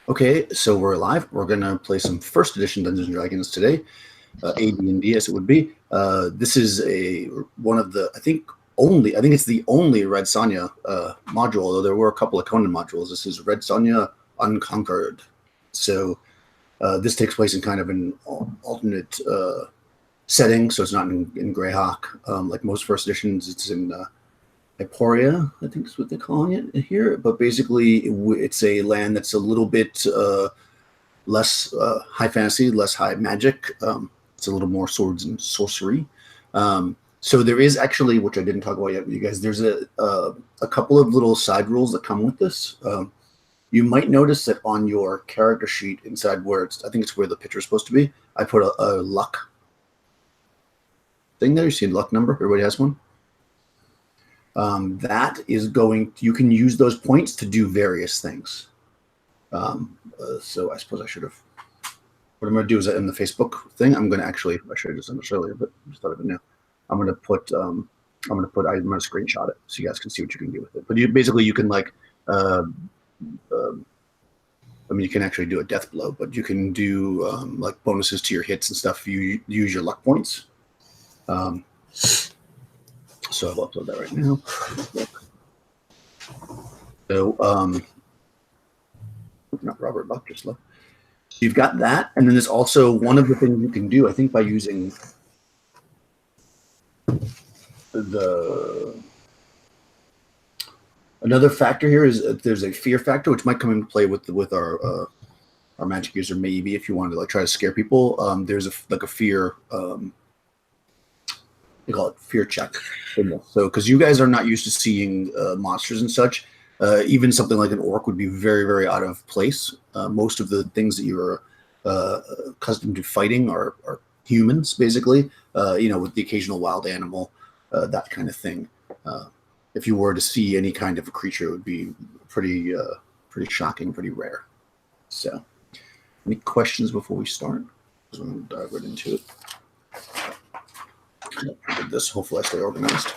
Okay, so we're live. We're gonna play some first edition Dungeons and Dragons today, AD&D as it would be. This is one of the I think it's the only Red Sonja module. Although there were a couple of Conan modules. This is Red Sonja Unconquered. So this takes place in kind of an alternate setting. So it's not in Greyhawk like most first editions. It's in Emporia, I think is what they're calling it here. But basically, it's a land that's a little bit less high fantasy, less high magic. It's a little more swords and sorcery. So there is actually, which I didn't talk about yet with you guys, there's a couple of little side rules that come with this. You might notice that on your character sheet inside where I think it's where the picture is supposed to be, I put a luck thing there. You see a luck number? Everybody has one? That is you can use those points to do various things. So I suppose I should have, what I'm going to do is in the Facebook thing, I'm going to actually, I should have just done this earlier, but I just thought of it now. I'm going to screenshot it so you guys can see what you can do with it. But you can like, you can actually do a death blow, but you can do like bonuses to your hits and stuff if you use your luck points. So I'll upload that right now. So, not Robert Buck, just look. You've got that, and then there's also one of the things you can do, I think, by using another factor here is there's a fear factor, which might come into play with our magic user, maybe, if you wanted to like try to scare people. There's a fear. They call it fear check. So, because you guys are not used to seeing monsters and such, even something like an orc would be very, very out of place. Most of the things that you're accustomed to fighting are humans, basically. With the occasional wild animal, that kind of thing. If you were to see any kind of a creature, it would be pretty shocking, pretty rare. So, any questions before we start? I'm going to dive right into it. This, hopefully I stay organized.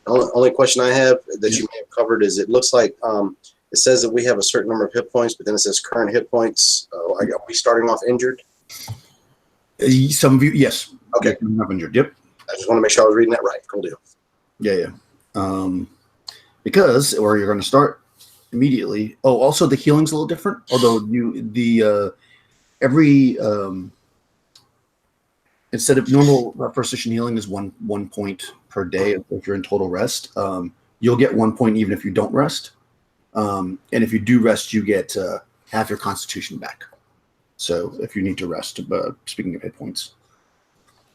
Only question I have that you may have covered is it looks like it says that we have a certain number of hit points, but then it says current hit points. Are we starting off injured? Some of you, yes. Okay. I'm not injured, yep. I just want to make sure I was reading that right. Cool deal. Yeah. Or you're going to start immediately. Oh, also the healing's a little different, although instead of normal first edition healing is one point per day if you're in total rest. You'll get 1 point even if you don't rest. And if you do rest, you get half your constitution back. So if you need to rest, speaking of hit points.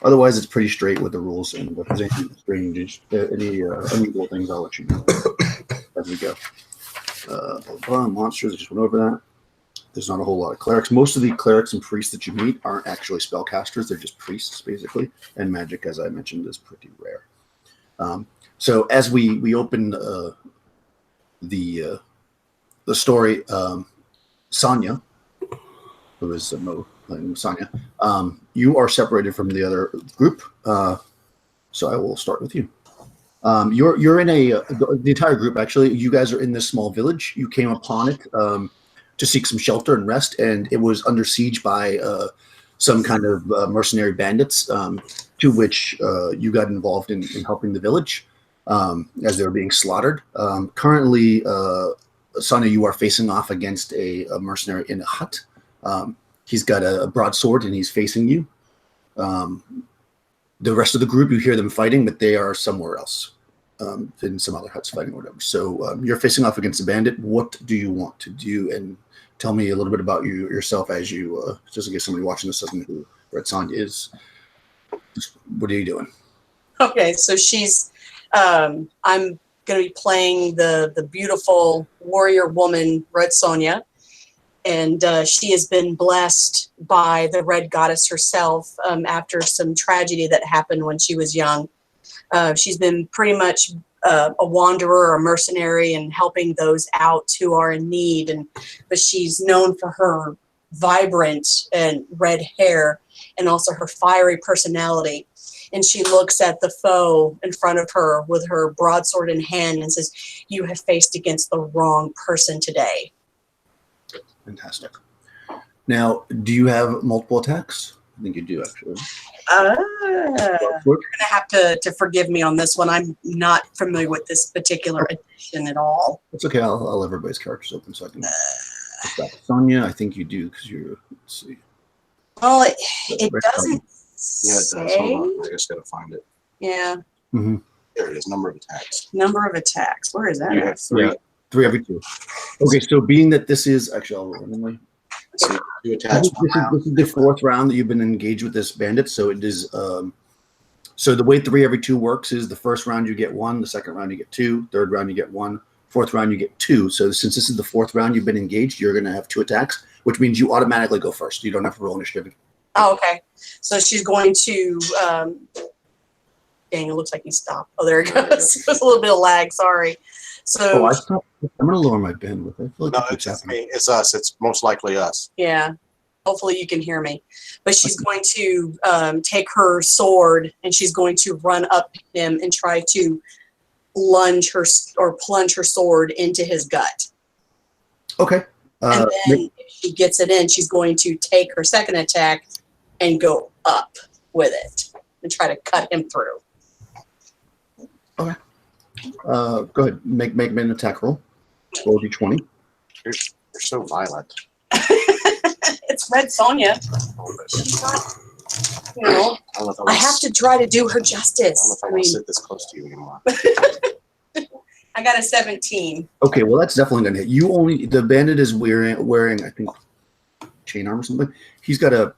Otherwise, it's pretty straight with the rules. And if there's anything strange, any unusual things, I'll let you know as we go. Monsters, I just went over that. There's not a whole lot of clerics. Most of the clerics and priests that you meet aren't actually spellcasters. They're just priests, basically. And magic, as I mentioned, is pretty rare. So as we open the story, Sonja, who is Mo playing Sonja, you are separated from the other group. So I will start with you. You're in the entire group, actually. You guys are in this small village. You came upon it to seek some shelter and rest, and it was under siege by some kind of mercenary bandits, to which you got involved in helping the village as they were being slaughtered. Currently, Sonja, you are facing off against a mercenary in a hut. He's got a broadsword and he's facing you. The rest of the group, you hear them fighting, but they are somewhere else, in some other huts fighting or whatever. So you're facing off against a bandit. What do you want to do? And tell me a little bit about yourself as you, just in case somebody watching this doesn't know who Red Sonja is. What are you doing? Okay, so she's, I'm going to be playing the beautiful warrior woman, Red Sonja. And she has been blessed by the Red Goddess herself after some tragedy that happened when she was young. She's been pretty much a wanderer, a mercenary, and helping those out who are in need. But she's known for her vibrant and red hair and also her fiery personality. and she looks at the foe in front of her with her broadsword in hand and says, "You have faced against the wrong person today." Fantastic. Now, do you have multiple attacks? I think you do, actually. You're gonna have to forgive me on this one. I'm not familiar with this particular edition at all. It's okay. I'll have everybody's characters open so I can. Sonja, I think you do because you're. Let's see. Well, it doesn't Yeah, it does. say. Hold on. I just gotta find it. Yeah, Mm-hmm. There it is. Number of attacks. number of attacks. Where is that? You have 3. Yeah, 3 every 2. Okay, so being that this is actually, I'll roll anyway. So 2 attacks. This is the 4th round that you've been engaged with this bandit. So it is. So the way 3 every 2 works is the first round you get 1, the second round you get 2, third round you get 1, fourth round you get 2. So since this is the 4th round you've been engaged, you're going to have 2 attacks, which means you automatically go first. You don't have to roll initiative. Oh, okay. So she's going to. Dang, it looks like he stopped. Oh, there it goes. There's a little bit of lag. Sorry. So. Oh, I stopped. I'm going to lower my bandwidth. I feel like No, that keeps it's happening. me. It's us. It's most likely us. Yeah. Hopefully you can hear me. But she's going to take her sword and she's going to run up him and try to plunge her sword into his gut. Okay. And then if she gets it in, she's going to take her second attack and go up with it and try to cut him through. Okay. Go ahead. Make an attack roll. Roll d20. You're so violent. It's Red Sonja. She's not, you know, I have to try to do her I don't know justice. if I want to sit this close to you anymore. I got a 17. Okay, well that's definitely gonna hit. The bandit is wearing I think chain armor or something. He's got a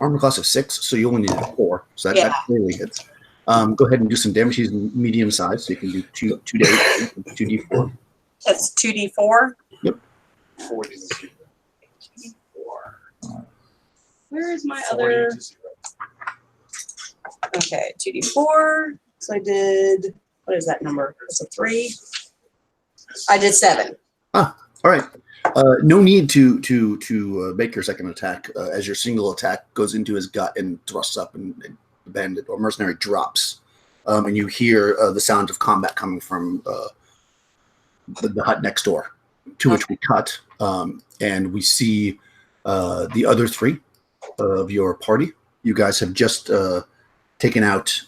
armor class of 6, so you only need a 4. So that clearly hits. Go ahead and do some damage. He's medium size, so you can do 2d4. That's 2d4. Yep. 4d4. Where is my other? Okay, 2d4. So I did. What is that number? It's a 3. I did 7. All right. No need to make your second attack as your single attack goes into his gut and thrusts up, and the bandit or mercenary drops, and you hear the sound of combat coming from the hut next door, to which we cut, and we see the other 3 of your party. You guys have just taken out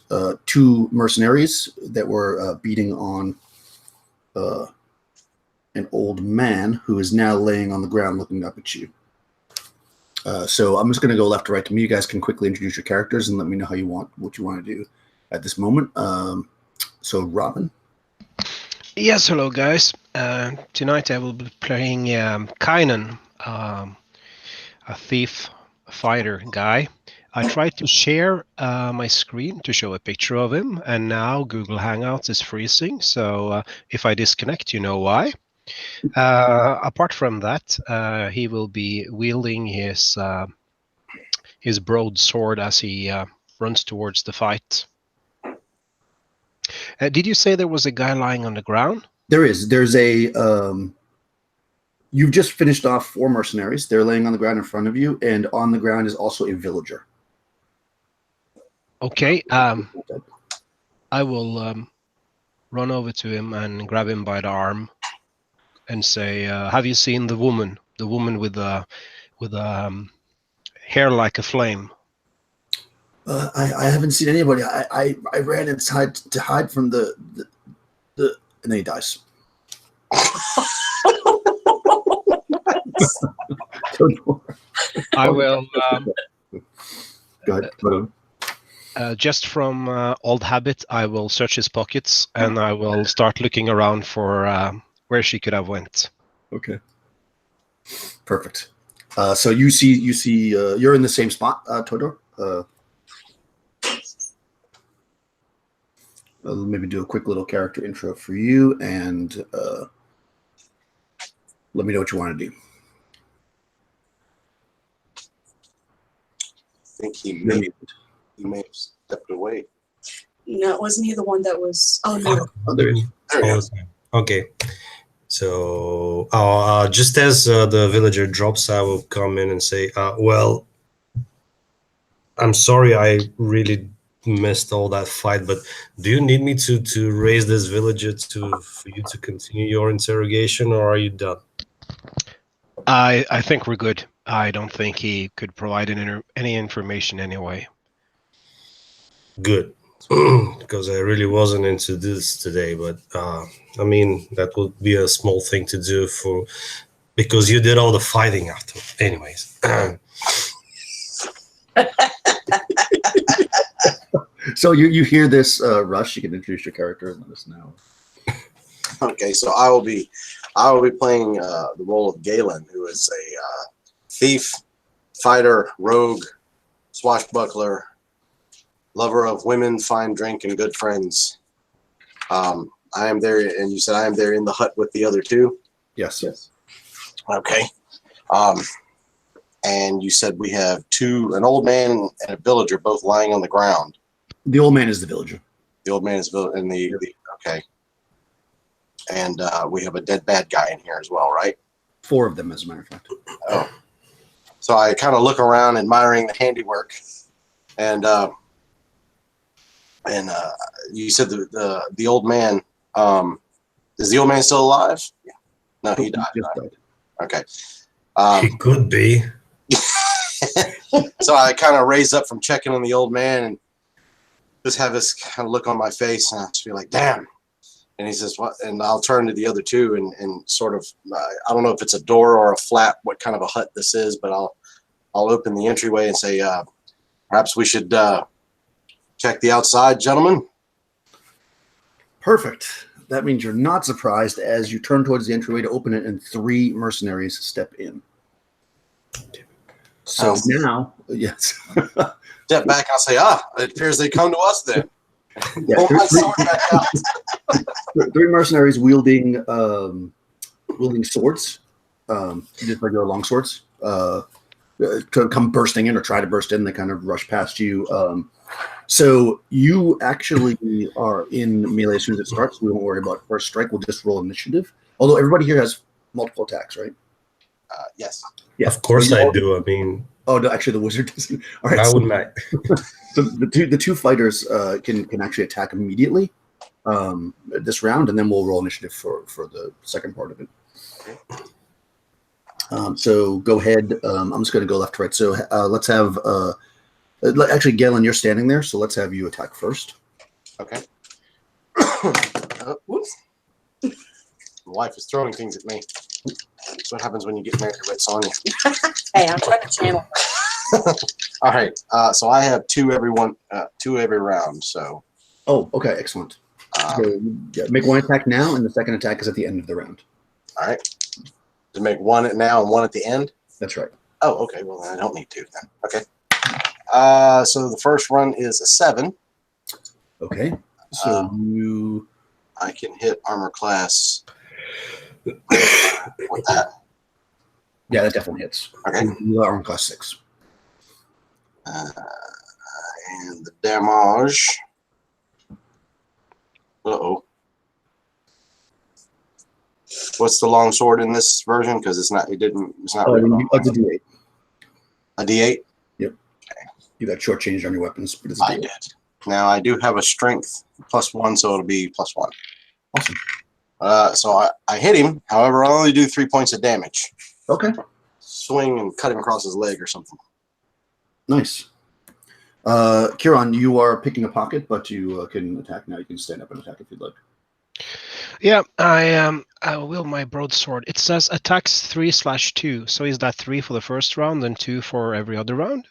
2 mercenaries that were beating on an old man who is now laying on the ground looking up at you. So I'm just going to go left to right to me. You guys can quickly introduce your characters and let me know what you want to do at this moment. So Robin. Yes, hello guys. Tonight I will be playing Kainen, a thief fighter guy. I tried to share my screen to show a picture of him, and now Google Hangouts is freezing, so if I disconnect, you know why. Apart from that, he will be wielding his broadsword as he runs towards the fight. Did you say there was a guy lying on the ground? There is. There's a... you've just finished off 4 mercenaries. They're laying on the ground in front of you, and on the ground is also a villager. Okay. I will run over to him and grab him by the arm and say, "Have you seen the woman? The woman with hair like a flame?" I haven't seen anybody. I ran inside to hide from the and then he dies. I will. Go ahead. Just from old habit, I will search his pockets and I will start looking around for where she could have went. Okay. Perfect. So you see, you're in the same spot, Todor. I'll maybe do a quick little character intro for you, and let me know what you want to do. I think he may have stepped away. No, wasn't he the one that was? Oh no. Oh, there he is. There we go. Okay. So just as the villager drops, I will come in and say, well, I'm sorry, I really missed all that fight, but do you need me to raise this villager for you to continue your interrogation, or are you done? I think we're good. I don't think he could provide any information anyway. Good. Because I really wasn't into this today, but I mean, that would be a small thing to do because you did all the fighting after. Anyways. So you hear this, Rush. You can introduce your character and let us know. Okay, so I will be playing the role of Galen, who is a thief, fighter, rogue, swashbuckler, lover of women, fine drink, and good friends. I am there, and you said I am there in the hut with the other two? Yes. Okay. And you said we have an old man and a villager both lying on the ground. The old man is the villager. The old man is in the okay. And we have a dead bad guy in here as well, right? 4 of them, as a matter of fact. Oh. So I kind of look around, admiring the handiwork, and you said the old man. Is the old man still alive? Yeah. No, he died. Okay. He could be. So I kind of raise up from checking on the old man and just have this kind of look on my face, and I just be like, "Damn." And he says, "What?" And I'll turn to the other two and sort of, I don't know if it's a door or a flap, what kind of a hut this is, but I'll open the entryway and say, perhaps we should check the outside, gentlemen. Perfect. That means you're not surprised as you turn towards the entryway to open it, and 3 mercenaries step in. So now, yes. Step back. I'll say, it appears they come to us then. Yeah, Pull my sword back out. 3 mercenaries wielding swords, just regular long swords, to come bursting in or try to burst in. They kind of rush past you. So you actually are in melee as soon as it starts. We won't worry about first strike. We'll just roll initiative. Although everybody here has multiple attacks, right? Yes. Yeah. Of course I do. I mean, oh no, actually the wizard doesn't. All right. I So, wouldn't I? so the two fighters can actually attack immediately this round, and then we'll roll initiative for the second part of it. So go ahead. I'm just going to go left to right. So let's have. Actually, Galen, you're standing there, so let's have you attack first. Okay. Whoops. My wife is throwing things at me. That's what happens when you get married to Red Sonja. Hey, I'm trying to channel. All right. So I have 2 every round. So. Oh, okay, excellent. So, yeah, make 1 attack now, and the second attack is at the end of the round. All right. To make 1 at now and 1 at the end. That's right. Oh, okay. Well, then I don't need 2 then. Okay. So the first run is a 7. Okay. So I can hit armor class with that. Yeah, that definitely hits. Okay. You are on class 6. And the damage. Uh-oh. What's the long sword in this version? Because it's not written on. It's a D8. A D8? Yep. Okay. You got shortchanged on your weapons, but it's a I D8. did. Now I do have a strength +1, so it'll be +1. Awesome. So I hit him. However, I'll only do 3 points of damage. Okay. Swing and cut him across his leg or something. Nice. Kieran, you are picking a pocket, but you can attack now. You can stand up and attack if you'd like. Yeah, I will my broadsword. It says attacks 3/2. So is that 3 for the first round and 2 for every other round?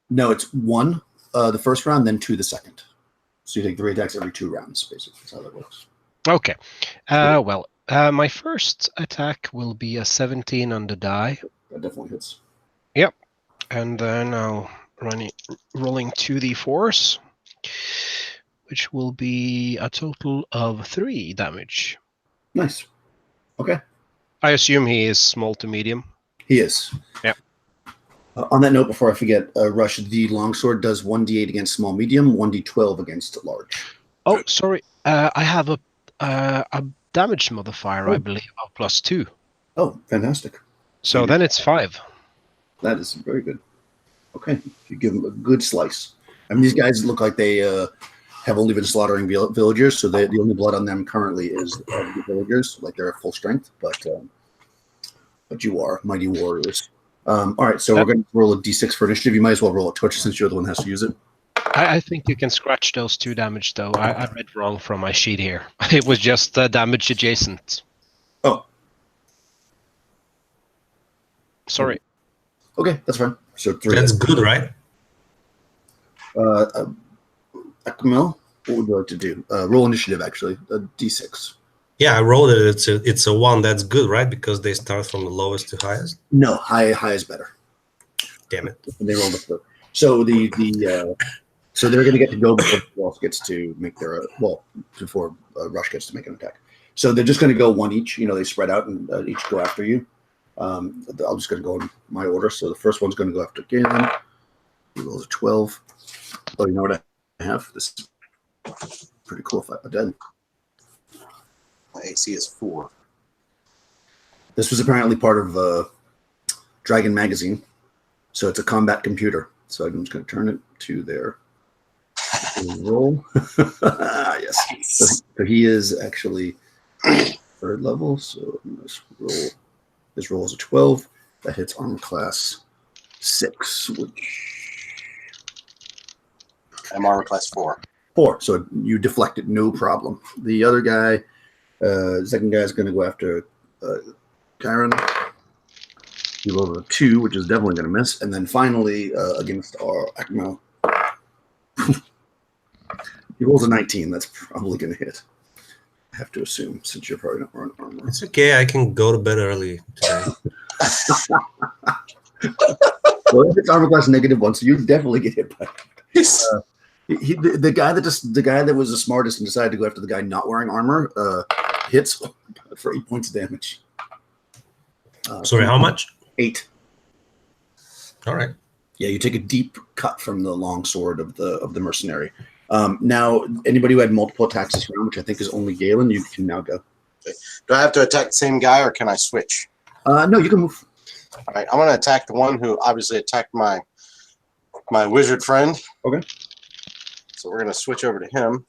No, it's 1 the first round, then 2 the second. So you take 3 attacks every 2 rounds, basically. That's how that works. Okay. My first attack will be a 17 on the die. That definitely hits. Yep. And then I'll rolling 2d4s, which will be a total of 3 damage. Nice. Okay. I assume he is small to medium. He is. Yeah. On that note, before I forget, Rush, the longsword does 1d8 against small medium, 1d12 against large. Oh, sorry. I have a damage modifier, I believe, of +2. Oh, fantastic. So then it's 5. That is very good. Okay. You give him a good slice. I mean, these guys look like they have only been slaughtering villagers, so the only blood on them currently is the villagers, like they're at full strength. But you are mighty warriors. All right, so we're going to roll a d6 for initiative. You might as well roll a Twitch since you're the one that has to use it. I think you can scratch those 2 damage, though. I read wrong from my sheet here. It was just damage adjacent. Oh. Sorry. Okay, that's fine. So 3. That's good, right? Akmel, what would you like to do? Roll initiative, actually. A d6. Yeah, I rolled it. It's a 1. That's good, right? Because they start from the lowest to highest. No, high is better. Damn it. And they rolled a 4. So so they're going to get to go before who else gets to make their before Rush gets to make an attack. So they're just going to go 1 each. They spread out and each go after you. I'm just going to go in my order. So the first one's going to go after Galen. He rolls a 12. Oh, you know what I have? This is pretty cool. If I'm dead. My AC is 4. This was apparently part of Dragon Magazine. So it's a combat computer. So I'm just going to turn it to their roll. Yes. So he is actually 3rd level. So his roll is a 12. That hits armor class 6, which I'm armor class 4. 4. So you deflect it, no problem. The other guy, second guy is going to go after Kyron. He rolled a 2, which is definitely going to miss. And then finally, against our Akmal, he rolls a 19. That's probably going to hit. I have to assume, since you're probably not wearing armor. It's okay. I can go to bed early today. Well, if it's armor class -1, so you definitely get hit by it. The guy that was the smartest and decided to go after the guy not wearing armor hits for 8 points of damage. Sorry, how much? 8. All right. Yeah, you take a deep cut from the long sword of the mercenary. Now, anybody who had multiple attacks this round, which I think is only Galen, you can now go. Okay. Do I have to attack the same guy, or can I switch? No, you can move. All right, I'm going to attack the one who obviously attacked my wizard friend. Okay. So we're going to switch over to him,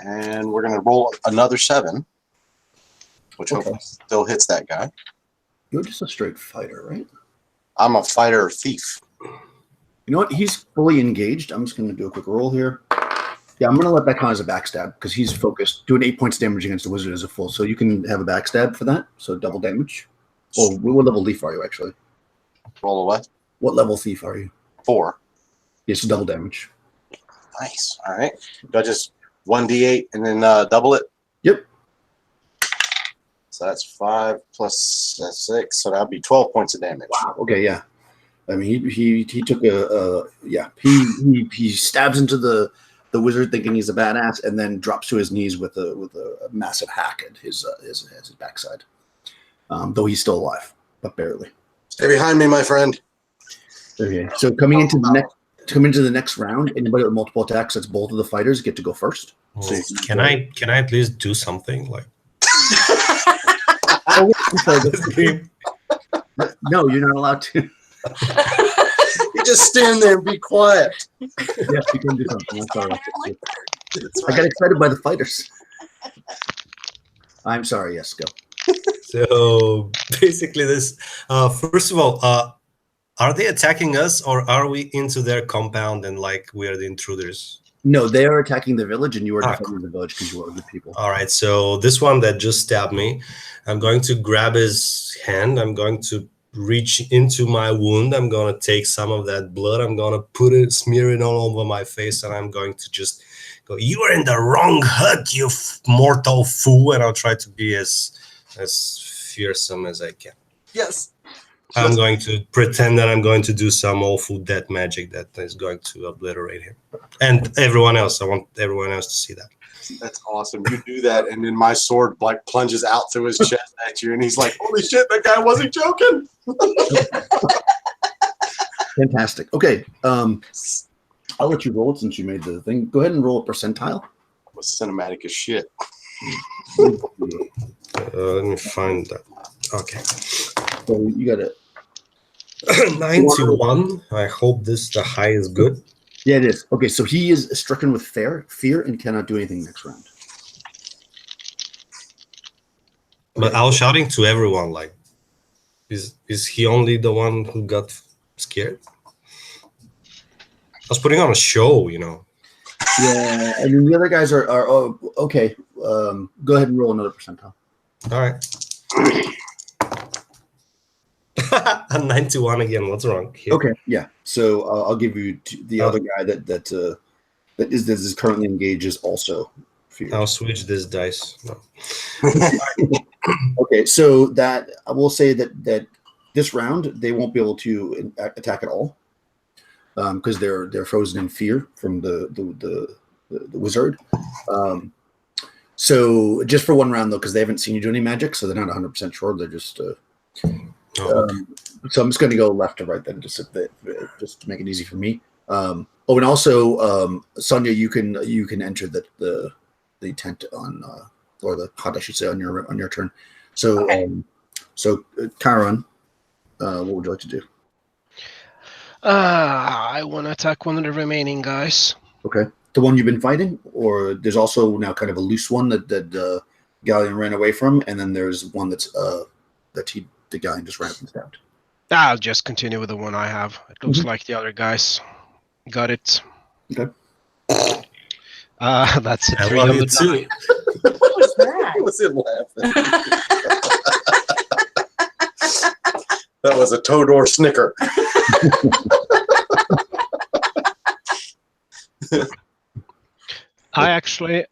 and we're going to roll another 7, which hopefully still hits that guy. You're just a straight fighter, right? I'm a fighter thief. You know what? He's fully engaged. I'm just going to do a quick roll here. Yeah, I'm going to let that count as a backstab because he's focused. Doing 8 points damage against the wizard is a full, so you can have a backstab for that. So double damage. Oh, what level thief are you actually? Roll a what? What level thief are you? 4. Yes, double damage. Nice. All right. Do I just 1d8 and then double it? Yep. So that's 5 plus 6. So that'd be 12 points of damage. Wow. Okay. Yeah. I mean, he took he stabs into the wizard thinking he's a badass, and then drops to his knees with a massive hack at his backside. Though he's still alive, but barely. Stay behind me, my friend. Okay. So coming into the next round, anybody with multiple attacks, that's both of the fighters get to go first. So Can I at least do something like? No, you're not allowed to. You just stand there and be quiet. Yes, you can do something. I'm sorry. I got excited by the fighters. I'm sorry. Yes, go. So basically, this. First of all, are they attacking us, or are we into their compound and like we are the intruders? No, they are attacking the village, and you are defending the village because you are good people. All right. So this one that just stabbed me, I'm going to grab his hand. I'm going to reach into my wound. I'm going to take some of that blood. I'm going to smear it all over my face, and I'm going to just go, "You are in the wrong hut, you mortal fool!" And I'll try to be as fearsome as I can. Yes. I'm going to pretend that I'm going to do some awful death magic that is going to obliterate him and everyone else. I want everyone else to see that. That's awesome. You do that, and then my sword like plunges out through his chest at you, and he's like, "Holy shit, that guy wasn't joking!" Fantastic. Okay, I'll let you roll it since you made the thing. Go ahead and roll a percentile. It was cinematic as shit. Let me find that. Okay. So you got it. 91. I hope the high is good. Yeah, it is. Okay, so he is stricken with fear and cannot do anything next round. But I was shouting to everyone, like, is he only the one who got scared? I was putting on a show, you know. Yeah, I mean the other guys are oh, okay. Go ahead and roll another percentile. All right. A 91 again. What's wrong? Here. Okay, yeah. So I'll give you the other guy that is currently engaged is also feared. I'll switch this dice. No. Okay, so that I will say that this round they won't be able to attack at all because they're frozen in fear from the wizard. So just for one round though, because they haven't seen you do any magic, so they're not 100% sure. They're just. So I'm just going to go left to right then, just to make it easy for me. And also, Sonja, you can enter the tent on or the hut, I should say, on your turn. So Okay. Chiron, what would you like to do? I want to attack one of the remaining guys. Okay, the one you've been fighting, or there's also now kind of a loose one that Galleon ran away from, and then there's one that's the Galleon just ran and stabbed. I'll just continue with the one I have. It looks like the other guys got it. Okay. That's a I 3 love on you the too. die. What was that? It was him laughing. That was a Todor snicker. I actually,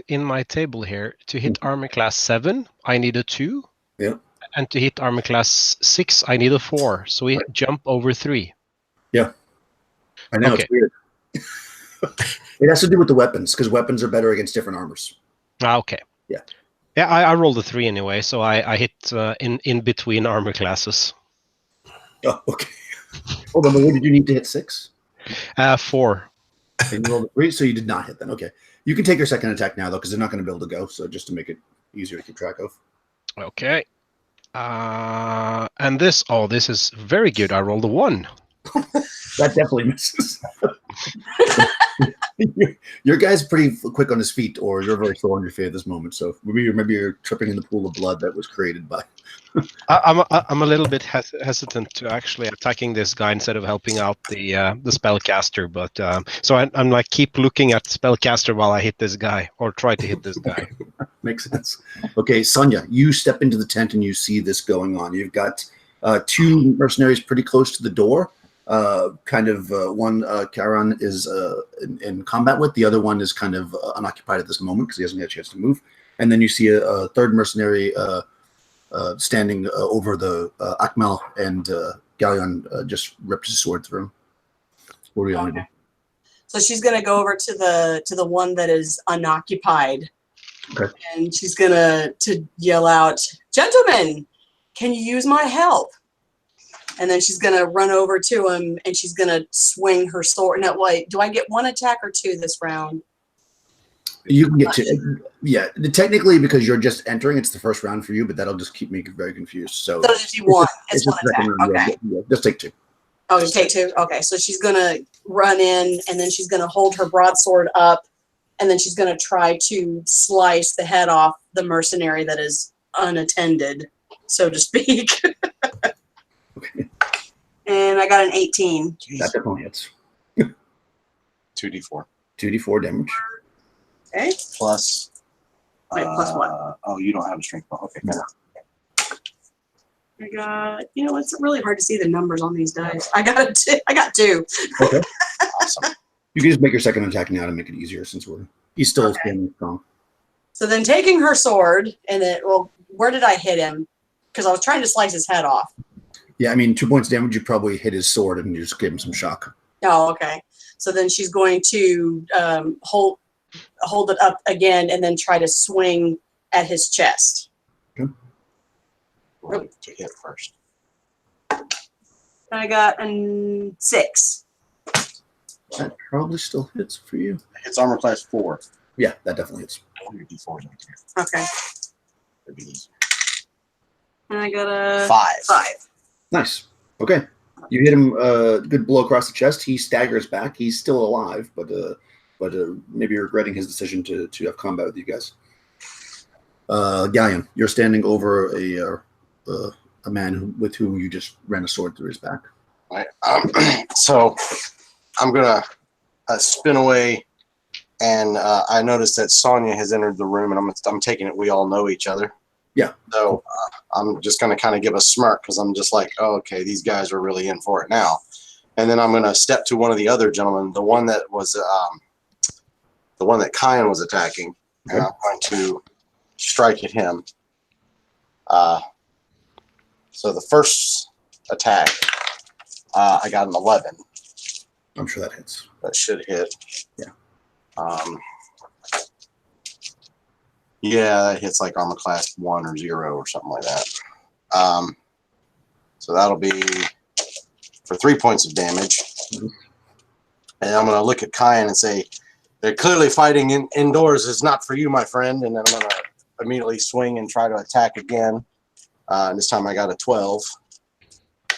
in my table here, to hit armor class 7, I need a 2. Yeah. And to hit armor class 6, I need a 4. So we jump over 3. I know Okay. it's weird. It has to do with the weapons because weapons are better against different armors. Okay. Yeah. Yeah, I rolled a 3 anyway, so I hit in between armor classes. Oh, okay. Hold on, but what did you need to hit 6? 4. And you rolled a 3, so you did not hit then. Okay. You can take your second attack now though, because they're not going to be able to go. So just to make it easier to keep track of. Okay. And this is very good. I rolled a 1. That definitely misses. Your guy's pretty quick on his feet, or you're very slow on your feet at this moment. So maybe you're tripping in the pool of blood that was created by. I'm a little bit hesitant to actually attacking this guy instead of helping out the spellcaster, but so I'm like keep looking at spellcaster while I hit this guy or try to hit this guy. Makes sense. Okay, Sonja, you step into the tent and you see this going on. You've got 2 mercenaries pretty close to the door. One Charon is in combat with. The other one is kind of unoccupied at this moment because he hasn't had a chance to move. And then you see a third mercenary standing over the Akmal, and Galleon just ripped his sword through him. What do you want to do? So she's gonna go over to the one that is unoccupied. Okay. And she's gonna yell out, "Gentlemen, can you use my help?" And then she's gonna run over to him and she's gonna swing her sword. Now, wait, do I get 1 attack or 2 this round? You can get to, yeah. Technically, because you're just entering, it's the first round for you, but that'll just keep me very confused. So So just do 1. It's 1 just the attack. second round. Okay. Yeah, just take 2. Oh, you take 2? Okay. So she's gonna run in and then she's gonna hold her broadsword up and then she's gonna try to slice the head off the mercenary that is unattended, so to speak. Okay. And I got an 18. That definitely hits. 2d4 2d4 damage. Okay. plus. Wait, plus what? Oh, you don't have a strength bonus. Okay. No. I got, it's really hard to see the numbers on these dice. I got 2. Okay. Awesome. You can just make your second attack now to make it easier since he's still standing strong. So then taking her sword and then, where did I hit him? Because I was trying to slice his head off. Yeah, I mean, 2 points damage, you probably hit his sword and you just gave him some shock. Oh, okay. So then she's going to hold it up again and then try to swing at his chest. Roll to hit first. I got a 6. That probably still hits for you. It's armor class 4. Yeah, that definitely hits. Your d4s right here. Okay. That'd be easy. And I got a 5. 5. Nice. Okay. You hit him good blow across the chest. He staggers back. He's still alive, but maybe regretting his decision to have combat with you guys. Galleon, you're standing over a man with whom you just ran a sword through his back. Right. So I'm gonna spin away, and I noticed that Sonja has entered the room, and I'm taking it we all know each other. Yeah. So I'm just gonna kind of give a smirk because I'm just like, oh, okay, these guys are really in for it now. And then I'm gonna step to one of the other gentlemen, the one that Kyan was attacking, and I'm going to strike at him. So the first attack, I got an 11. I'm sure that hits. That should hit. Yeah. Yeah, that hits like armor class 1 or 0 or something like that. So that'll be for 3 points of damage. Mm-hmm. And I'm going to look at Kyan and say, they're clearly fighting indoors is not for you, my friend. And then I'm going to immediately swing and try to attack again. And this time I got a 12.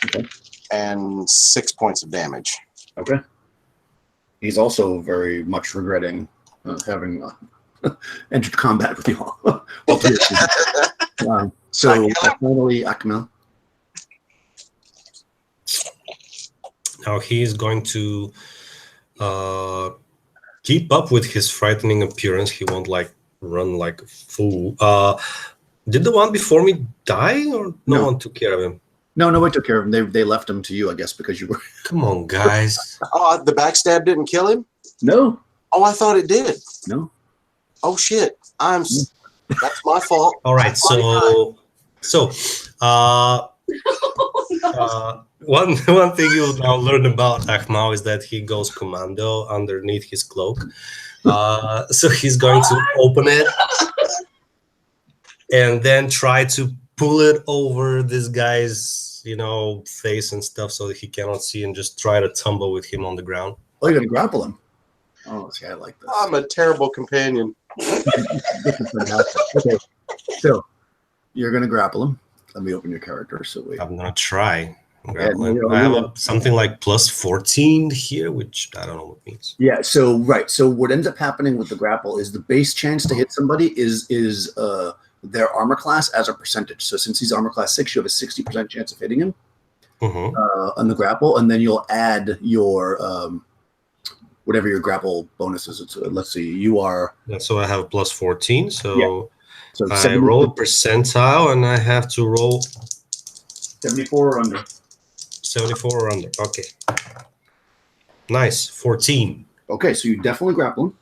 Okay. And 6 points of damage. Okay. He's also very much regretting having entered combat with you all. All three of you. So finally, Akmal. Now he's going to keep up with his frightening appearance. He won't like run like a fool. Did the one before me die, or no one took care of him? No one took care of him. They left him to you, I guess, because you were. Come on, guys. Oh, the backstab didn't kill him? No. Oh, I thought it did. No. Oh shit! That's my fault. All right, one thing you'll now learn about Akmal is that he goes commando underneath his cloak. So he's going to open it and then try to pull it over this guy's, face and stuff so that he cannot see, and just try to tumble with him on the ground. Oh, you're gonna grapple him. Oh, see, I like this. I'm a terrible companion. Okay, so you're gonna grapple him. Let me open your character. I'm gonna try. Yeah, I have something like plus 14 here, which I don't know what it means. Yeah. So right. So what ends up happening with the grapple is the base chance to hit somebody is their armor class as a percentage. So since he's armor class 6, you have a 60% chance of hitting him on the grapple, and then you'll add your whatever your grapple bonus is. Let's see, you are. Yeah, so I have plus 14. So I 70, roll a percentile, and I have to roll 74 or under. 74 or under. Okay. Nice. 14. Okay, so you definitely grapple him.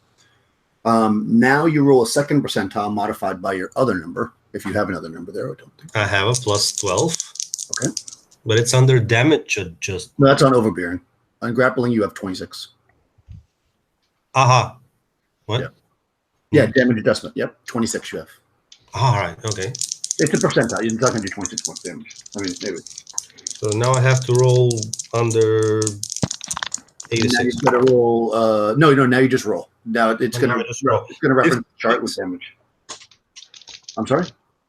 Now you roll a second percentile modified by your other number, if you have another number there. I don't think. I have a plus 12. Okay. But it's under damage adjustment. No, that's on overbearing. On grappling, you have 26. Aha. What? Yeah, damage adjustment. Yep, 26 you have. All right. Okay. It's a percentile. You're not going to do 26 points damage. I mean, maybe. So now I have to roll under 86. Now you got to roll. No, now you just roll. Now it's going to reference the chart with damage. I'm sorry?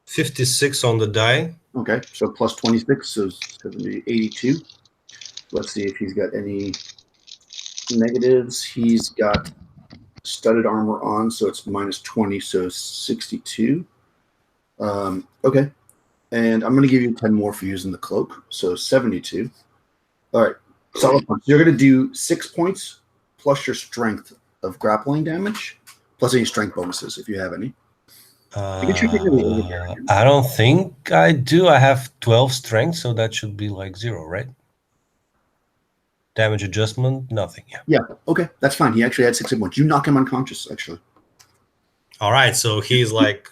56 on the die. Okay, so plus 26, so 70, 82. Let's see if he's got any negatives. He's got studded armor on, so it's minus 20, so 62. Okay, and I'm going to give you 10 more for using the cloak, so 72. All right, solid points. You're going to do 6 points plus your strength of grappling damage, plus any strength bonuses if you have any. I don't think I do. I have 12 strength, so that should be like 0, right? Damage adjustment, nothing. Yeah. Okay, that's fine. He actually had 6 hit points. You knock him unconscious, actually. All right, so he's like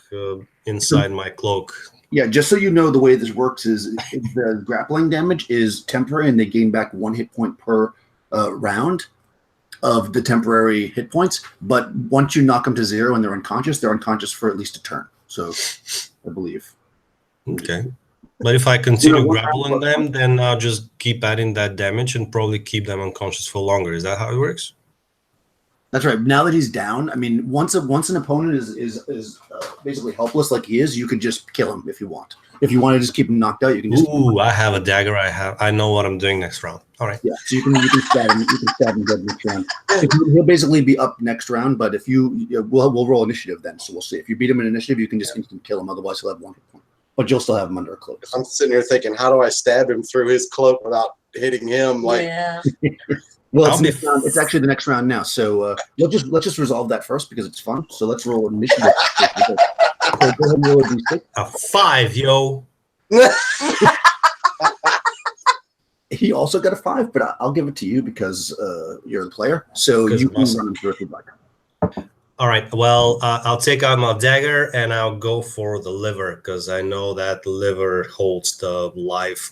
inside my cloak. Yeah, just so you know, the way this works is the grappling damage is temporary, and they gain back 1 hit point per round of the temporary hit points. But once you knock them to 0 and they're unconscious for at least a turn. So, I believe. Okay. But if I continue grappling them, then I'll just keep adding that damage and probably keep them unconscious for longer. Is that how it works? That's right. Now that he's down, I mean, once an opponent is basically helpless like he is, you could just kill him if you want. If you want to just keep him knocked out, you can just. Ooh, I have a dagger. I know what I'm doing next round. All right. Yeah, so you can stab him. You can stab him dead next round. He'll basically be up next round, but if we'll roll initiative then, so we'll see. If you beat him in initiative, you can just instant kill him. Otherwise, he'll have 1 hit point, but you'll still have him under a cloak. I'm sitting here thinking, how do I stab him through his cloak without hitting him? Like, Yeah. Well, it's actually the next round now, so let's just resolve that first because it's fun. So let's roll initiative. So go ahead and roll a d6. A 5, yo. He also got a 5, but I'll give it to you because you're the player. So you can run him through if you'd like. All right. Well, I'll take out my dagger and I'll go for the liver because I know that the liver holds the life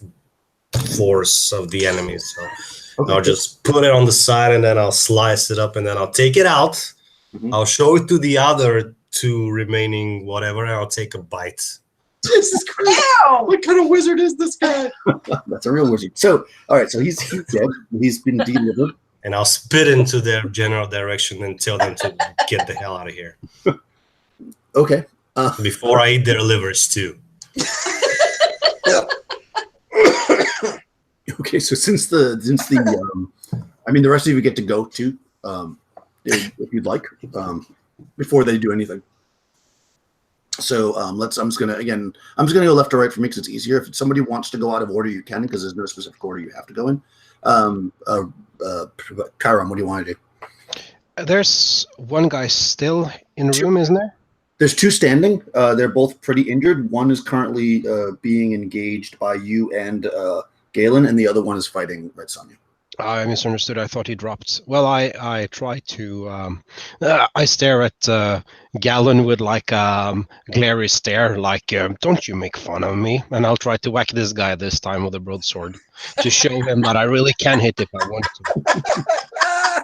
force of the enemy. So Okay. I'll just put it on the side and then I'll slice it up and then I'll take it out. Mhm. I'll show it to the other 2 remaining whatever and I'll take a bite. Jesus Christ. Ow! What kind of wizard is this guy? That's a real wizard. So, all right, so he's dead. He's been delivered. And I'll spit into their general direction and tell them to get the hell out of here. Okay. Before I eat their livers too. Okay, so since the I mean the rest of you get to go too, if you'd like, before they do anything. So I'm just gonna go left to right for me because it's easier. If somebody wants to go out of order, you can because there's no specific order you have to go in. Chiron, what do you want to do? There's one guy still in the room, isn't there? There's 2 standing. They're both pretty injured. One is currently being engaged by you and Galen, and the other one is fighting Red Sonja. I misunderstood. I thought he dropped. Well, I try to. I stare at Galen with like a glary stare, like "Don't you make fun of me?" And I'll try to whack this guy this time with a broadsword to show him that I really can hit if I want to.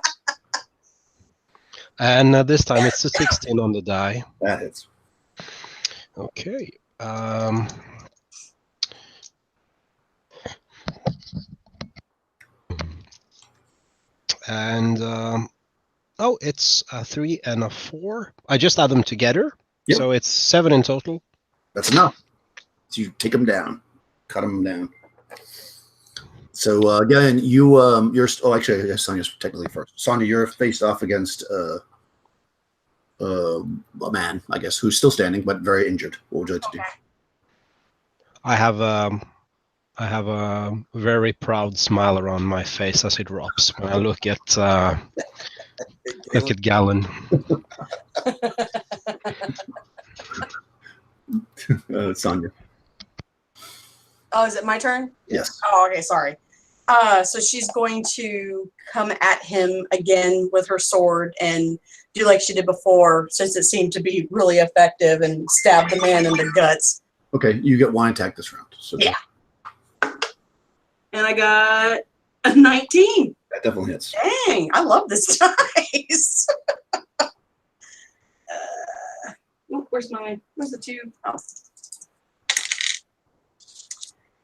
And this time it's a 16 on the die. That hits. Okay. And oh, it's a 3 and a 4. I just add them together, Yep. so it's 7 in total. That's enough. So you take them down, cut them down. So again, you're actually Sonja's technically first. Sonja, you're faced off against a man, I guess, who's still standing but very injured. What would you like to do? I have a very proud smile around my face as it drops when I look at Galen. Sonja. Oh, is it my turn? Yes. Oh, okay, sorry. So she's going to come at him again with her sword and do like she did before, since it seemed to be really effective, and stab the man in the guts. Okay, you get one attack this round. So Yeah. And I got a 19. that definitely hits. Dang, I love this dice. Where's the 2? Oh.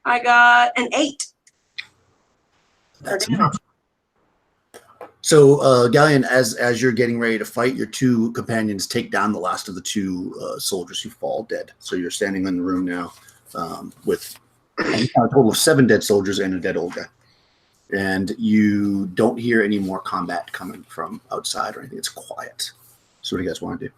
I got an 8. That's enough. So, Galleon, as you're getting ready to fight, your 2 companions take down the last of the 2 soldiers who fall dead. So you're standing in the room now with a total of 7 dead soldiers and a dead old guy. And you don't hear any more combat coming from outside or anything. It's quiet. So what do you guys want to do?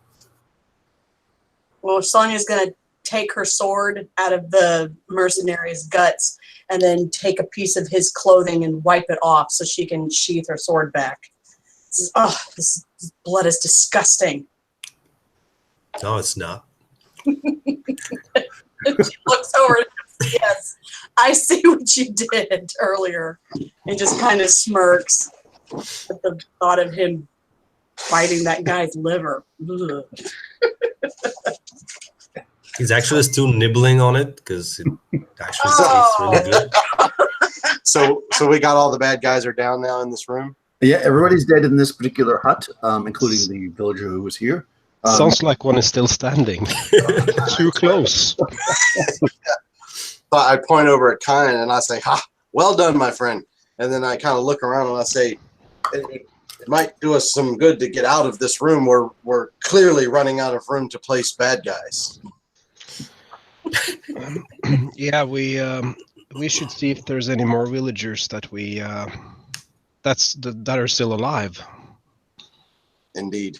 Well, Sonja's going to take her sword out of the mercenary's guts and then take a piece of his clothing and wipe it off so she can sheath her sword back. This blood is disgusting. No, it's not. She looks over and says, yes, I see what you did earlier, and just kind of smirks at the thought of him biting that guy's liver. Ugh. He's actually still nibbling on it because it actually tastes really good. So we got all the bad guys are down now in this room. Yeah, everybody's dead in this particular hut, including the villager who was here. Sounds like one is still standing. Too close. So I point over at Kyan and I say, "Ha, well done, my friend." And then I kind of look around and I say, it might do us some good to get out of this room. We're clearly running out of room to place bad guys. Yeah, we should see if there's any more villagers that that are still alive. Indeed.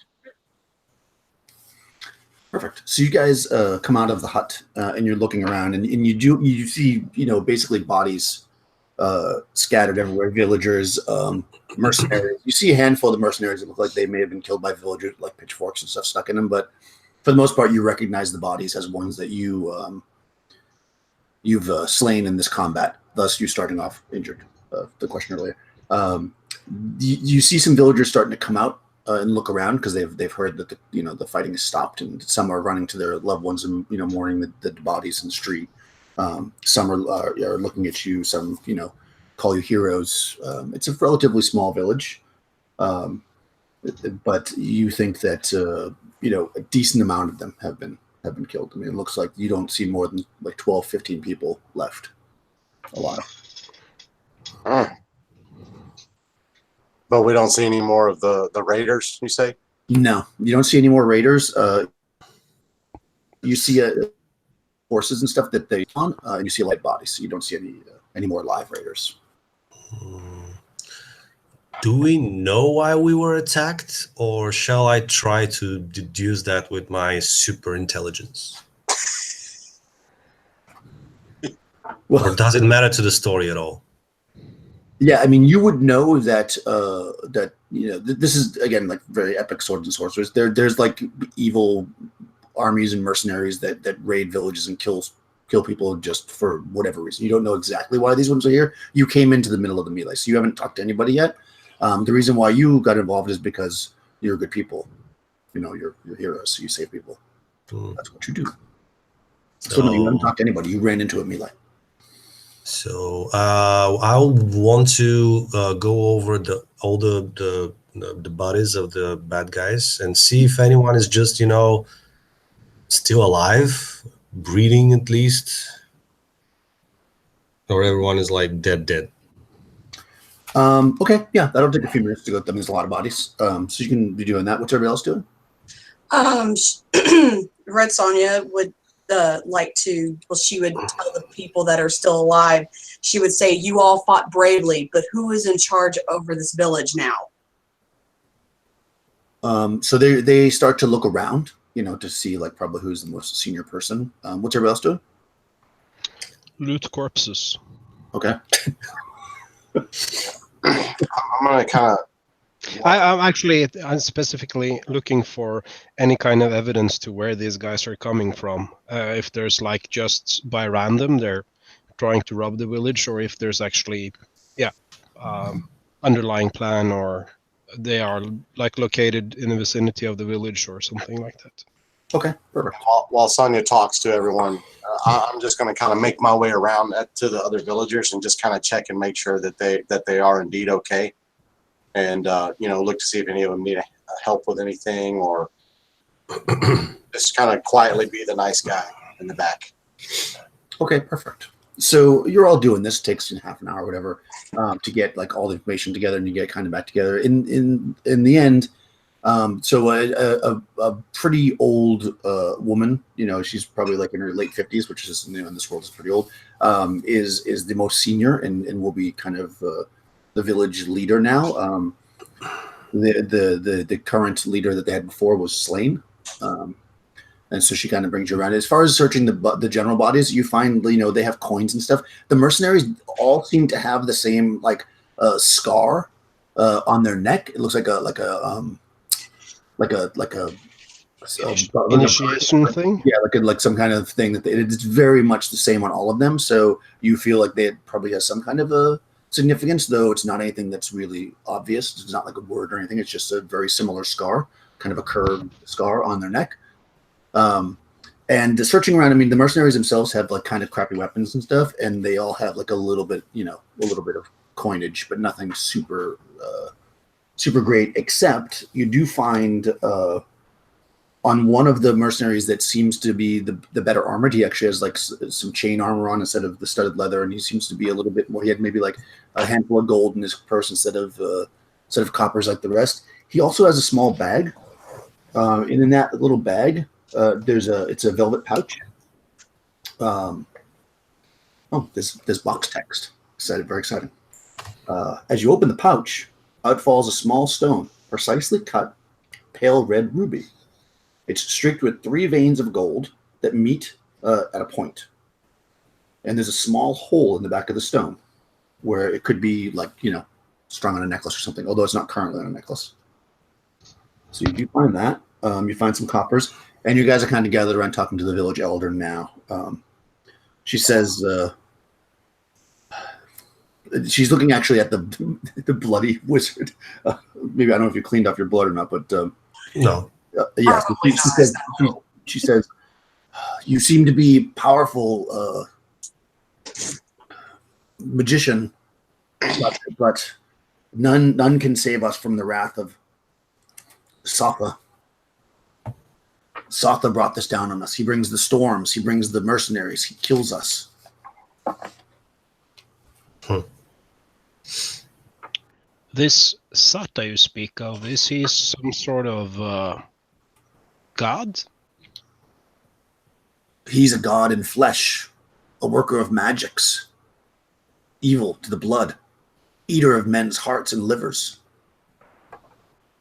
Perfect. So you guys come out of the hut and you're looking around, and you see basically bodies scattered everywhere. Villagers, mercenaries. You see a handful of the mercenaries that look like they may have been killed by villagers, like pitchforks and stuff stuck in them. But for the most part, you recognize the bodies as ones that you've slain in this combat. Thus, you starting off injured. The question earlier. You see some villagers starting to come out and look around because they've heard that the fighting has stopped, and some are running to their loved ones and mourning the bodies in the street. Some are looking at you. Some call you heroes. It's a relatively small village, but you think that a decent amount of them have been killed. I mean, it looks like you don't see more than like 12, 15 people left alive. But we don't see any more of the raiders, you say? No, you don't see any more raiders. You see horses and stuff that they on. You see light bodies. So you don't see any more live raiders. Do we know why we were attacked, or shall I try to deduce that with my super intelligence? Well, Or does it matter to the story at all? yeah, I mean, you would know that this is again like very epic swords and sorcerers. There's like evil armies and mercenaries that raid villages and kill people just for whatever reason. You don't know exactly why these ones are here. You came into the middle of the melee, so you haven't talked to anybody yet. The reason why you got involved is because you're good people. You're heroes, so you save people. That's what you do. So no, you haven't talked to anybody. You ran into a melee. So I want to go over all the bodies of the bad guys and see if anyone is just still alive, breathing at least, or everyone is like dead. Okay, yeah, that'll take a few minutes to go through. There's a lot of bodies, so you can be doing that. What's everybody else doing? Red Sonja would like to. Well, she would tell the people that are still alive. She would say, "You all fought bravely, but who is in charge over this village now?" So they start to look around, to see like probably who's the most senior person. What's everybody else doing? Loot corpses. Okay. I'm gonna kind of. I'm specifically looking for any kind of evidence to where these guys are coming from. If there's like just by random they're trying to rob the village, or if there's actually underlying plan, or they are like located in the vicinity of the village or something like that. Okay, perfect. While Sonja talks to everyone, I'm just going to kind of make my way around to the other villagers and just kind of check and make sure that they are indeed okay, and look to see if any of them need help with anything, or just kind of quietly be the nice guy in the back. Okay, perfect. So you're all doing this. It takes half an hour, or whatever, to get like all the information together, and you get kind of back together. In the end, so a pretty old woman, she's probably like in her late 50s, which is in this world is pretty old. Is the most senior and will be kind of the village leader now. The current leader that they had before was slain. And so she kind of brings you around. As far as searching the general bodies, you find they have coins and stuff. The mercenaries all seem to have the same like scar on their neck. It looks like a initiation thing. Yeah, like some kind of thing that it's very much the same on all of them. So you feel like they probably has some kind of a significance, though it's not anything that's really obvious. It's not like a word or anything. It's just a very similar scar, kind of a curved scar on their neck. And the searching around, I mean, the mercenaries themselves have like kind of crappy weapons and stuff, and they all have like a little bit of coinage, but nothing super great. Except you do find on one of the mercenaries that seems to be the better armored. He actually has like some chain armor on instead of the studded leather, and he seems to be a little bit more. He had maybe like a handful of gold in his purse instead of coppers like the rest. He also has a small bag, and in that little bag, it's a velvet pouch. This box text. Excited, very exciting. As you open the pouch, out falls a small stone, precisely cut, pale red ruby. It's streaked with 3 veins of gold that meet at a point. And there's a small hole in the back of the stone where it could be like, strung on a necklace or something, although it's not currently on a necklace. So you find that. You find some coppers, and you guys are kind of gathered around talking to the village elder now. She says, she's looking actually at the bloody wizard. Maybe I don't know if you cleaned off your blood or not, but No. yes. She says, you seem to be powerful magician, but none can save us from the wrath of Sotha. Sotha brought this down on us. He brings the storms. He brings the mercenaries. He kills us. This Sata you speak of, is he some sort of god? He's a god in flesh, a worker of magics, evil to the blood, eater of men's hearts and livers.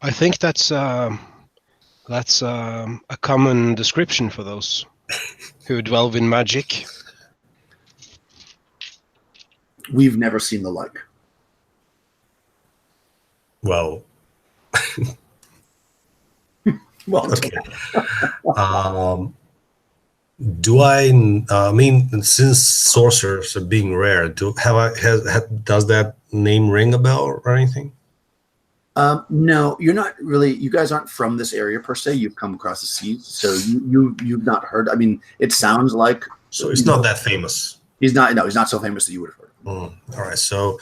I think that's a common description for those who delve in magic. We've never seen the like. Well, Well, okay. Do I mean, since sorcerers are being rare, does that name ring a bell or anything? no, you're not really. You guys aren't from this area per se. You've come across the seas, so you've not heard. I mean, it sounds like. So it's not that famous. He's not. No, he's not so famous that you would have heard. All right, so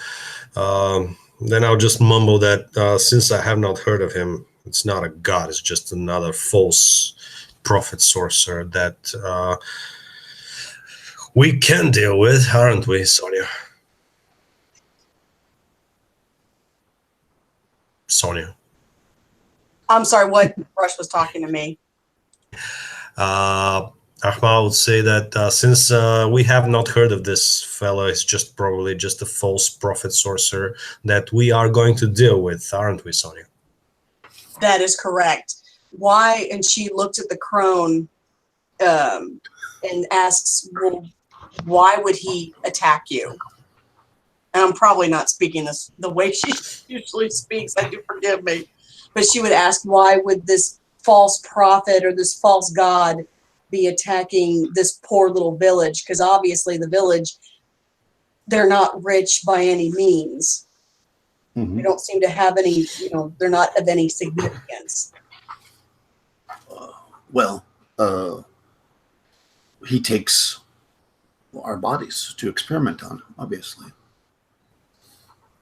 then I'll just mumble that since I have not heard of him, it's not a god. It's just another false prophet sorcerer that we can deal with, aren't we, Sonja? Sonja. I'm sorry, what Rush was talking to me? Ahmad would say that since we have not heard of this fellow, it's just probably just a false prophet sorcerer that we are going to deal with, aren't we, Sonja? That is correct. Why? And she looked at the crone and asks, well, why would he attack you? And I'm probably not speaking this the way she usually speaks. I do forgive me. But she would ask, why would this false prophet or this false god be attacking this poor little village? Because obviously the village, they're not rich by any means. Mm-hmm. They don't seem to have any, they're not of any significance. He takes our bodies to experiment on, obviously.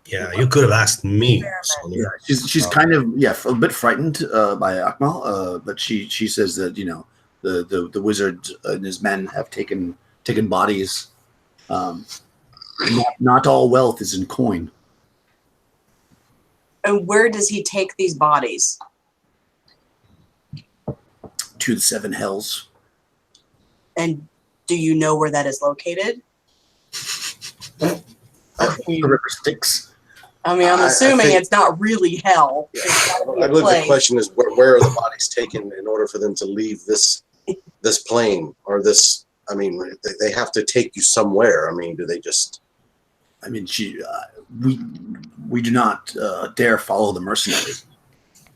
Yeah, you could have asked me, Sonja. Yeah, she's kind of a bit frightened by Akmal, but she says that the wizard and his men have taken bodies. Not all wealth is in coin. And where does he take these bodies? To the 7 hells. And do you know where that is located? The river Styx. I mean, I'm assuming it's not really hell. Yeah. It's gotta be I a believe the place. question is where are the bodies taken in order for them to leave this plane or this? I mean, they have to take you somewhere. I mean, do they just? I mean, we do not dare follow the mercenaries,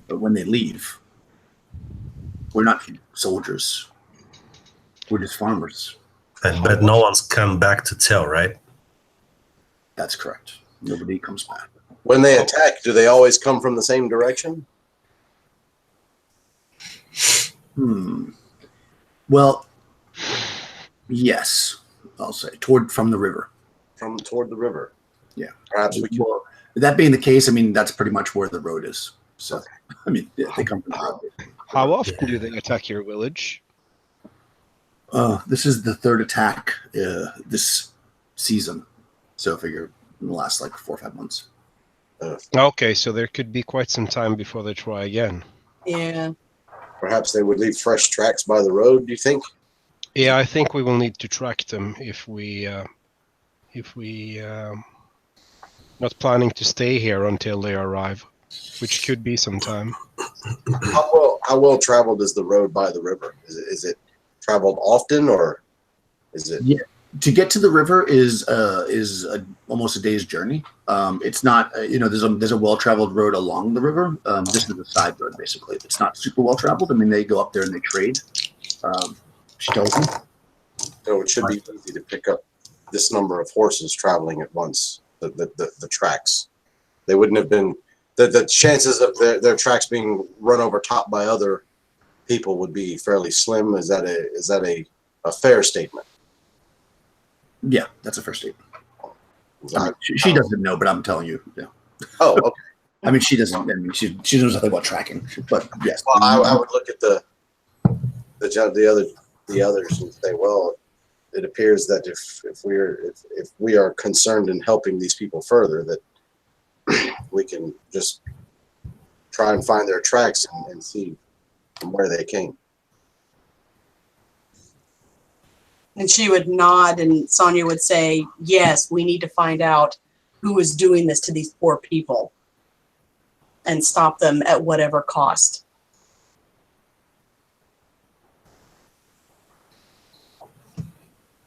but when they leave, we're not soldiers. We're just farmers. But no one's come back to tell, right? That's correct. Nobody comes back. When they attack, do they always come from the same direction? Well, yes, I'll say from the river. From toward the river. Yeah. Perhaps we can. Well, that being the case, I mean, that's pretty much where the road is. So, I mean, they come from the road. How often do they attack your village? This is the 3rd attack this season. So I figure in the last 4 or 5 months. Okay, so there could be quite some time before they try again. Yeah. Perhaps they would leave fresh tracks by the road. Do you think? Yeah, I think we will need to track them if we not planning to stay here until they arrive, which could be some time. How well traveled is the road by the river? Is it traveled often, or is it? Yeah. To get to the river is almost a day's journey. It's not there's a well traveled road along the river. This is a side road basically. It's not super well traveled. I mean, they go up there and they trade. She tells me. So it should be easy to pick up this number of horses traveling at once. The tracks, they wouldn't have been. The chances of their tracks being run over top by other people would be fairly slim. Is that a fair statement? Yeah, that's a fair statement. I mean, she doesn't know, but I'm telling you. Yeah. Oh, okay. I mean, she doesn't. I mean, she knows nothing about tracking, but yes. Well, I would look at the others and say, well, it appears that if we are concerned in helping these people further, that we can just try and find their tracks and see from where they came. And she would nod, and Sonja would say, yes, we need to find out who is doing this to these poor people and stop them at whatever cost.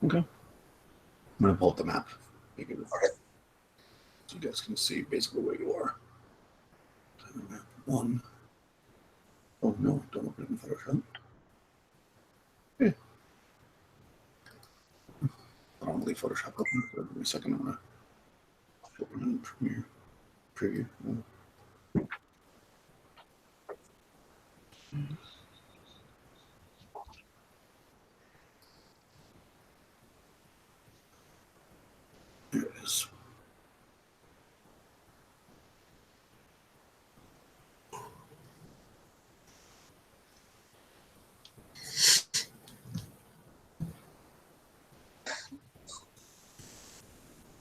Okay. I'm going to pull up the map. Okay. So you guys can see basically where you are. Map 1. Oh, no, don't open it in Photoshop. Okay. I don't leave Photoshop open. So give me a second. I'm going to open it in Premiere. Preview. There it is.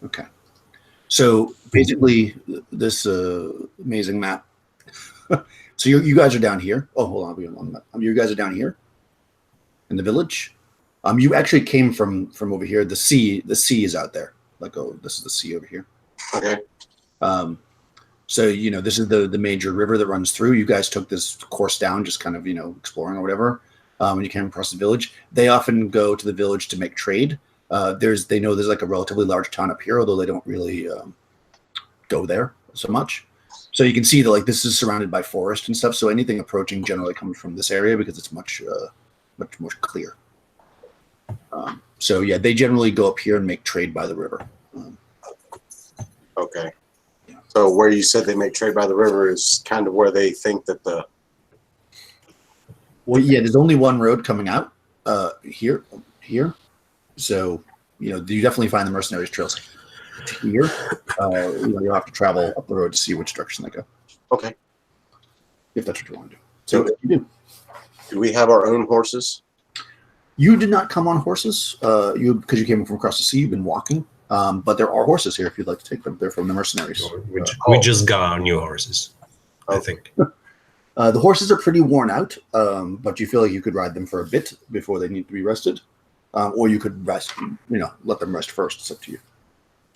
Okay. So basically, this amazing map. So you guys are down here. Oh, hold on. I'll be on the map. You guys are down here in the village. You actually came from over here. The sea is out there. Like, oh, this is the sea over here. Okay. So this is the major river that runs through. You guys took this course down, just kind of exploring or whatever. When you came across the village, they often go to the village to make trade. They know there's like a relatively large town up here, although they don't really go there so much. So you can see that like this is surrounded by forest and stuff. So anything approaching generally comes from this area because it's much more clear. So yeah, they generally go up here and make trade by the river. Okay. Yeah. So where you said they make trade by the river is kind of where they think that the. Well, yeah, there's only one road coming out here. So you definitely find the mercenaries' trails here. You'll have to travel up the road to see which direction they go. Okay. If that's what you want to do. So you do. Do we have our own horses? You did not come on horses. Because you came from across the sea. You've been walking. But there are horses here if you'd like to take them. They're from the mercenaries. We just got our new horses, I think. The horses are pretty worn out, but you feel like you could ride them for a bit before they need to be rested. Or you could rest, let them rest first. It's up to you.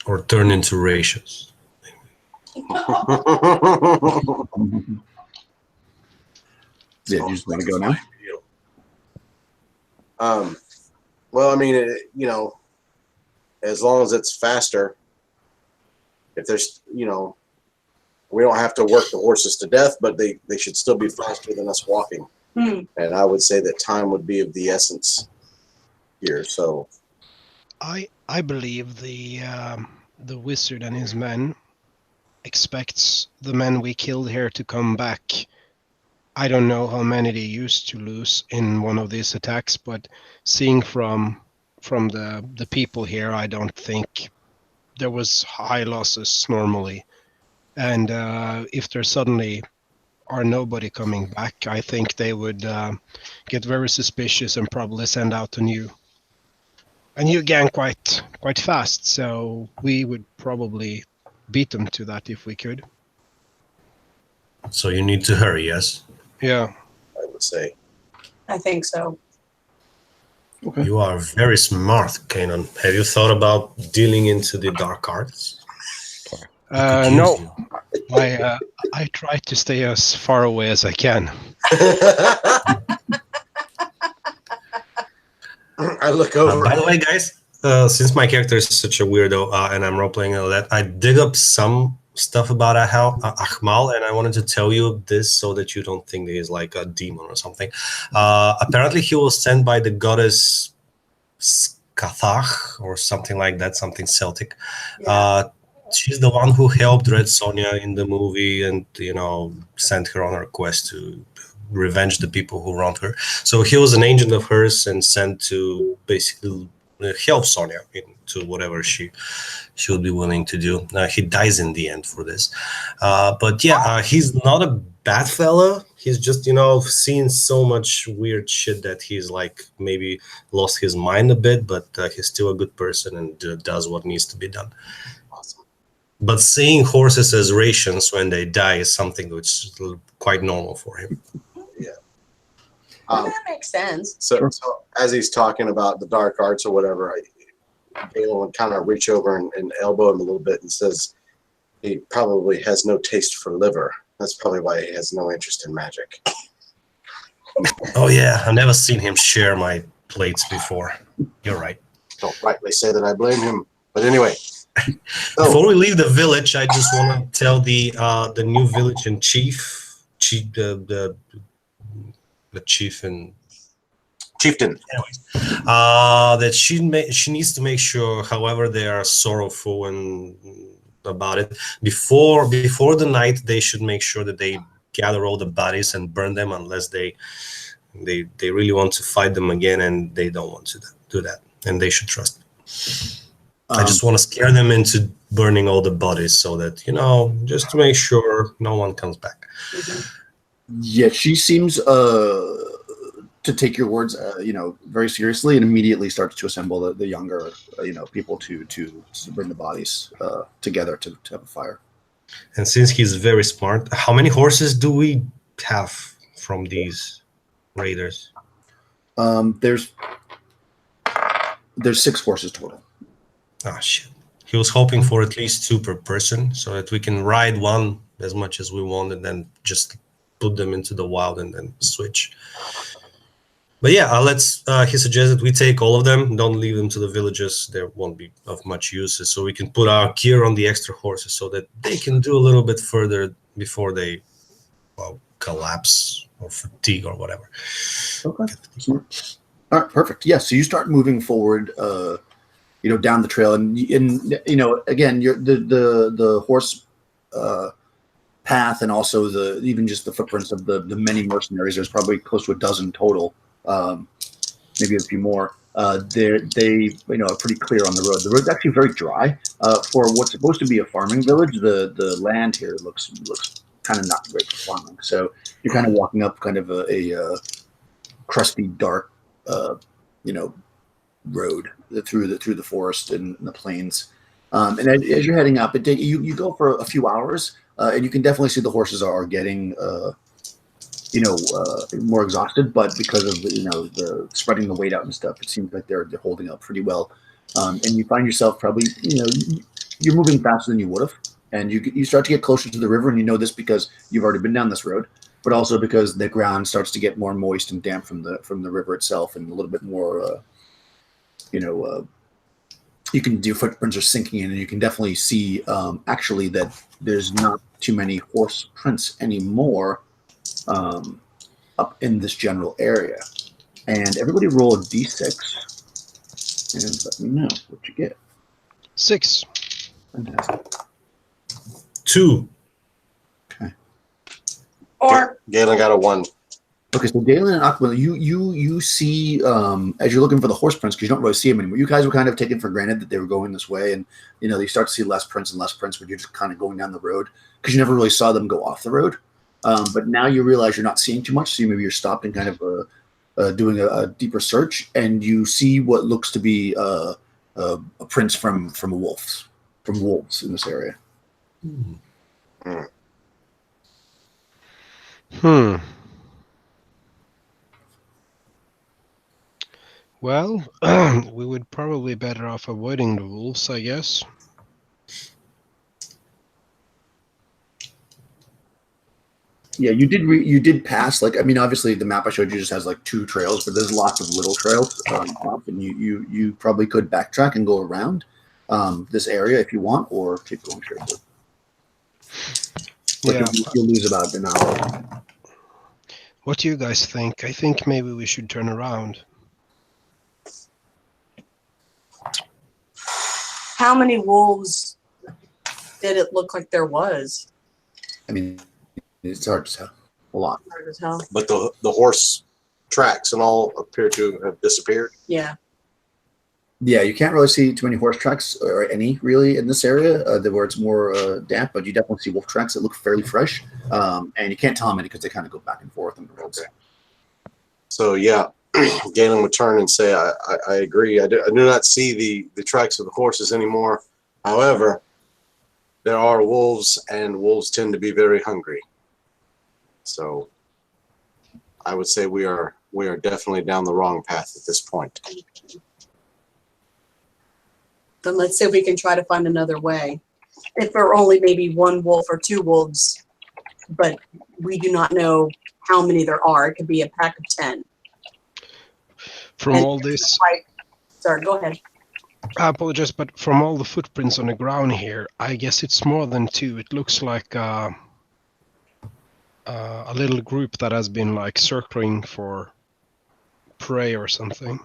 Or turn into ratios. Yeah, you just want to go now? Well, I mean, as long as it's faster, if there's, we don't have to work the horses to death, but they should still be faster than us walking. And I would say that time would be of the essence here. So I believe the wizard and his men expects the men we killed here to come back. I don't know how many they used to lose in one of these attacks, but seeing from the people here, I don't think there was high losses normally. And if there suddenly are nobody coming back, I think they would get very suspicious and probably send out a new gang quite fast. So we would probably beat them to that if we could. So you need to hurry, yes? Yeah. I would say. I think so. Okay. You are very smart, Kanan. Have you thought about dealing into the dark arts? We could use No, you. I try to stay as far away as I can. I look over. By the way, guys, since my character is such a weirdo and I'm role playing all that, I dig up some stuff about Ahmal, and I wanted to tell you this so that you don't think that he's like a demon or something. Apparently, he was sent by the goddess Skathach or something like that, something Celtic. She's the one who helped Red Sonja in the movie and, sent her on her quest to revenge the people who wronged her. So he was an agent of hers and sent to basically help Sonja into whatever she would be willing to do. He dies in the end for this. But yeah, he's not a bad fella. He's just, seen so much weird shit that he's like maybe lost his mind a bit, but he's still a good person and does what needs to be done. Awesome. But seeing horses as rations when they die is something which is quite normal for him. That makes sense. So as he's talking about the dark arts or whatever, Galen would kind of reach over and elbow him a little bit and says, he probably has no taste for liver. That's probably why he has no interest in magic. Oh yeah, I've never seen him share my plates before. You're right. Don't rightly say that I blame him. But anyway. Before we leave the village, I just want to tell the new village and chieftain. Anyways, that she needs to make sure, however they are sorrowful and about it, before the night, they should make sure that they gather all the bodies and burn them unless they really want to fight them again, and they don't want to do that, and they should trust me. I just want to scare them into burning all the bodies so that, just to make sure no one comes back. Yeah, she seems to take your words, very seriously, and immediately starts to assemble the younger, people to bring the bodies together to have a fire. And since he's very smart, how many horses do we have from these raiders? There's 6 horses total. Oh shit! He was hoping for at least 2 per person, so that we can ride one as much as we want, and then just put them into the wild and then switch. But yeah, he suggested we take all of them, don't leave them to the villages. There won't be of much use, so we can put our gear on the extra horses so that they can do a little bit further before they collapse or fatigue or whatever. Okay. All right, perfect. Yeah, so you start moving forward, down the trail, and again, the horse path, and also even just the footprints of the many mercenaries. There's probably close to a dozen total. Maybe a few more. They are pretty clear on the road. The road's actually very dry for what's supposed to be a farming village. The land here looks kind of not great for farming. So you're kind of walking up kind of a crusty, dark, road through the forest and the plains. And as you're heading up, you go for a few hours, and you can definitely see the horses are getting more exhausted, but because of the spreading the weight out and stuff, it seems like they're holding up pretty well. And you find yourself probably you're moving faster than you would have, and you start to get closer to the river, and you know this because you've already been down this road, but also because the ground starts to get more moist and damp from the river itself, and a little bit more your footprints are sinking in, and you can definitely see actually that there's not too many horse prints anymore up in this general area. And everybody roll a d6 and let me know what you get. 6. Fantastic. 2. Okay. Or Galen got a 1. Okay, so Galen and Aquila, you see as you're looking for the horse prints, because you don't really see them anymore. You guys were kind of taken for granted that they were going this way, and you start to see less prints and less prints when you're just kind of going down the road because you never really saw them go off the road. But now you realize you're not seeing too much, so maybe you're stopped and kind of doing a deeper search, and you see what looks to be prints from wolves in this area. Well, we would probably better off avoiding the wolves, I guess. Yeah, you did pass. Like, I mean, obviously the map I showed you just has like 2 trails, but there's lots of little trails up, and you probably could backtrack and go around this area if you want, or keep going straight through. But Yeah. you'll lose about an hour. What do you guys think? I think maybe we should turn around. How many wolves did it look like there was? I mean, it's hard to tell. A lot. Hard to tell. But the horse tracks and all appear to have disappeared. Yeah. Yeah, you can't really see too many horse tracks or any really in this area where it's more damp, but you definitely see wolf tracks that look fairly fresh. And you can't tell how many because they kind of go back and forth on the roads. Okay. So yeah, Galen would turn and say, I agree. I do not see the tracks of the horses anymore. However, there are wolves, and wolves tend to be very hungry. So I would say we are definitely down the wrong path at this point. Then let's see if we can try to find another way. If there are only maybe 1 wolf or 2 wolves, but we do not know how many there are. It could be a pack of 10. From And- all this, Sorry, go ahead. I apologize, but from all the footprints on the ground here, I guess it's more than 2. It looks like a little group that has been like circling for prey or something.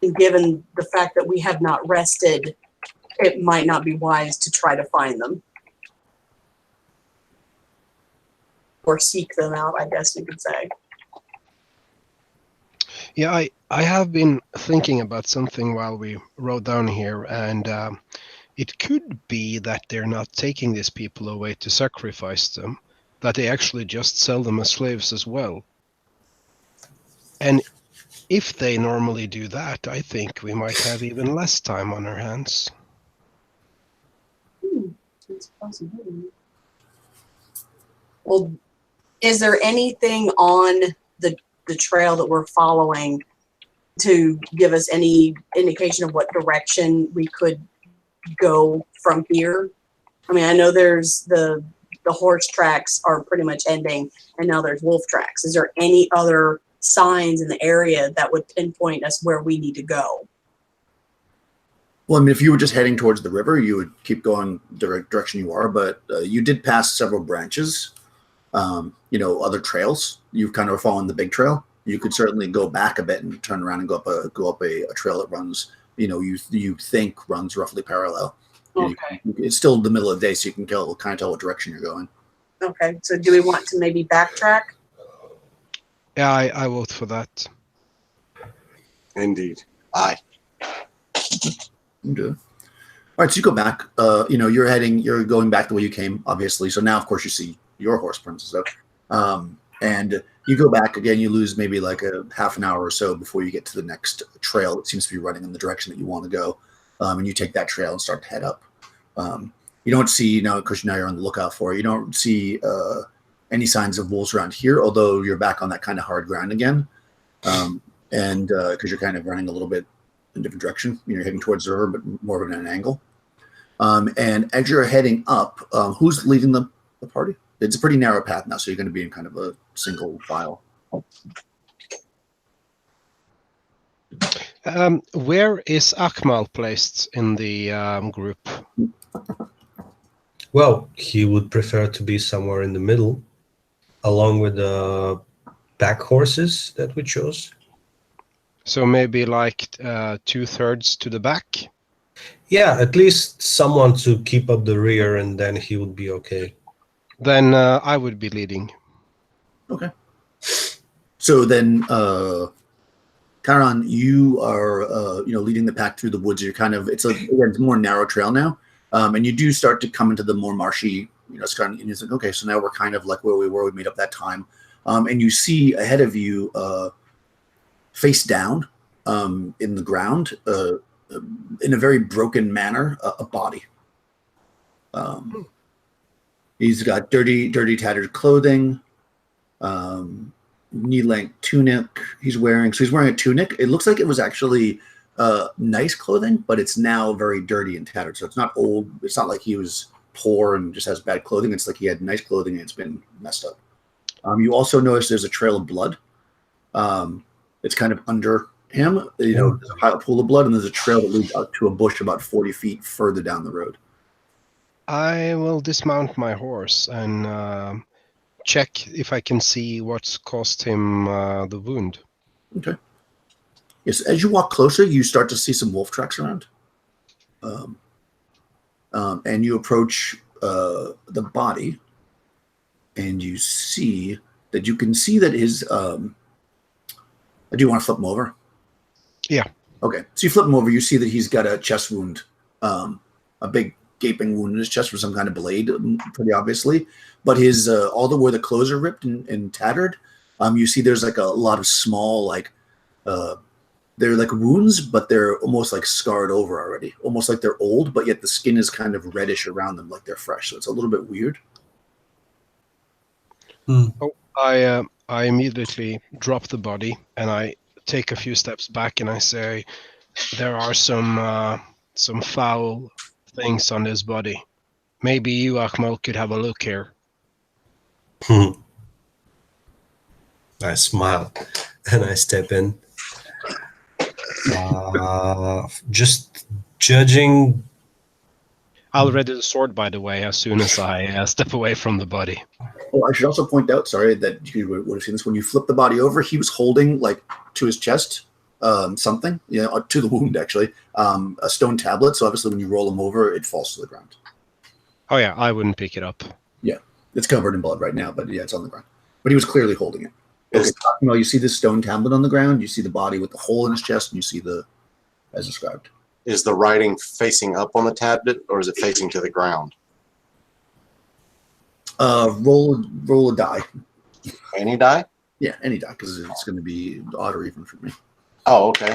And given the fact that we have not rested, it might not be wise to try to find them. Or seek them out, I guess you could say. Yeah, I have been thinking about something while we rode down here, and it could be that they're not taking these people away to sacrifice them, that they actually just sell them as slaves as well. And if they normally do that, I think we might have even less time on our hands. It's a possibility. Well, is there anything on the trail that we're following to give us any indication of what direction we could go from here? I mean, I know there's the horse tracks are pretty much ending, and now there's wolf tracks. Is there any other signs in the area that would pinpoint us where we need to go? Well, I mean, if you were just heading towards the river, you would keep going the direction you are, but you did pass several branches, other trails. You've kind of following the big trail. You could certainly go back a bit and turn around and go up a trail that runs, you think runs roughly parallel. Okay. It's still the middle of the day, so you can kind of tell what direction you're going. Okay. So do we want to maybe backtrack? Yeah, I vote for that. Indeed. Aye. Okay. All right, so you go back. You're going back the way you came, obviously. So now, of course, you see your horse prints and stuff. And you go back again. You lose maybe like a half an hour or so before you get to the next trail that seems to be running in the direction that you want to go. And you take that trail and start to head up. You don't see, because now you're on the lookout for it. You don't see any signs of wolves around here, although you're back on that kind of hard ground again. And because you're kind of running a little bit in a different direction. You're heading towards the river, but more of an angle. And as you're heading up, who's leading the party? It's a pretty narrow path now, so you're going to be in kind of a single file. Where is Akmal placed in the group? Well, he would prefer to be somewhere in the middle, along with the back horses that we chose. So maybe like 2/3 to the back? Yeah, at least someone to keep up the rear, and then he would be okay. Then I would be leading. Okay. So then, Chiron, you are, leading the pack through the woods. You're kind of, it's a more narrow trail now. And you do start to come into the more marshy, it's kind of, and it's like, okay, so now we're kind of like where we were, we made up that time. And you see ahead of you, face down in the ground, in a very broken manner, a body. He's got dirty, tattered clothing. knee-length tunic he's wearing. So he's wearing a tunic. It looks like it was actually nice clothing, but it's now very dirty and tattered. So it's not old. It's not like he was poor and just has bad clothing. It's like he had nice clothing and it's been messed up. You also notice there's a trail of blood. It's kind of under him. There's a pool of blood, and there's a trail that leads out to a bush about 40 feet further down the road. I will dismount my horse and check if I can see what's caused him the wound. Okay. Yes, as you walk closer, you start to see some wolf tracks around. And you approach the body, and you see that his. Do you want to flip him over? Yeah. Okay. So you flip him over. You see that he's got a chest wound, a big gaping wound in his chest with some kind of blade, pretty obviously. But his where the clothes are ripped and tattered, you see there's like a lot of small they're like wounds, but they're almost like scarred over already, almost like they're old, but yet the skin is kind of reddish around them, like they're fresh. So it's a little bit weird. Oh, I immediately drop the body and I take a few steps back and I say, there are some foul things on this body. Maybe you, Akmal, could have a look here. I smile and I step in. Just judging. I'll ready the sword, by the way, as soon as I step away from the body. Oh, I should also point out, sorry, that you would have seen this. When you flip the body over, he was holding, like, to his chest, something, to the wound, actually, a stone tablet. So obviously when you roll him over, it falls to the ground. Oh, yeah, I wouldn't pick it up. Yeah, it's covered in blood right now, but yeah, it's on the ground. But he was clearly holding it. Okay, you see this stone tablet on the ground, you see the body with the hole in his chest, and you see as described. Is the writing facing up on the tablet, or is it facing to the ground? Roll a die. Any die? Yeah, any die, because it's going to be odd or even for me. Oh, okay.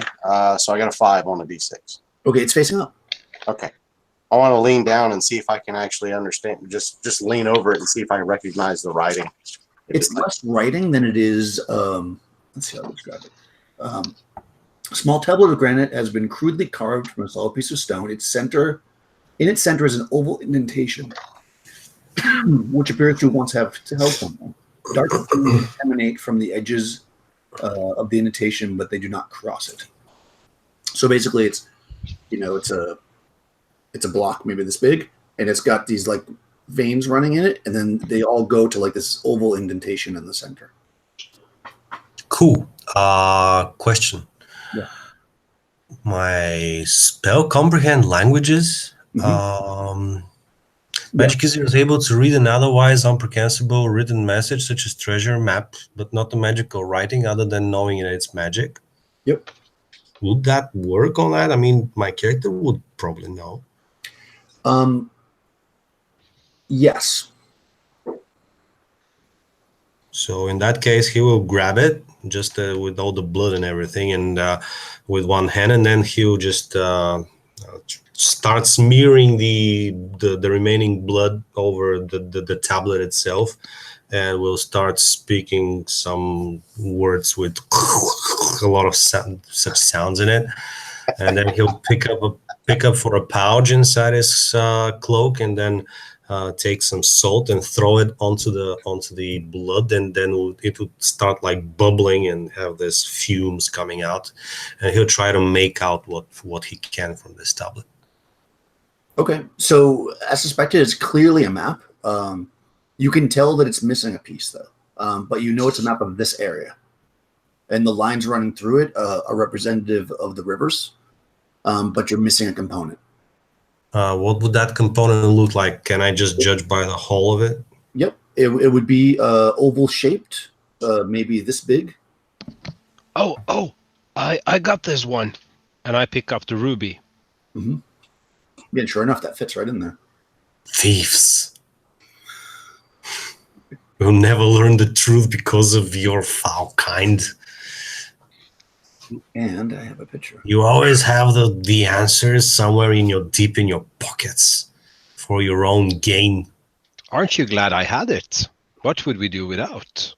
So I got a 5 on the D6. Okay, it's facing up. Okay. I want to lean down and see if I can actually understand. Just lean over it and see if I recognize the writing. It's less writing than it is. Let's see how to describe it. A small tablet of granite has been crudely carved from a solid piece of stone. In its center is an oval indentation, which appears to once have held something. Dark fumes emanate from the edges of the indentation, but they do not cross it. So basically, it's a block maybe this big, and it's got these like veins running in it, and then they all go to like this oval indentation in the center. Cool. Question. Yeah. My spell comprehend languages. Magic user is able to read an otherwise incomprehensible written message such as treasure map, but not the magical writing other than knowing that it's magic. Yep. Would that work on that? I mean, my character would probably know. Yes. So in that case, he will grab it just with all the blood and everything, and with one hand, and then he'll just start smearing the remaining blood over the tablet itself, and will start speaking some words with a lot of such sounds in it, and then he'll pick up for a pouch inside his cloak, and then take some salt and throw it onto the blood, and then it would start like bubbling and have this fumes coming out, and he'll try to make out what he can from this tablet. Okay, so as suspected, it's clearly a map. You can tell that it's missing a piece though, but it's a map of this area, and the lines running through it are representative of the rivers, but you're missing a component. What would that component look like? Can I just judge by the whole of it? Yep, it would be oval shaped, maybe this big. Oh, I got this one, and I pick up the ruby. Mm-hmm. Yeah, sure enough, that fits right in there. Thieves. You'll never learn the truth because of your foul kind. And I have a picture. You always have the answers somewhere deep in your pockets for your own gain. Aren't you glad I had it? What would we do without?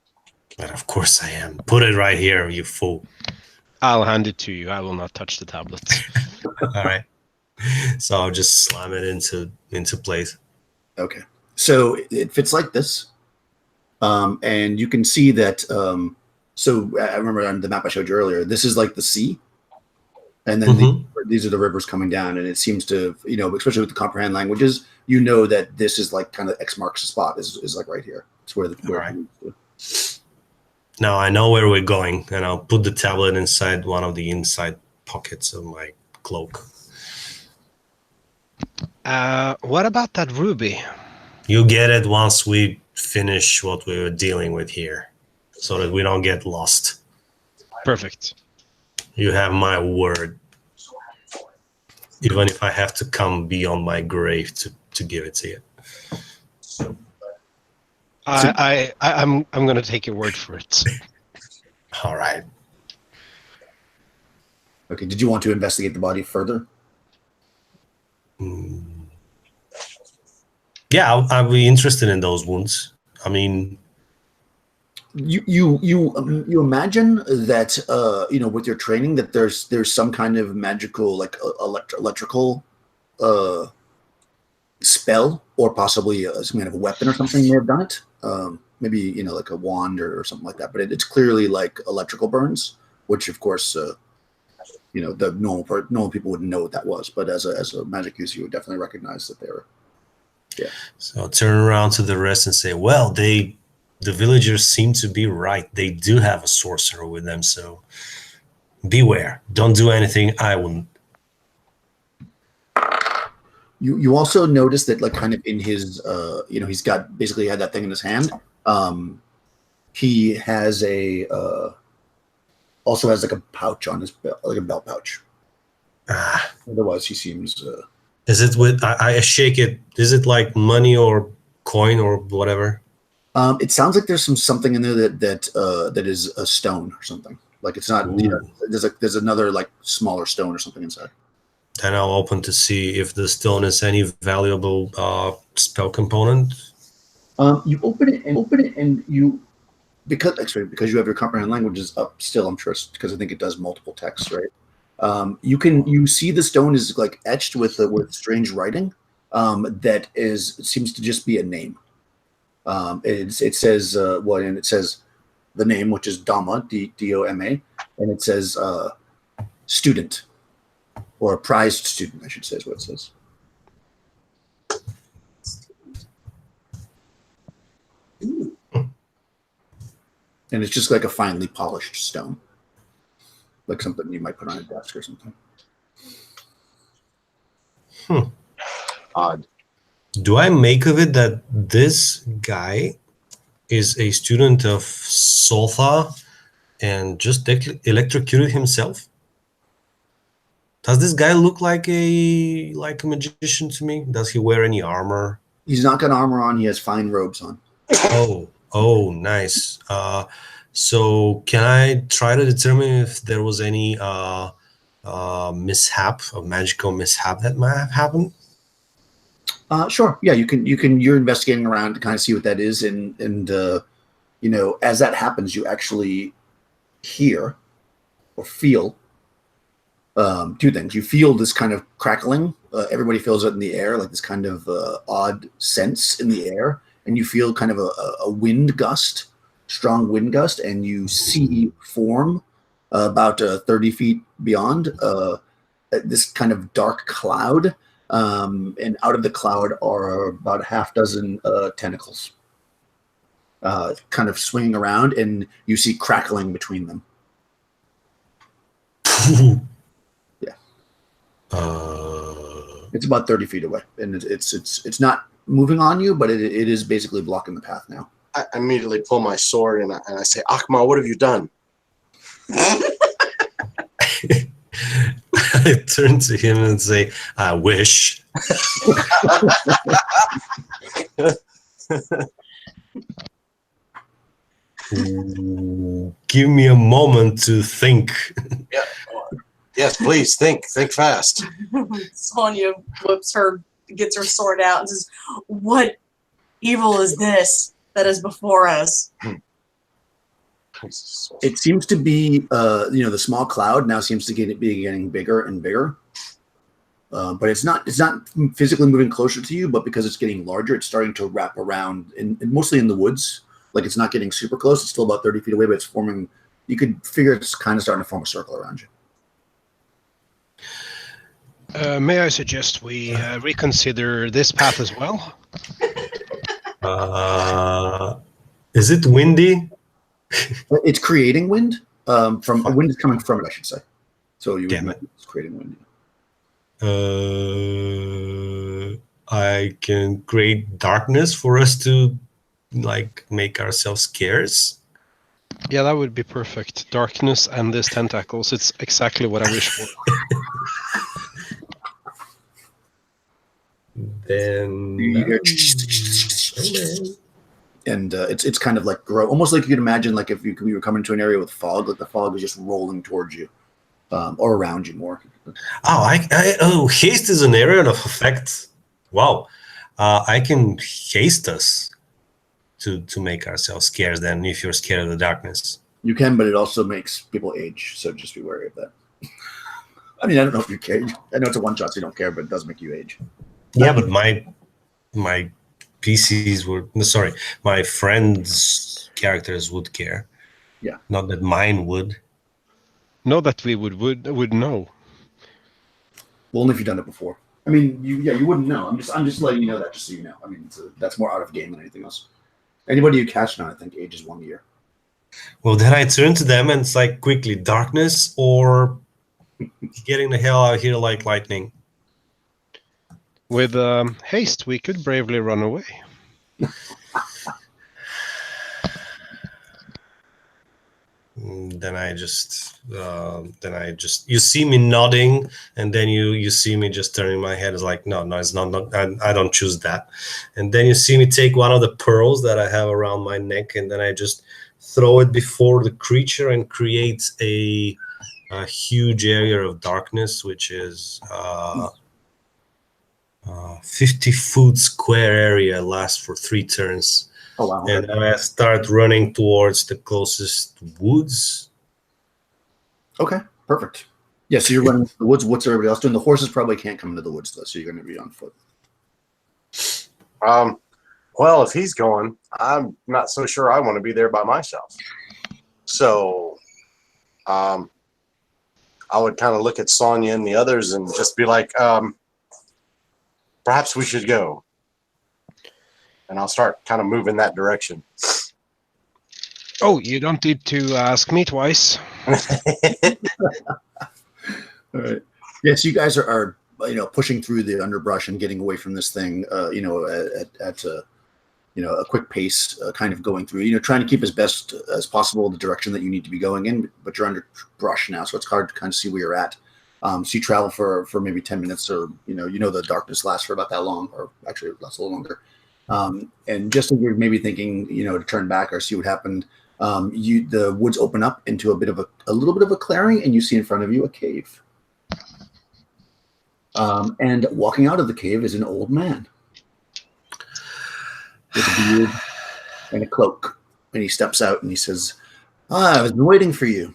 But of course I am. Put it right here, you fool. I'll hand it to you. I will not touch the tablets. All right. So I'll just slam it into place. Okay. So it fits like this. And you can see that. So I remember on the map I showed you earlier, this is like the sea. And then these are the rivers coming down. And it seems to, especially with the comprehend languages, that this is like kind of X marks the spot is like right here. It's where Right. Now I know where we're going, and I'll put the tablet inside one of the inside pockets of my cloak. What about that ruby? You get it once we finish what we were dealing with here, so that we don't get lost. Perfect. You have my word. Even if I have to come beyond my grave to give it to you. I'm gonna take your word for it. All right. Okay. Did you want to investigate the body further? Yeah, I'll be interested in those wounds. I mean, you imagine that with your training that there's some kind of magical like electrical spell or possibly some kind of a weapon or something may have done it. Maybe like a wand or something like that. But it's clearly like electrical burns, which of course the normal people wouldn't know what that was. But as a magic user, you would definitely recognize that they were. Yeah. So I'll turn around to the rest and say, well, the villagers seem to be right. They do have a sorcerer with them, so beware. Don't do anything I wouldn't. You also notice that like kind of in his he's got basically had that thing in his hand. He has also has like a pouch on his belt, like a belt pouch. Otherwise he seems Is it with I shake it, is it like money or coin or whatever? It sounds like there's something in there that is a stone or something. Like it's not. There's another like smaller stone or something inside. Then I'll open to see if the stone is any valuable spell component. You open it, and you because you have your comprehend languages up still. I'm sure it's because I think it does multiple texts, right? You see the stone is like etched with strange writing that seems to just be a name. It says and it says the name, which is Dama, Doma, and it says student or prized student, I should say, is what it says. And it's just like a finely polished stone, like something you might put on a desk or something. Odd. Do I make of it that this guy is a student of Soltha and just electrocuted himself? Does this guy look like a magician to me? Does he wear any armor? He's not got armor on. He has fine robes on. Oh, nice. So can I try to determine if there was any mishap, a magical mishap that might have happened? Sure. Yeah, you can. You're investigating around to kind of see what that is, and as that happens, you actually hear or feel two things. You feel this kind of crackling. Everybody feels it in the air, like this kind of odd sense in the air, and you feel kind of a wind gust, strong wind gust, and you see form about 30 feet beyond this kind of dark cloud. And out of the cloud are about a half dozen tentacles kind of swinging around, and you see crackling between them. Yeah. It's about 30 feet away, and it's not moving on you, but it is basically blocking the path now. I immediately pull my sword and I say, Akma, what have you done? I turn to him and say, I wish. Give me a moment to think. Yeah. Yes, please, think fast. Sonja gets her sword out and says, "What evil is this that is before us?" It seems to be, the small cloud now seems to be getting bigger and bigger. But it's not physically moving closer to you, but because it's getting larger, it's starting to wrap around, mostly in the woods. Like it's not getting super close. It's still about 30 feet away, but it's forming. You could figure it's kind of starting to form a circle around you. May I suggest we reconsider this path as well? Is it windy? It's creating wind. Wind is coming from it, I should say. So you would Damn know it. it's creating wind. I can create darkness for us to make ourselves scarce. Yeah, that would be perfect. Darkness and this tentacles. It's exactly what I wish for. Then and it's kind of like almost like you could imagine like if you were coming to an area with fog, like the fog is just rolling towards you, or around you more. Haste is an area of effect. Wow, I can haste us to make ourselves scarce. Then, if you're scared of the darkness, you can, but it also makes people age. So just be wary of that. I mean, I don't know if you care. I know it's a one shot, so you don't care, but it does make you age. Yeah, but my PCs my friends' characters would care. Yeah, not that mine would. Not that we would know. Well, only if you've done it before. I mean, you wouldn't know. I'm just letting you know that, just so you know. I mean, that's more out of game than anything else. Anybody you cast on, I think, ages 1 year. Well, then I turn to them and it's like, quickly, darkness or getting the hell out of here like lightning. With haste, we could bravely run away. Then I just you see me nodding, and then you see me just turning my head. It's like, no, it's not. I don't choose that. And then you see me take one of the pearls that I have around my neck, and then I just throw it before the creature and create a huge area of darkness, which is 50-foot square area, lasts for 3 turns. Oh, wow. And I start running towards the closest woods. Okay, perfect. Yeah, so you're running to the woods. What's everybody else doing? The horses probably can't come into the woods, though, so you're going to be on foot. Well, if he's going, I'm not so sure I want to be there by myself. So I would kind of look at Sonja and the others and just be like, perhaps we should go. And I'll start kind of moving that direction. Oh, you don't need to ask me twice. All right. Yes, you guys are pushing through the underbrush and getting away from this thing. At a quick pace, kind of going through. Trying to keep as best as possible the direction that you need to be going in. But you're under brush now, so it's hard to kind of see where you're at. So you travel for maybe 10 minutes, or the darkness lasts for about that long, or actually it lasts a little longer. And just as you're maybe thinking, to turn back or see what happened, the woods open up into a little bit of a clearing, and you see in front of you a cave. And walking out of the cave is an old man with a beard and a cloak. And he steps out and he says, I've been waiting for you.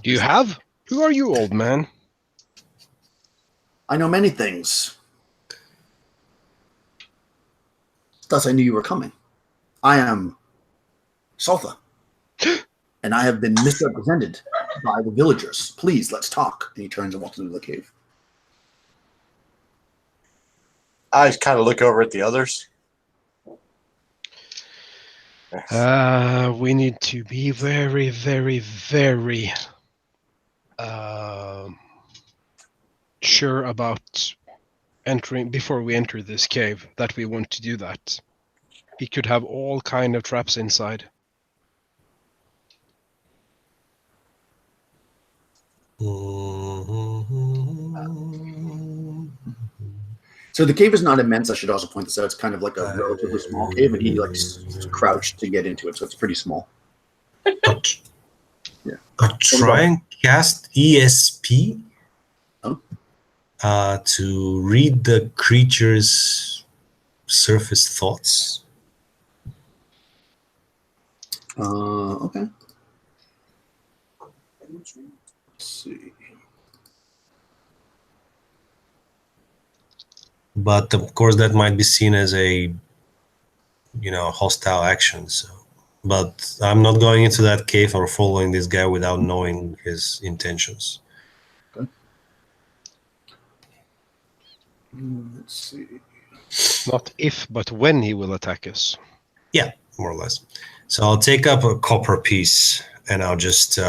You have? Who are you, old man? I know many things. Thus I knew you were coming. I am Saltha, and I have been misrepresented by the villagers. Please, let's talk. And he turns and walks into the cave. I kind of look over at the others. We need to be very, very, very sure about entering before we enter this cave that we want to do that. He could have all kind of traps inside. So the cave is not immense. I should also point this out. It's kind of like a relatively small cave, and he crouched to get into it, so it's pretty small. Yeah. Try and cast ESP Oh. To read the creature's surface thoughts. Okay. Let's see. But of course, that might be seen as a, hostile action. So, but I'm not going into that cave or following this guy without knowing his intentions. Okay. Let's see. Not if, but when he will attack us. Yeah, more or less. So I'll take up a copper piece and I'll just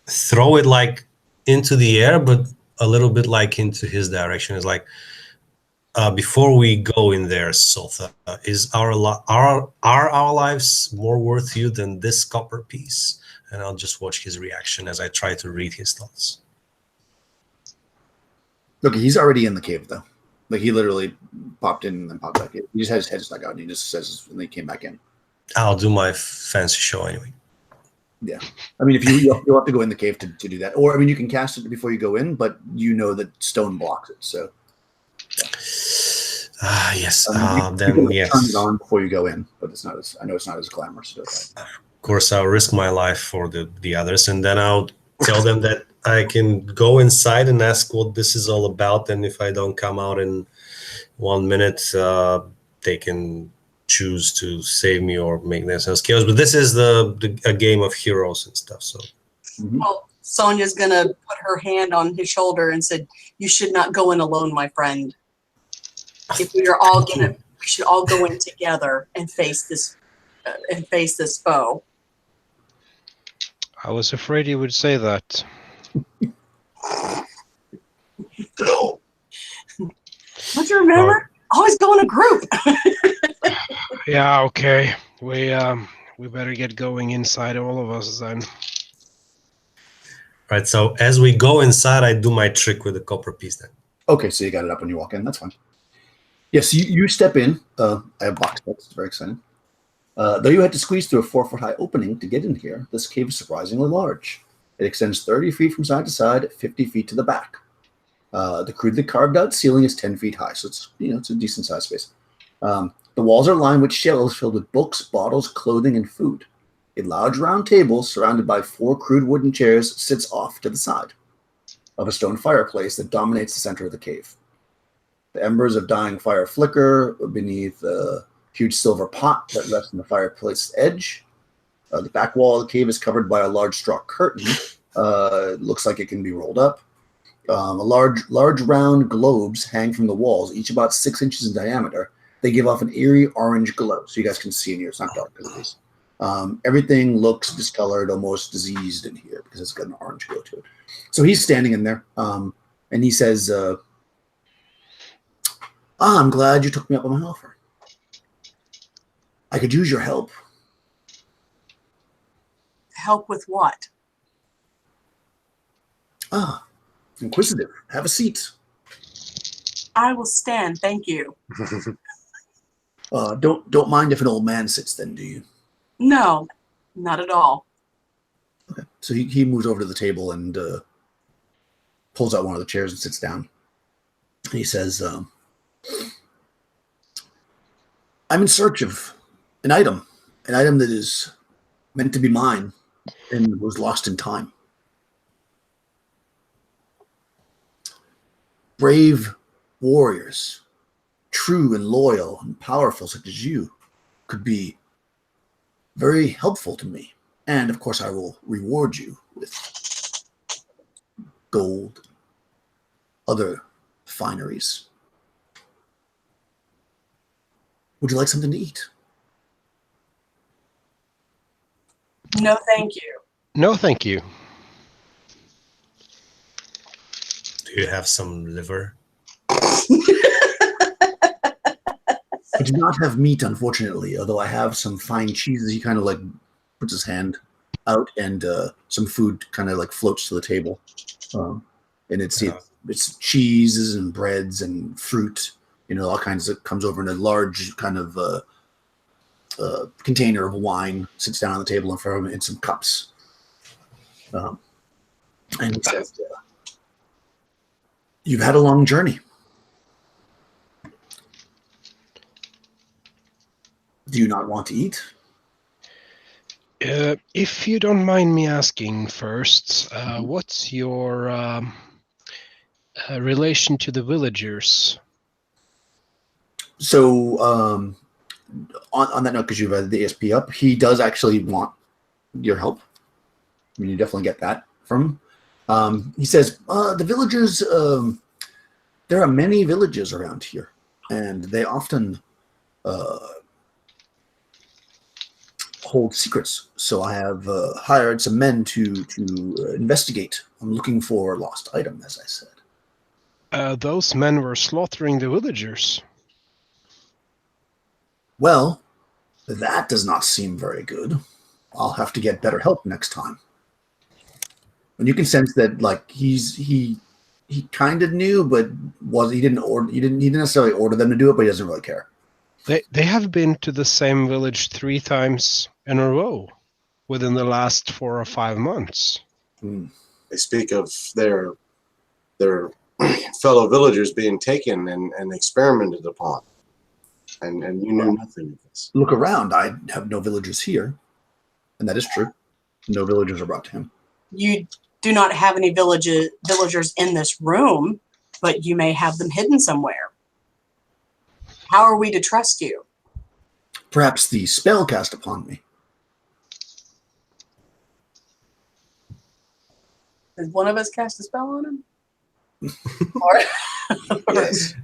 throw it like into the air, but a little bit like into his direction. It's like, before we go in there, Sultha, are our lives more worth you than this copper piece? And I'll just watch his reaction as I try to read his thoughts. Okay, he's already in the cave though. Like he literally popped in and then popped back in. He just had his head stuck out and he just says when they came back in. I'll do my fancy show anyway. Yeah. I mean, if you'll have to go in the cave to do that. Or, I mean, you can cast it before you go in, but you know that stone blocks it. So, yes. you Then, can yes. turn it on before you go in, but I know it's not as glamorous to do it. Of course, I'll risk my life for the others, and then I'll tell them that I can go inside and ask what this is all about. And if I don't come out in 1 minute, they can choose to save me or make themselves chaos. But this is a game of heroes and stuff. So, Well, Sonja's gonna put her hand on his shoulder and said, "You should not go in alone, my friend. If we are all we should all go in together and face this foe." I was afraid you would say that. Don't you remember? Always go in a group. Yeah, okay. We better get going inside, all of us then. right. So as we go inside, I do my trick with the copper piece then. Okay, so you got it up when you walk in. That's fine. Yes, you step in. I have box sets. It's very exciting. Though you had to squeeze through a 4-foot-high opening to get in here, this cave is surprisingly large. It extends 30 feet from side to side, 50 feet to the back. The crudely carved out ceiling is 10 feet high, so it's a decent sized space. The walls are lined with shelves filled with books, bottles, clothing, and food. A large round table surrounded by 4 crude wooden chairs sits off to the side of a stone fireplace that dominates the center of the cave. The embers of dying fire flicker beneath a huge silver pot that rests on the fireplace's edge. The back wall of the cave is covered by a large straw curtain. Looks like it can be rolled up. Large round globes hang from the walls, each about 6 inches in diameter. They give off an eerie orange glow, so you guys can see in here. It's not dark as it is. Everything looks discolored, almost diseased in here because it's got an orange glow to it. So he's standing in there, and he says, I'm glad you took me up on my offer. I could use your help. Help with what? Inquisitive. Have a seat. I will stand, thank you. Don't mind if an old man sits then, do you? No, not at all. Okay. So he moves over to the table and pulls out one of the chairs and sits down. He says, I'm in search of an item that is meant to be mine and was lost in time. Brave warriors, true and loyal and powerful such as you, could be very helpful to me. And of course, I will reward you with gold, other fineries. Would you like something to eat? No, thank you. No, thank you. Do you have some liver? I do not have meat, unfortunately, although I have some fine cheeses. He kind of like puts his hand out and some food kind of like floats to the table. And it's cheeses and breads and fruit, all kinds of, comes over in a large kind of container of wine, sits down on the table in front of him in some cups. And he says, you've had a long journey. Do Do you not want to eat? If you don't mind me asking first, what's your relation to the villagers? So, on that note, because you've had the ASP up, he does actually want your help. I mean, you definitely get that from him. He says, the villagers, there are many villages around here, and they often hold secrets. So I have hired some men to investigate. I'm looking for a lost item, as I said. Those men were slaughtering the villagers. Well, that does not seem very good. I'll have to get better help next time. And you can sense that, like, he kind of knew, but he didn't necessarily order them to do it, but he doesn't really care. They have been to the same village 3 times in a row within the last 4 or 5 months. They speak of their fellow villagers being taken and experimented upon. And you knew nothing of this. Look around. I have no villagers here. And that is true. No villagers are brought to him. You do not have any villagers in this room, but you may have them hidden somewhere. How are we to trust you? Perhaps the spell cast upon me. Did one of us cast a spell on him? Or Yes.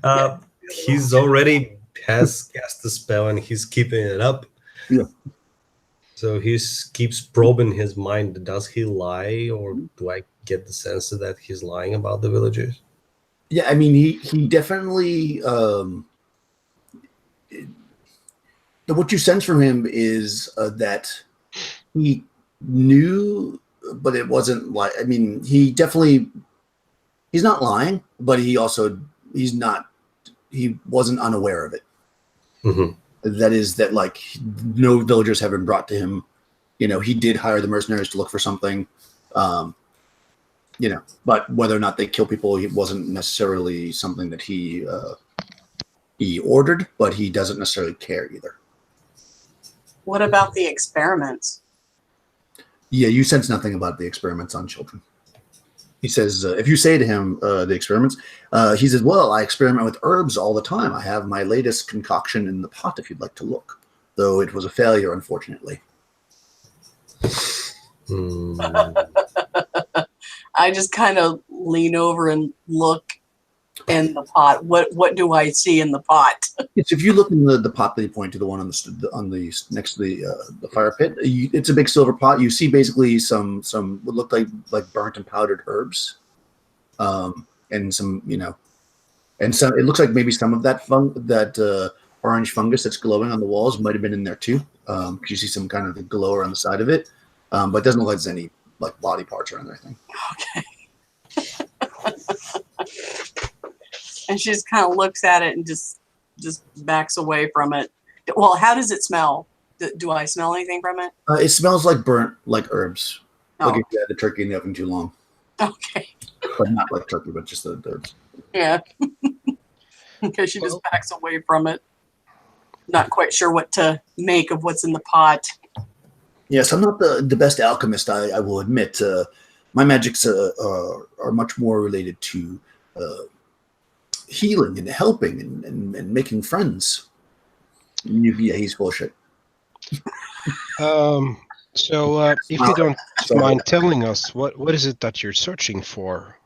He's already has cast the spell and he's keeping it up. Yeah. So he keeps probing his mind. Does he lie, or do I get the sense that he's lying about the villagers? Yeah, I mean, he definitely. What you sense from him is that he knew, but it wasn't like. I mean, he's not lying, but he wasn't unaware of it. Mm-hmm. That is that, like, no villagers have been brought to him. You know, he did hire the mercenaries to look for something. You know, but whether or not they kill people, it wasn't necessarily something that he ordered, but he doesn't necessarily care either. what about the experiments? Yeah, you sense nothing about the experiments on children. He says, if you say to him the experiments, he says, well, I experiment with herbs all the time. I have my latest concoction in the pot if you'd like to look, though it was a failure, unfortunately. I just kind of lean over and look in the pot. What do I see in the pot? Yes, if you look in the pot that you point to, the one on the next to the fire pit, it's a big silver pot. You see basically some what look like burnt and powdered herbs, and some and some. It looks like maybe some of that orange fungus that's glowing on the walls might have been in there too, because you see some kind of glow around the side of it, but it doesn't look like there's any like body parts or anything. Okay. And she just kind of looks at it and just backs away from it. Well, how does it smell? Do I smell anything from it? It smells like burnt, like herbs. Oh. Like if you had the turkey in the oven too long. Okay. But not like turkey, but just the herbs. Yeah. Okay, she just backs away from it. Not quite sure what to make of what's in the pot. Yes, I'm not the best alchemist, I will admit. My magics are much more related to healing and helping and making friends. Yeah, he's bullshit. So, if you don't mind telling us, what is it that you're searching for?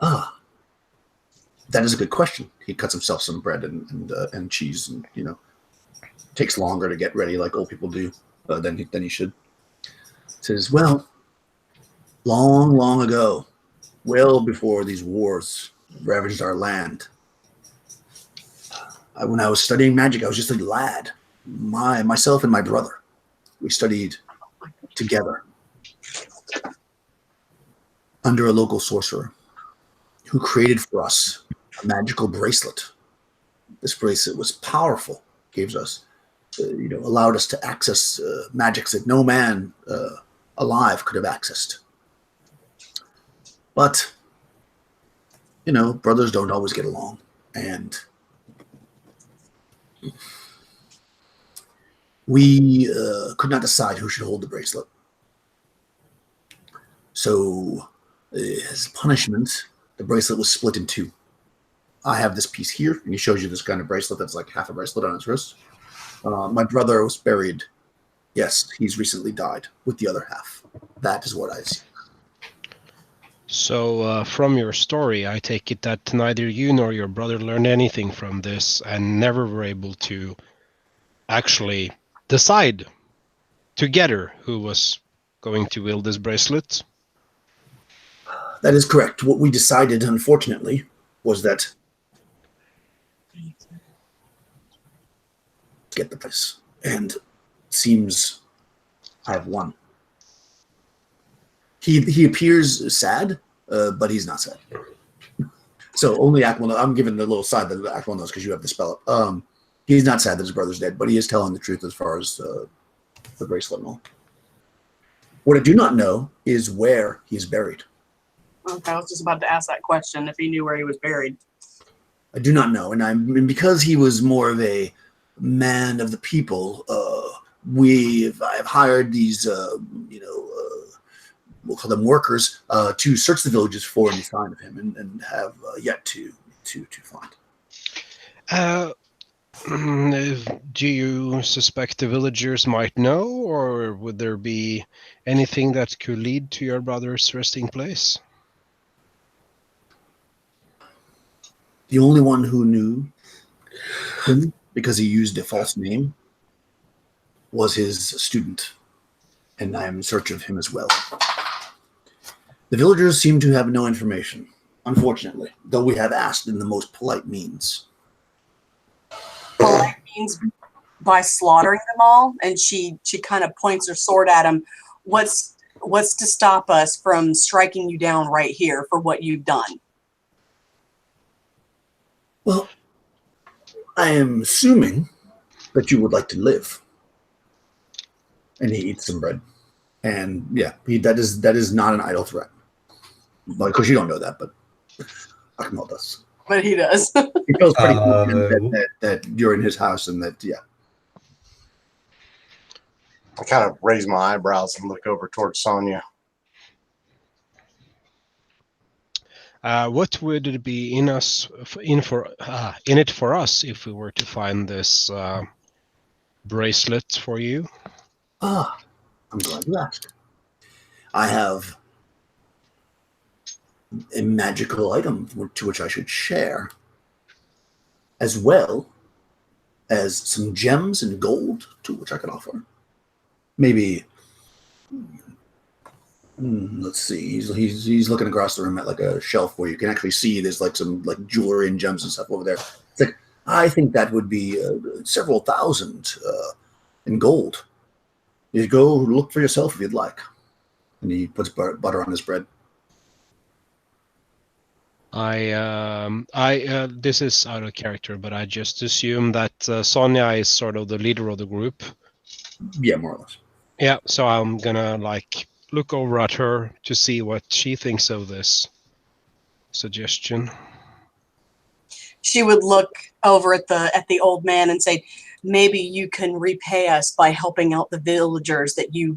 That is a good question. He cuts himself some bread and cheese, and takes longer to get ready, like old people do, than he should. Says, well, long ago, well before these wars ravaged our land, when I was studying magic, I was just a lad. Myself and my brother, we studied together under a local sorcerer who created for us a magical bracelet. This bracelet was powerful, gave us, allowed us to access magics that no man alive could have accessed. But, brothers don't always get along. And We could not decide who should hold the bracelet. So, as punishment, the bracelet was split in two. I have this piece here, and he shows you this kind of bracelet that's like half a bracelet on his wrist. My brother was buried. Yes, he's recently died with the other half. That is what I see. So, from your story, I take it that neither you nor your brother learned anything from this and never were able to actually decide together who was going to wield this bracelet. That is correct. What we decided, unfortunately, was that get the prize. And seems I have won. He appears sad, but he's not sad. So only Ack will know. I'm giving the little side that Ack will knows because you have the spell up. He's not sad that his brother's dead, but he is telling the truth as far as the bracelet and all. What I do not know is where he is buried. Okay, I was just about to ask that question, if he knew where he was buried. I do not know, and because he was more of a man of the people, I've hired these, we'll call them workers, to search the villages for any sign of him, and have yet to find. Do you suspect the villagers might know, or would there be anything that could lead to your brother's resting place? The only one who knew him, because he used a false name, was his student, and I am in search of him as well. The villagers seem to have no information, unfortunately, though we have asked in the most polite means. Polite means by slaughtering them all, and she kind of points her sword at him. What's to stop us from striking you down right here for what you've done? Well, I am assuming that you would like to live. And he eats some bread. And yeah, that is not an idle threat. Well, of course, you don't know that, but Akmal does. But he does. He feels pretty confident that you're in his house and that, yeah. I kind of raise my eyebrows and look over towards Sonja. What would it be in it for us if we were to find this bracelet for you? I'm glad you asked. I have a magical item to which I should share, as well as some gems and gold to which I could offer. Maybe, let's see. He's looking across the room at like a shelf where you can actually see there's like some like jewelry and gems and stuff over there. It's like, I think that would be several thousand in gold. You go look for yourself if you'd like. And he puts butter on his bread. This is out of character, but I just assume that Sonja is sort of the leader of the group. Yeah, more or less. Yeah, so I'm gonna like look over at her to see what she thinks of this suggestion. She would look over at the old man and say, maybe you can repay us by helping out the villagers that you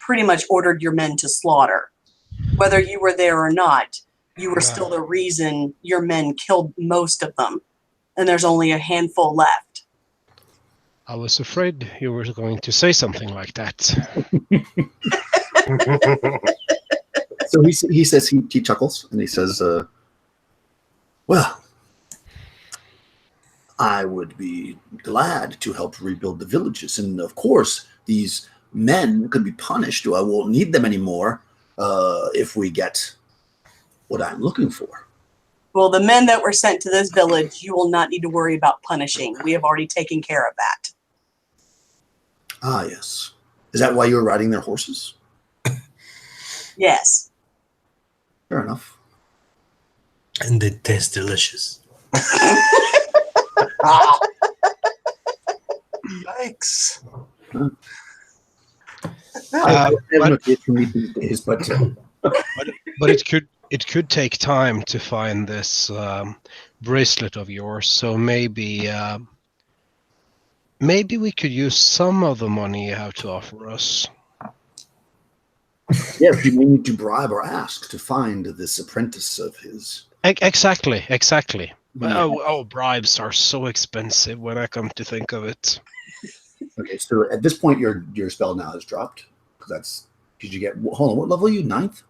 pretty much ordered your men to slaughter. Whether you were there or not, you were still the reason your men killed most of them. And there's only a handful left. I was afraid you were going to say something like that. So he says, he chuckles, and he says, well, I would be glad to help rebuild the villages. And of course, these men could be punished, or I won't need them anymore if we get what I'm looking for. Well, the men that were sent to this village, you will not need to worry about punishing. We have already taken care of that. Ah, yes. Is that why you were riding their horses? Yes. Fair enough. And they taste delicious. Yikes. But it could take time to find this bracelet of yours. So maybe Maybe we could use some of the money you have to offer us. Yes, you may need to bribe or ask to find this apprentice of his. Exactly. Yeah. Bribes are so expensive when I come to think of it. Okay, so at this point, your spell now has dropped. Did you get? Hold on, what level are you? 9th?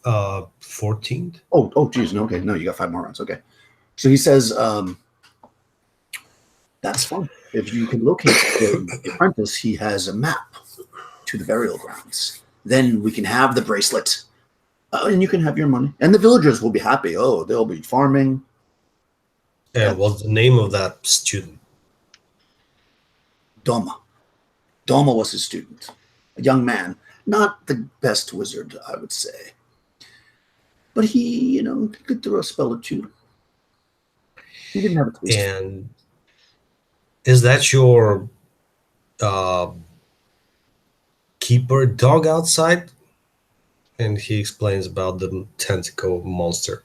14th. Oh, geez, no, okay, no, you got 5 more rounds. Okay, so he says, that's fine. If you can locate the apprentice, he has a map to the burial grounds. Then we can have the bracelet, and you can have your money, and the villagers will be happy. Oh, they'll be farming. And what's the name of that student? Doma. Doma was his student, a young man, not the best wizard, I would say. But he, could throw a spell or two. He didn't have a taste. And is that your keeper dog outside? And he explains about the tentacle monster.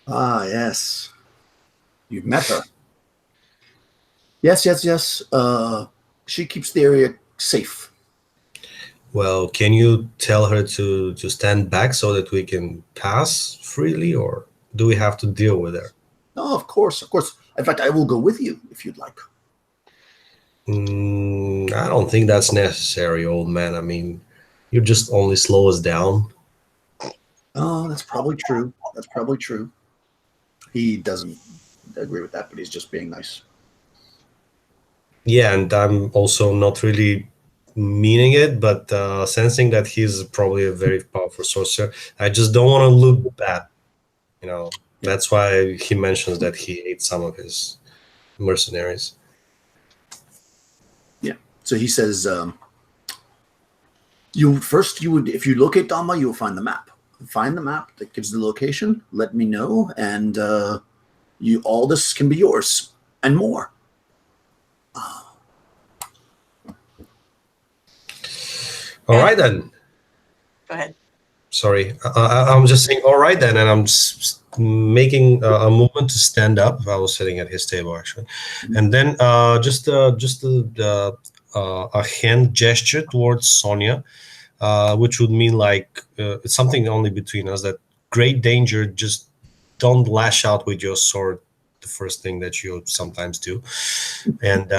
Ah, yes. You've met her. Yes. She keeps the area safe. Well, can you tell her to stand back so that we can pass freely, or do we have to deal with her? Oh, of course. In fact, I will go with you if you'd like. I don't think that's necessary, old man. I mean, you just only slow us down. Oh, that's probably true. He doesn't agree with that, but he's just being nice. Yeah, and I'm also not really meaning it, but sensing that he's probably a very powerful sorcerer. I just don't want to look bad. That's why he mentions that he ate some of his mercenaries. Yeah. So he says, if you locate Dama, you'll find the map. Find the map that gives the location. Let me know, and all this can be yours and more. All right then. Go ahead. Sorry, I'm just saying. All right then, and I'm making a movement to stand up. I was sitting at his table actually, and then just a hand gesture towards Sonja, which would mean like it's something only between us. That great danger. Just don't lash out with your sword. The first thing that you sometimes do, and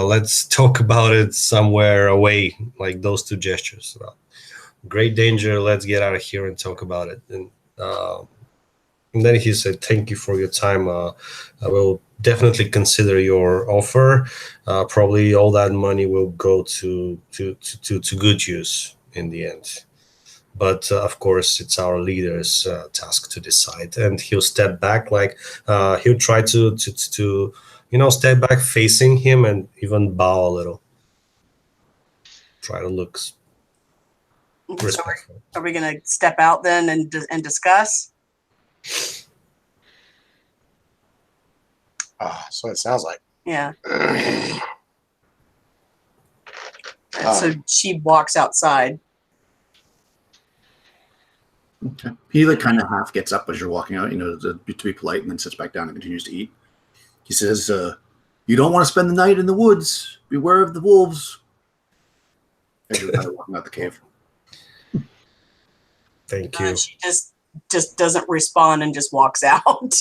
let's talk about it somewhere away, like those two gestures. Great danger, let's get out of here and talk about it. And then he said, thank you for your time. I will definitely consider your offer. Probably all that money will go to good use in the end. But of course, it's our leader's task to decide. And he'll step back, like he'll try to step back facing him and even bow a little. Try to look respectful. So are we going to step out then and discuss? So it sounds like. Yeah. So she walks outside. Okay. He kind of half gets up as you're walking out, to be polite, and then sits back down and continues to eat. He says, you don't want to spend the night in the woods. Beware of the wolves. As you're kind of walking out the cave. Thank you. She just doesn't respond and just walks out.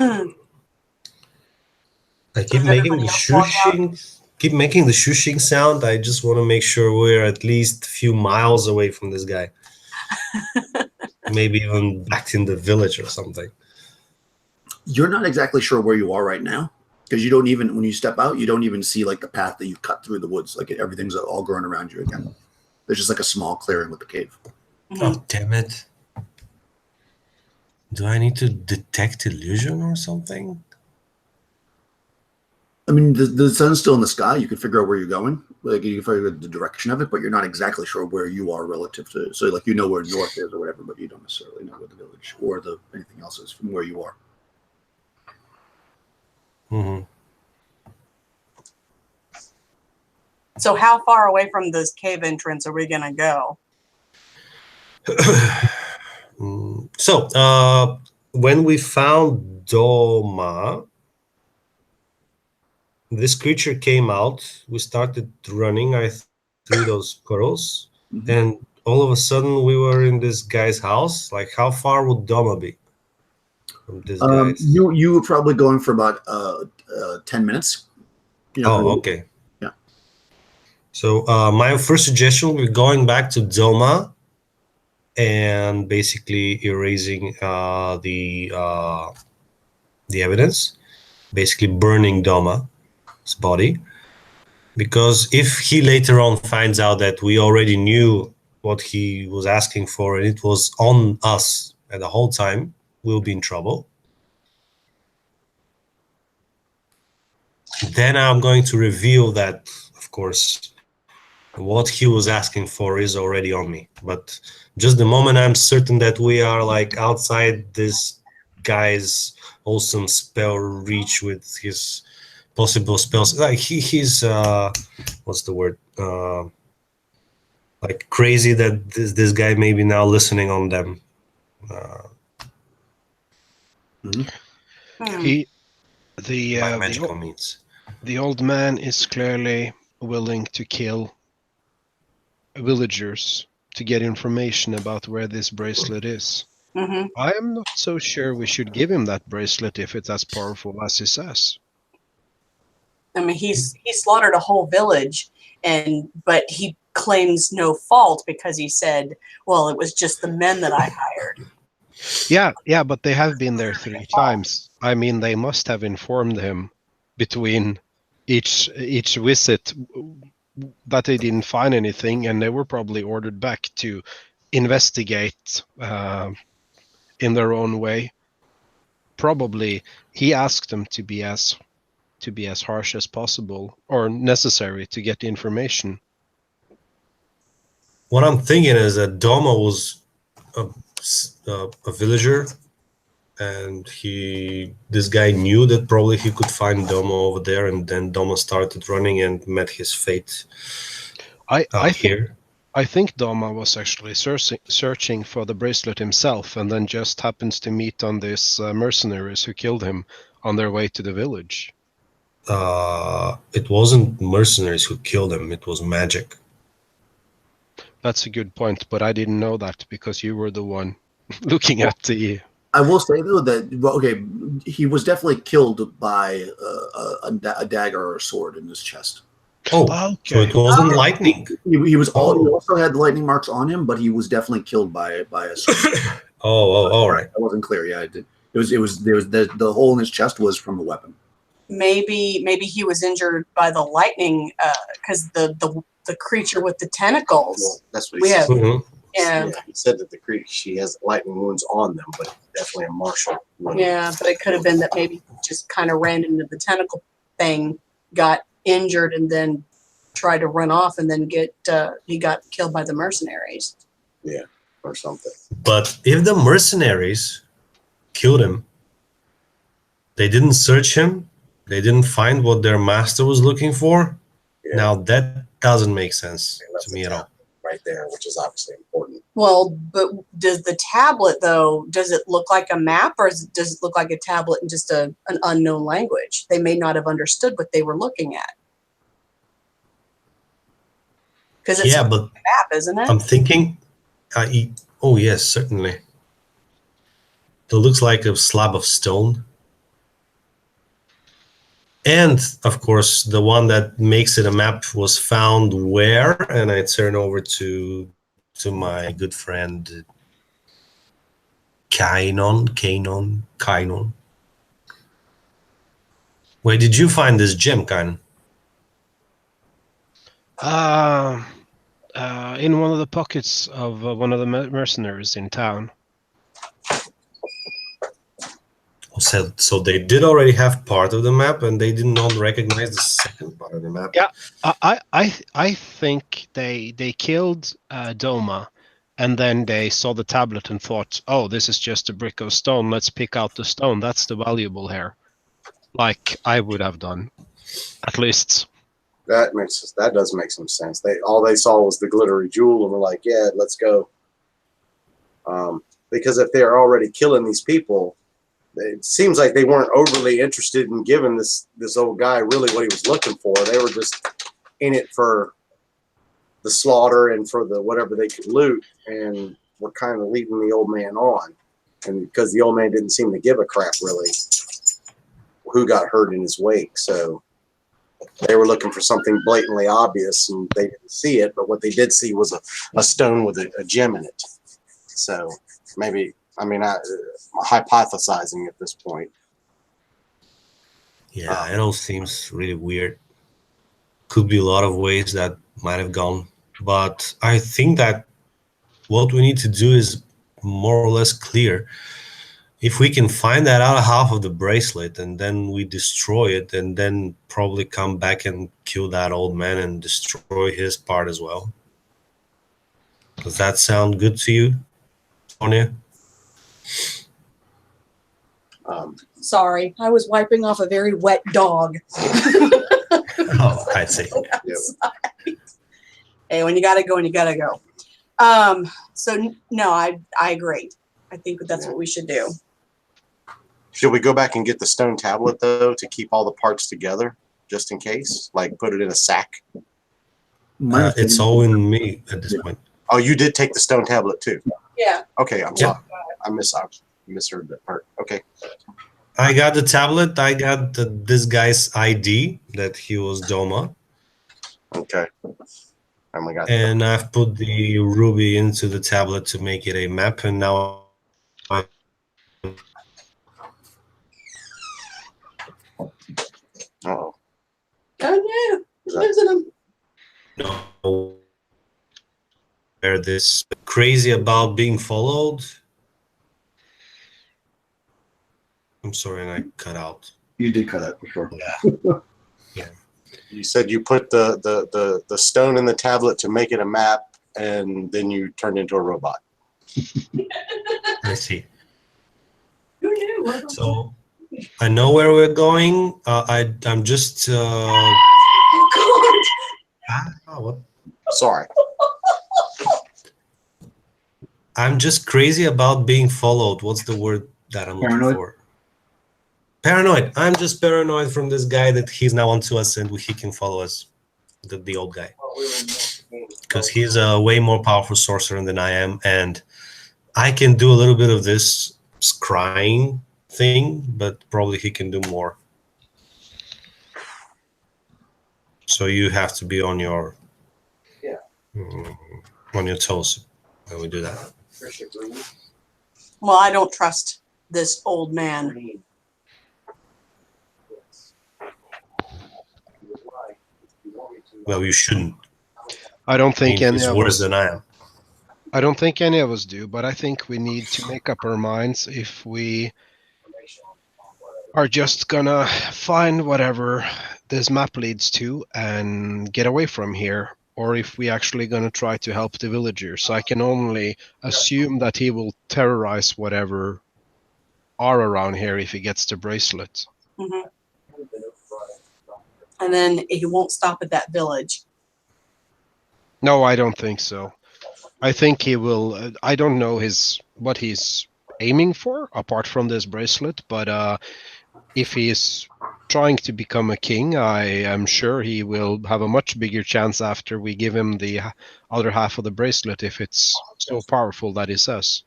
I keep making the shushing sound. I just want to make sure we're at least a few miles away from this guy. Maybe even back in the village or something. You're not exactly sure where you are right now, because you don't even, when you step out, you don't even see like the path that you've cut through the woods. Like everything's all growing around you again. There's just like a small clearing with the cave. Oh, damn it. Do I need to detect illusion or something? I mean, the sun's still in the sky. You can figure out where you're going. Like you can figure out the direction of it, but you're not exactly sure where you are relative to. So like where north is or whatever, but you don't necessarily know where the village or anything else is from where you are. Mm-hmm. So how far away from this cave entrance are we going to go? So when we found Doma, this creature came out. We started running. I threw those pearls, Mhm. and all of a sudden we were in this guy's house. Like, how far would Doma be from this guy's? You were probably going for about 10 minutes. Oh, okay. Yeah. So my first suggestion, we're going back to Doma and basically erasing the evidence, basically burning Doma's body. Because if he later on finds out that we already knew what he was asking for and it was on us at the whole time, we'll be in trouble. Then I'm going to reveal that, of course, what he was asking for is already on me. But just the moment I'm certain that we are like outside this guy's awesome spell reach with his possible spells, like he's what's the word? Like crazy that this guy may be now listening on them. He, the By the magical means. the old man is clearly willing to kill villagers to get information about where this bracelet is. Hmm. I am not so sure we should give him that bracelet if it's as powerful as he says. I mean, he slaughtered a whole village, but he claims no fault because he said, "Well, it was just the men that I hired." Yeah, but they have been there 3 times. I mean, they must have informed him between each visit that they didn't find anything, and they were probably ordered back to investigate in their own way. Probably he asked them to be as harsh as possible or necessary to get the information. What I'm thinking is that Doma was a villager, and this guy knew that probably he could find Doma over there, and then Doma started running and met his fate here. I think Doma was actually searching for the bracelet himself, and then just happens to meet on these mercenaries who killed him on their way to the village. It wasn't mercenaries who killed him, it was magic. That's a good point, but I didn't know that because you were the one looking at the... I will say though that he was definitely killed by a dagger or a sword in his chest. Oh, Okay. so it wasn't lightning. He also had lightning marks on him, but he was definitely killed by a sword. all right. That wasn't clear. Yeah, it was the hole in his chest was from a weapon. Maybe he was injured by the lightning because the creature with the tentacles. Well, that's what We he have- said. Mhm. Yeah, He said that she has lightning wounds on them, but definitely a martial wound. yeah, but it could have been that maybe he just kind of ran into the tentacle thing, got injured, and then tried to run off, and then he got killed by the mercenaries. Or something. But if the mercenaries killed him, they didn't search him, they didn't find what their master was looking for. Yeah. Now that doesn't make sense That's to me at all. right there, which is obviously important. Well, but does the tablet though? Does it look like a map, or does it look like a tablet in just an unknown language? They may not have understood what they were looking at. Because it's Yeah, a but map, isn't it? I'm thinking, oh yes, certainly. It looks like a slab of stone. And of course, the one that makes it a map was found where? And I turn over to my good friend Kainon. Where did you find this gem, Kainon? In one of the pockets of one of the mercenaries in town. So they did already have part of the map, and they did not recognize the second part of the map. Yeah, I think they killed Doma, and then they saw the tablet and thought, "Oh, this is just a brick of stone. Let's pick out the stone. That's the valuable here." Like I would have done, at least. That does make some sense. All they saw was the glittery jewel, and were like, "Yeah, let's go." because if they're already killing these people, it seems like they weren't overly interested in giving this old guy really what he was looking for. They were just in it for the slaughter and for the whatever they could loot, and were kind of leading the old man on. And because the old man didn't seem to give a crap really who got hurt in his wake, so they were looking for something blatantly obvious, and they didn't see it. But what they did see was a stone with a gem in it. So maybe, I'm hypothesizing at this point. Yeah, it all seems really weird. Could be a lot of ways that might have gone, but I think that what we need to do is more or less clear. If we can find that other half of the bracelet and then we destroy it, and then probably come back and kill that old man and destroy his part as well. Does that sound good to you, Sonja? Sorry, I was wiping off a very wet dog. Oh, I see. Hey, when you gotta go, and you gotta go. So no, I agree. I think that's what we should do. Should we go back and get the stone tablet, though, to keep all the parts together, just in case? Like, put it in a sack? It's all in me at this point. Oh, you did take the stone tablet, too? Yeah. Okay, I'm sorry. I misheard that part. Okay. I got the tablet. I got this guy's ID that he was Doma. Okay. And we got And I've put the ruby into the tablet to make it a map, and now I Uh-oh. Oh no, he's losing them. know where this crazy about being followed. I'm sorry, and I cut out. You did cut out for sure. Yeah. You said you put the stone in the tablet to make it a map, and then you turned into a robot. I see. Who knew? So I know where we're going. I'm just. Oh What? Sorry. I'm just crazy about being followed. What's the word that I'm looking Paranoid? for? Paranoid. I'm just paranoid from this guy that he's now onto us and he can follow us, the old guy. Because he's a way more powerful sorcerer than I am, and I can do a little bit of this scrying thing, but probably he can do more. So you have to be on your on your toes when we do that. Well, I don't trust this old man. Well, you shouldn't. I don't think any He's of worse us. than I am. I don't think any of us do, but I think we need to make up our minds if we are just gonna find whatever this map leads to and get away from here, or if we actually gonna try to help the villagers. So I can only assume that he will terrorize whatever are around here if he gets the bracelet. Mm-hmm. And then he won't stop at that village. No, I don't think so. I think he will. I don't know what he's aiming for apart from this bracelet, but if he is trying to become a king, I am sure he will have a much bigger chance after we give him the other half of the bracelet if it's so powerful that he says.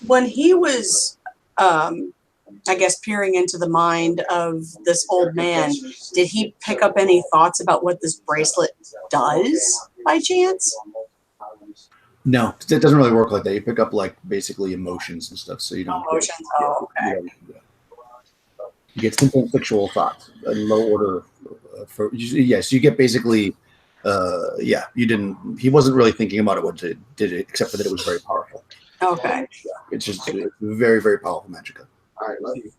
When he was, I guess, peering into the mind of this old man, did he pick up any thoughts about what this bracelet does by chance? No, it doesn't really work like that. You pick up like basically emotions and stuff, so you don't. Emotions. Oh, okay. You get simple fictional thoughts, a low order. Yes, you get basically. You didn't. He wasn't really thinking about it. What it did, except for that it was very powerful. Okay. It's just very, very powerful magicka. All right, love you.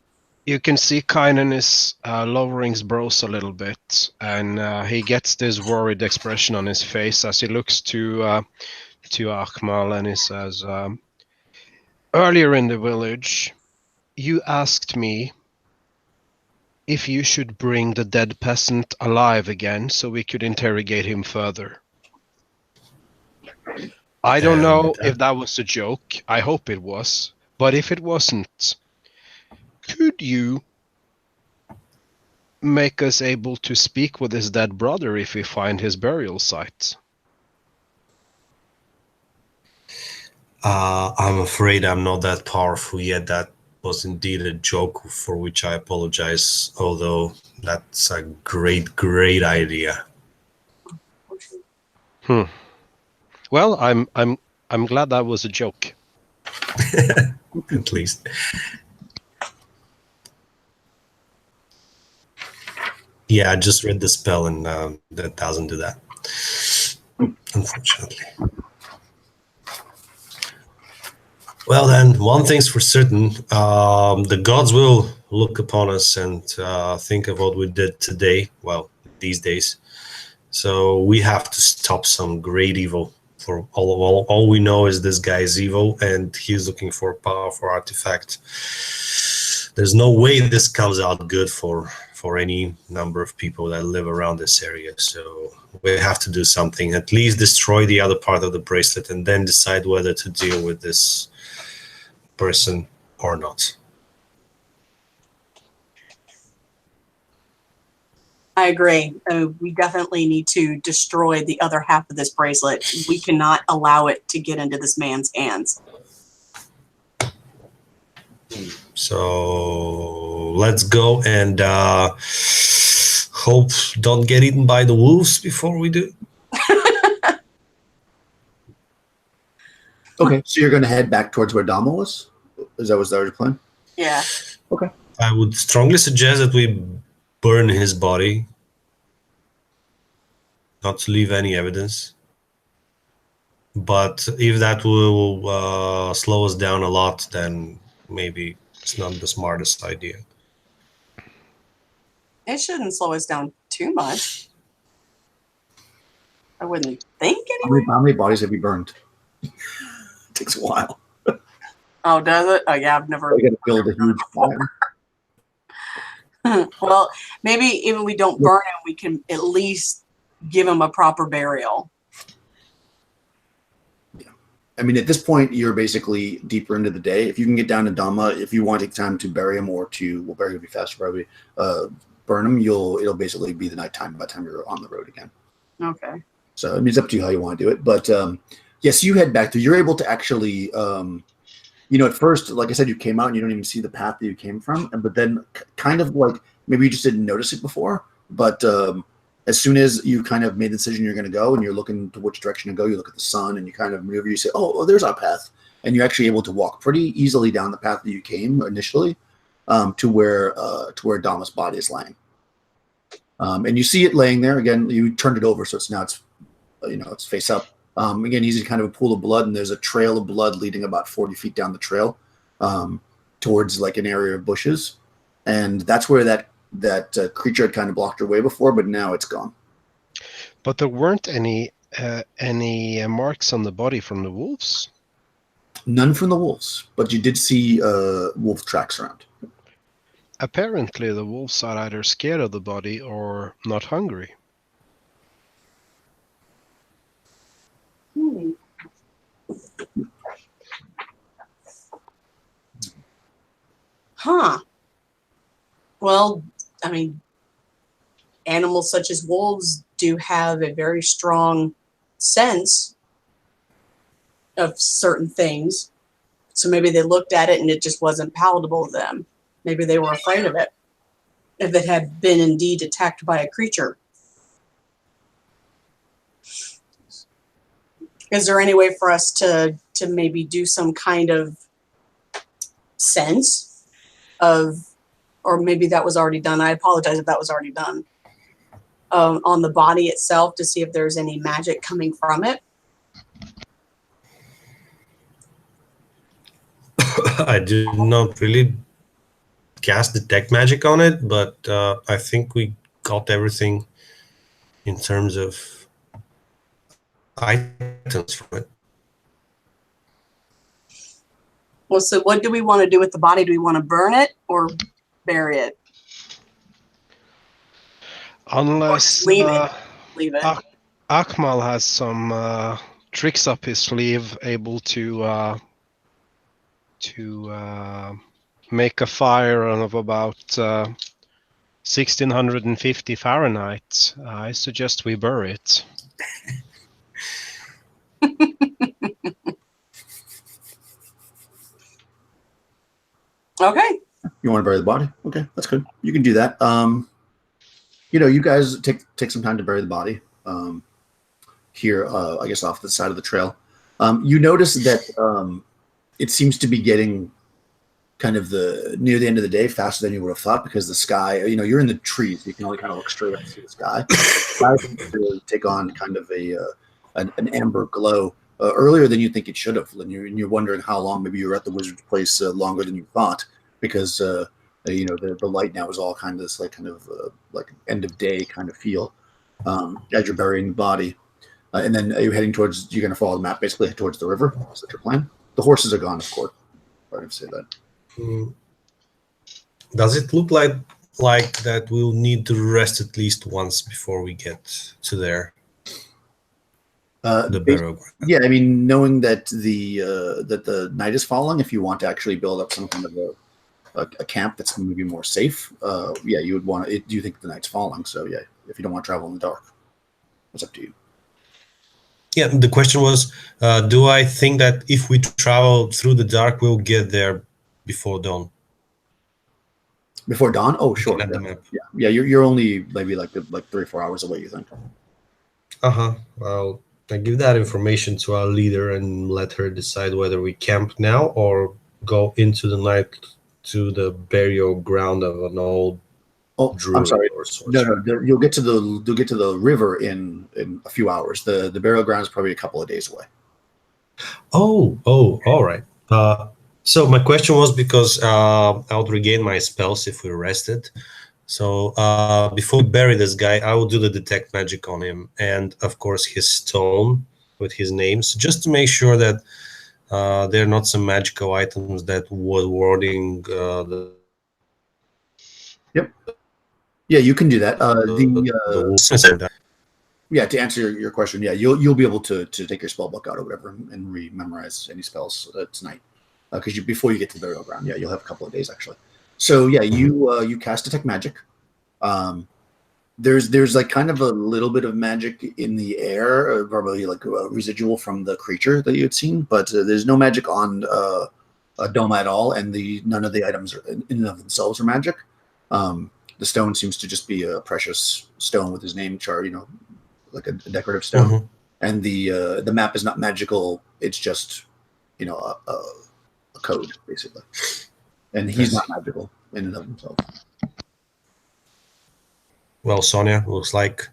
You can see Kynan is lowering his brows a little bit, and he gets this worried expression on his face as he looks to Akmal, and he says, earlier in the village, you asked me if you should bring the dead peasant alive again so we could interrogate him further. I don't know And, if that was a joke. I hope it was. But if it wasn't, could you make us able to speak with his dead brother if we find his burial site? I'm afraid I'm not that powerful yet. That was indeed a joke, for which I apologize. Although that's a great idea. Well, I'm glad that was a joke. At least. Yeah, I just read the spell, and that doesn't do that, unfortunately. Well, then, one thing's for certain: the gods will look upon us and think of what we did today. Well, these days. So we have to stop some great evil. For all we know is this guy is evil, and he's looking for a powerful artifact. There's no way this comes out good for any number of people that live around this area. So we have to do something. At least destroy the other part of the bracelet, and then decide whether to deal with this person or not. I agree. We definitely need to destroy the other half of this bracelet. We cannot allow it to get into this man's hands. So let's go and hope don't get eaten by the wolves before we do. Okay, so you're going to head back towards where Dama was? Is that your plan? Yeah. Okay. I would strongly suggest that we burn his body, not to leave any evidence. But if that will slow us down a lot, then maybe it's not the smartest idea. It shouldn't slow us down too much. I wouldn't think anyway. How many bodies have you burned? It takes a while. Oh, does it? Oh, yeah, I've never. You got to build a huge fire. Well, maybe even we don't burn him, we can at least give him a proper burial. I mean, at this point, you're basically deeper into the day. If you can get down to Dama, if you want to take time to bury him or bury him would be faster probably, burn him, it'll basically be the nighttime by the time you're on the road again. Okay. So I mean, it's up to you how you want to do it. But yes, you head back there. You're able to actually, at first, like I said, you came out and you don't even see the path that you came from. But then kind of like maybe you just didn't notice it before. But as soon as you kind of made the decision you're going to go and you're looking to which direction to go, you look at the sun and you kind of maneuver, you say, oh, there's our path. And you're actually able to walk pretty easily down the path that you came initially to where Dama's body is laying. And you see it laying there. Again, you turned it over, so it's face up. Again, you see kind of a pool of blood, and there's a trail of blood leading about 40 feet down the trail towards like an area of bushes. And that's where that creature had kind of blocked her way before, but now it's gone. But there weren't any marks on the body from the wolves? None from the wolves, but you did see wolf tracks around. Apparently, the wolves are either scared of the body or not hungry. Huh. Well, I mean, animals such as wolves do have a very strong sense of certain things. So maybe they looked at it and it just wasn't palatable to them. Maybe they were afraid of it if it had been indeed attacked by a creature. Is there any way for us to maybe do some kind of sense of, or maybe that was already done. I apologize if that was already done. On the body itself to see if there's any magic coming from it. I did not really cast detect magic on it, but I think we got everything in terms of items from it. Well, so what do we want to do with the body? Do we want to burn it or bury it? Unless Leave it. Akmal has some tricks up his sleeve, able to make a fire of about 1650 Fahrenheit. I suggest we bury it. Okay. You want to bury the body? Okay, that's good. You can do that. You guys take some time to bury the body. Here, I guess off the side of the trail. You notice that it seems to be getting kind of near the end of the day faster than you would have thought, because the sky, you're in the trees. You can only kind of look straight up to the sky. The sky seems to take on kind of an amber glow earlier than you think it should have. And you're wondering how long. Maybe you were at the wizard's place longer than you thought, because the light now is all kind of this like end of day kind of feel as you're burying the body. And then you're heading towards, you're going to follow the map, basically head towards the river. Is that your plan? The horses are gone, of course. Sorry to say that. Does it look like that we'll need to rest at least once before we get to there? The burial ground. Yeah, I mean, knowing that the night is falling, if you want to actually build up some kind of a camp that's going to be more safe, you would want to. Do you think the night's falling? So yeah, if you don't want to travel in the dark, it's up to you. Yeah, the question was, do I think that if we travel through the dark, we'll get there before dawn? Before dawn? Oh, sure. Looking at the map. Yeah. You're only maybe like 3 or 4 hours away, you think? Well, I give that information to our leader and let her decide whether we camp now or go into the night to the burial ground of an old. Oh, druid. I'm sorry. Or sorcerer. No. You'll get to the river in a few hours. The burial ground is probably a couple of days away. Oh, all right. So my question was because I would regain my spells if we rested. So before we bury this guy, I will do the detect magic on him, and of course his stone with his names, just to make sure that there are not some magical items that were warding the. Yep. Yeah, you can do that. Yeah, to answer your question, yeah, you'll be able to take your spell book out or whatever and re-memorize any spells tonight, because before you get to the burial ground, yeah, you'll have a couple of days actually. So yeah, you cast detect magic. There's like kind of a little bit of magic in the air, probably like a residual from the creature that you had seen, but there's no magic on Doma at all, and none of the items in and of themselves are magic. The stone seems to just be a precious stone with his name chart, like a decorative stone. Mm-hmm. And the map is not magical. It's just, a code basically. And he's not magical in and of himself. Well, Sonja, looks like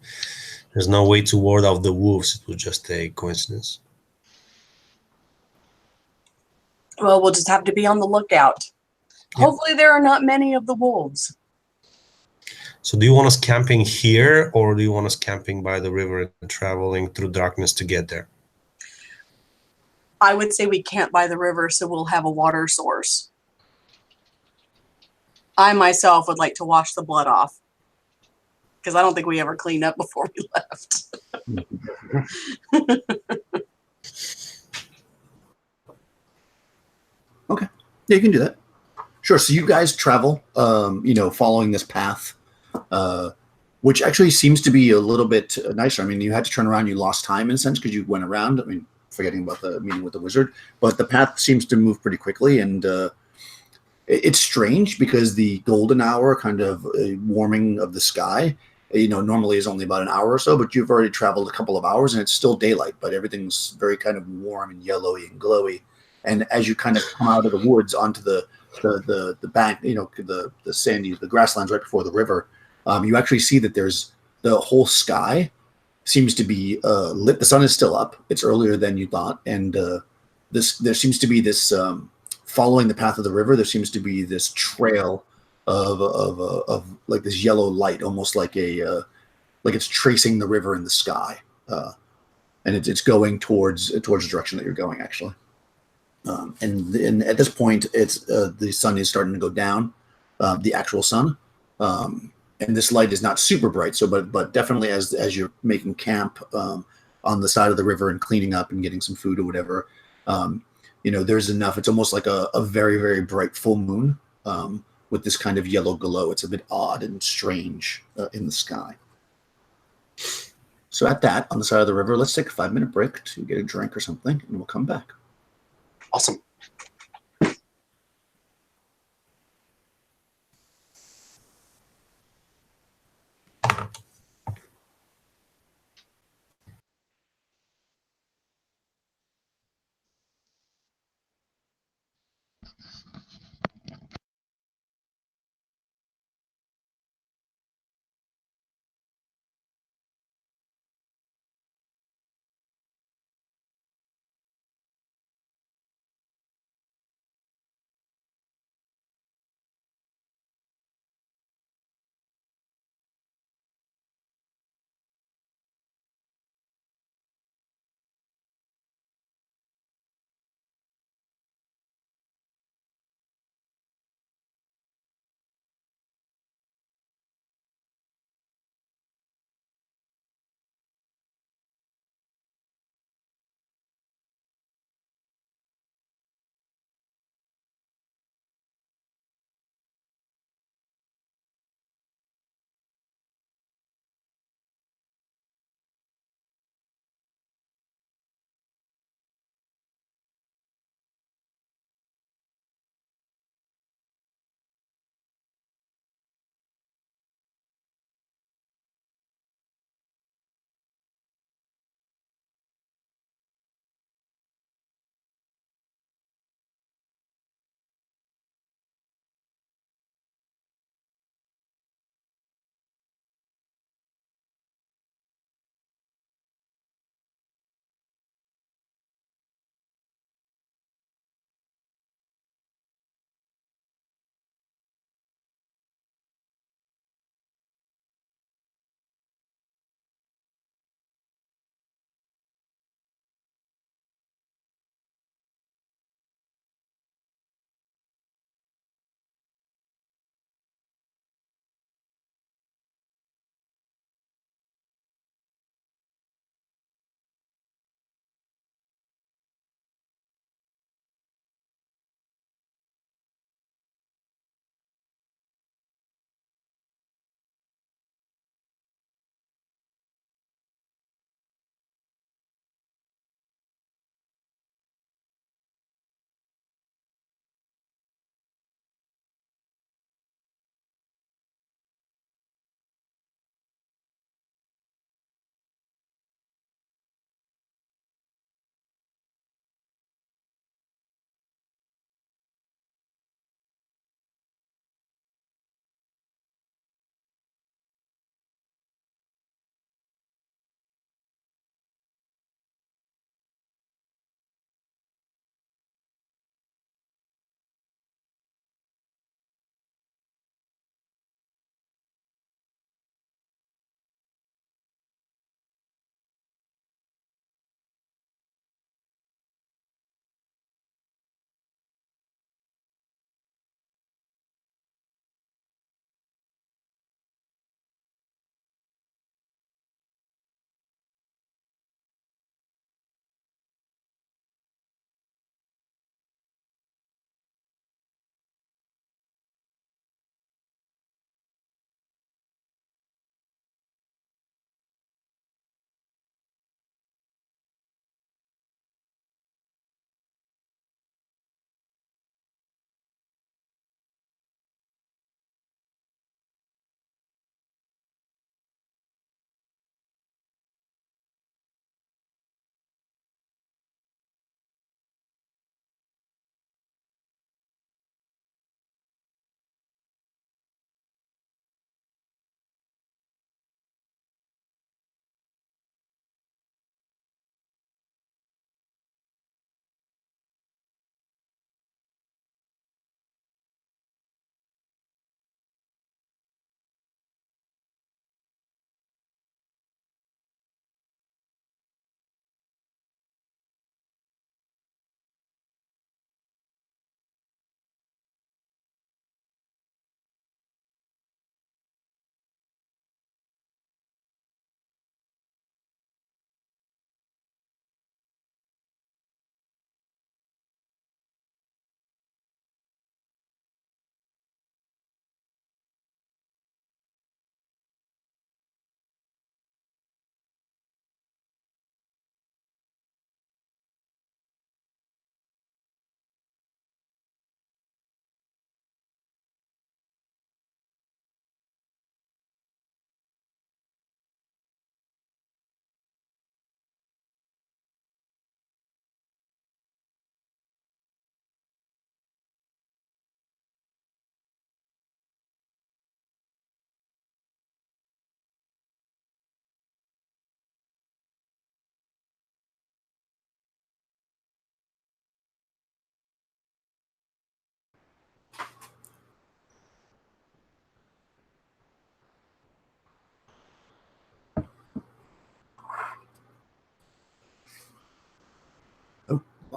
there's no way to ward off the wolves. It was just a coincidence. Well, we'll just have to be on the lookout. Yep. Hopefully there are not many of the wolves. So do you want us camping here, or do you want us camping by the river and traveling through darkness to get there? I would say we camp by the river so we'll have a water source. I myself would like to wash the blood off, because I don't think we ever cleaned up before we left. Okay. Yeah, you can do that. Sure. So you guys travel, following this path, which actually seems to be a little bit nicer. I mean, you had to turn around. You lost time in a sense because you went around. I mean, forgetting about the meeting with the wizard. But the path seems to move pretty quickly. And it's strange because the golden hour kind of warming of the sky, normally is only about an hour or so. But you've already traveled a couple of hours and it's still daylight. But everything's very kind of warm and yellowy and glowy. And as you kind of come out of the woods onto the bank, the sandy, the grasslands right before the river, you actually see that there's the whole sky seems to be lit. The sun is still up. It's earlier than you thought. And there seems to be this, following the path of the river, there seems to be this trail of like this yellow light, almost like like it's tracing the river in the sky. And it's going towards the direction that you're going, actually. And at this point, it's the sun is starting to go down, the actual sun, and this light is not super bright. So, but definitely as you're making camp, on the side of the river and cleaning up and getting some food or whatever, there's enough. It's almost like a very, very bright full moon with this kind of yellow glow. It's a bit odd and strange in the sky. So at that, on the side of the river, let's take a 5-minute break to get a drink or something, and we'll come back. Awesome.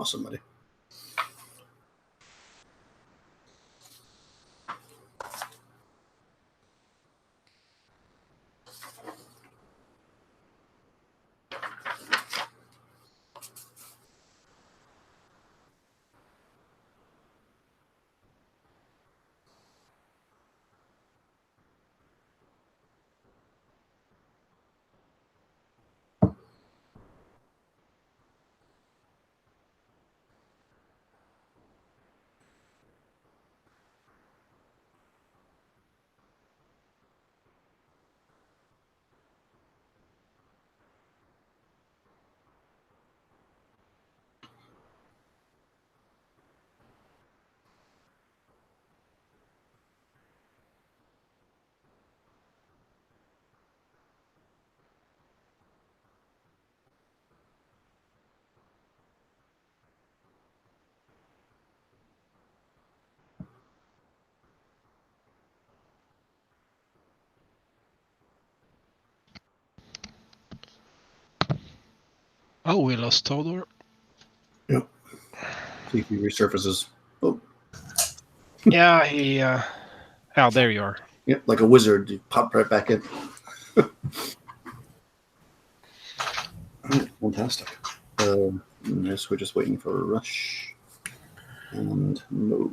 awesome, buddy. Oh, we lost Todor. Yep. See if he resurfaces. Oh, Yeah, he. Oh, there you are. yep, like a wizard, you pop right back in. All right, fantastic. Yes, we're just waiting for a rush and move.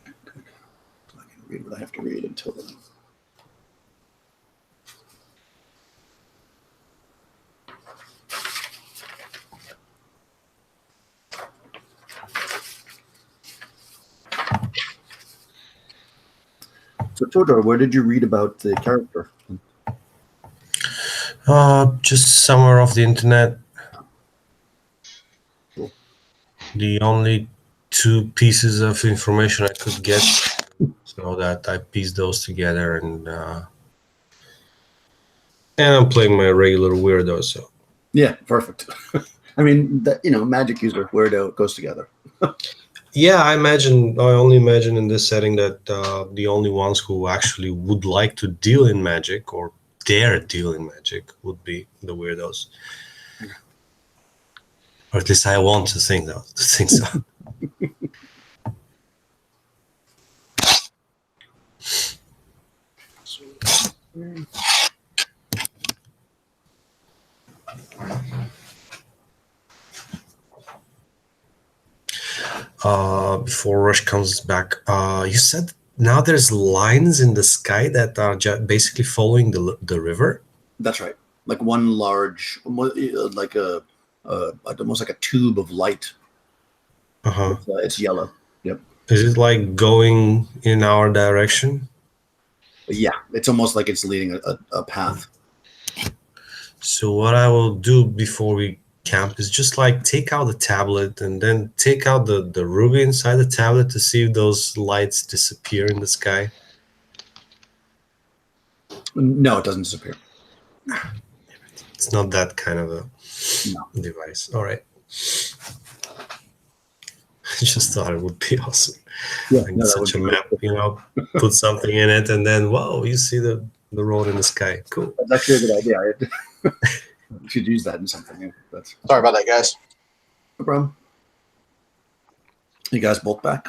Good. I can read what I have to read until then. So, Todor, where did you read about the character? Just somewhere off the internet. Cool. The only two pieces of information I could get, so that I pieced those together, and I'm playing my regular weirdo. So Yeah, perfect. I mean, magic user, weirdo, it goes together. yeah, I only imagine in this setting that the only ones who actually would like to deal in magic or dare deal in magic would be the weirdos. Or at least I want to think so. Before Rush comes back, you said now there's lines in the sky that are basically following the river. That's right. Like one large, like almost like a tube of light. Uh-huh. It's yellow. Yep. Is it like going in our direction? Yeah, it's almost like it's leading a path. So what I will do before we camp is just like take out the tablet and then take out the ruby inside the tablet to see if those lights disappear in the sky. No, it doesn't disappear. It's not that kind of a No. device. All right. I just thought it would be awesome. Yeah, Like no, that such a would be map, put something in it, and then whoa, you see the road in the sky. Cool. That's actually a good idea. You should use that in something. Yeah, that's Sorry about that, guys. no problem. You guys both back?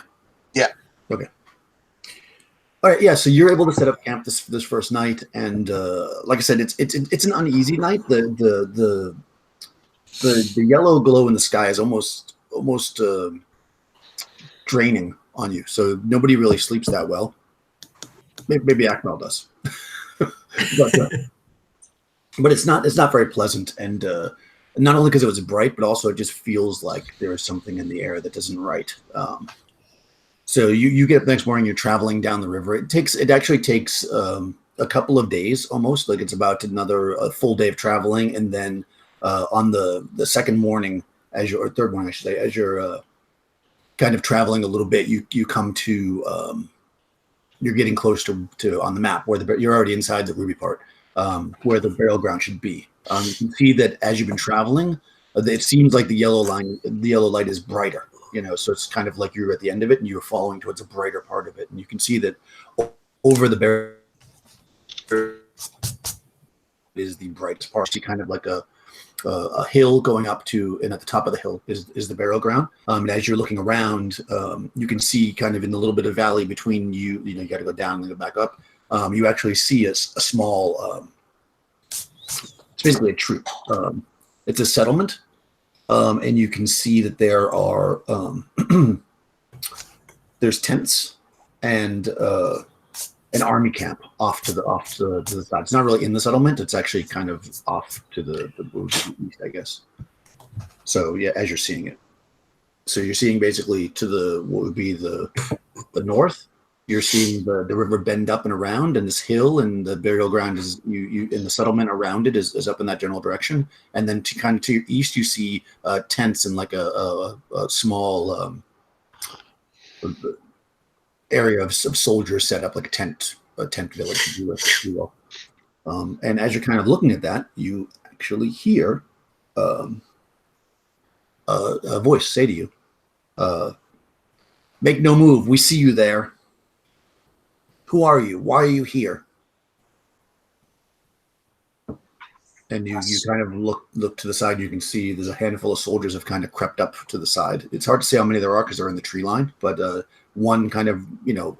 Yeah. Okay. All right. Yeah. So you're able to set up camp this first night, and like I said, it's an uneasy night. The yellow glow in the sky is almost draining on you. So nobody really sleeps that well. Maybe Akmal does, but it's not very pleasant. And not only because it was bright, but also it just feels like there is something in the air that isn't right. So you get up the next morning, you're traveling down the river. It actually takes a couple of days almost. Like it's about a full day of traveling, and then on the second morning, or third morning, I should say, as you're kind of traveling a little bit, you come to you're getting close to on the map where you're already inside the ruby part, where the burial ground should be. You can see that as you've been traveling, it seems like the yellow light is brighter. So it's kind of like you're at the end of it and you're following towards a brighter part of it, and you can see that over the burial is the brightest part. You see kind of like a hill going up to, and at the top of the hill is the burial ground. And as you're looking around, you can see kind of in the little bit of valley between you got to go down and go back up. You actually see a small, it's basically a troop. It's a settlement, and you can see that there are there's tents and an army camp off to the side. It's not really in the settlement. It's actually kind of off to the east, I guess. So yeah, as you're seeing it, so you're seeing basically to the what would be the north. You're seeing the river bend up and around, and this hill and the burial ground is you in the settlement around it is up in that general direction. And then to your east, you see tents and like a small area of soldiers set up, like a tent village, if you will. And as you're kind of looking at that, you actually hear a voice say to you, "Make no move. We see you there. Who are you? Why are you here?" And you kind of look to the side. You can see there's a handful of soldiers have kind of crept up to the side. It's hard to say how many there are because they're in the tree line, but one kind of,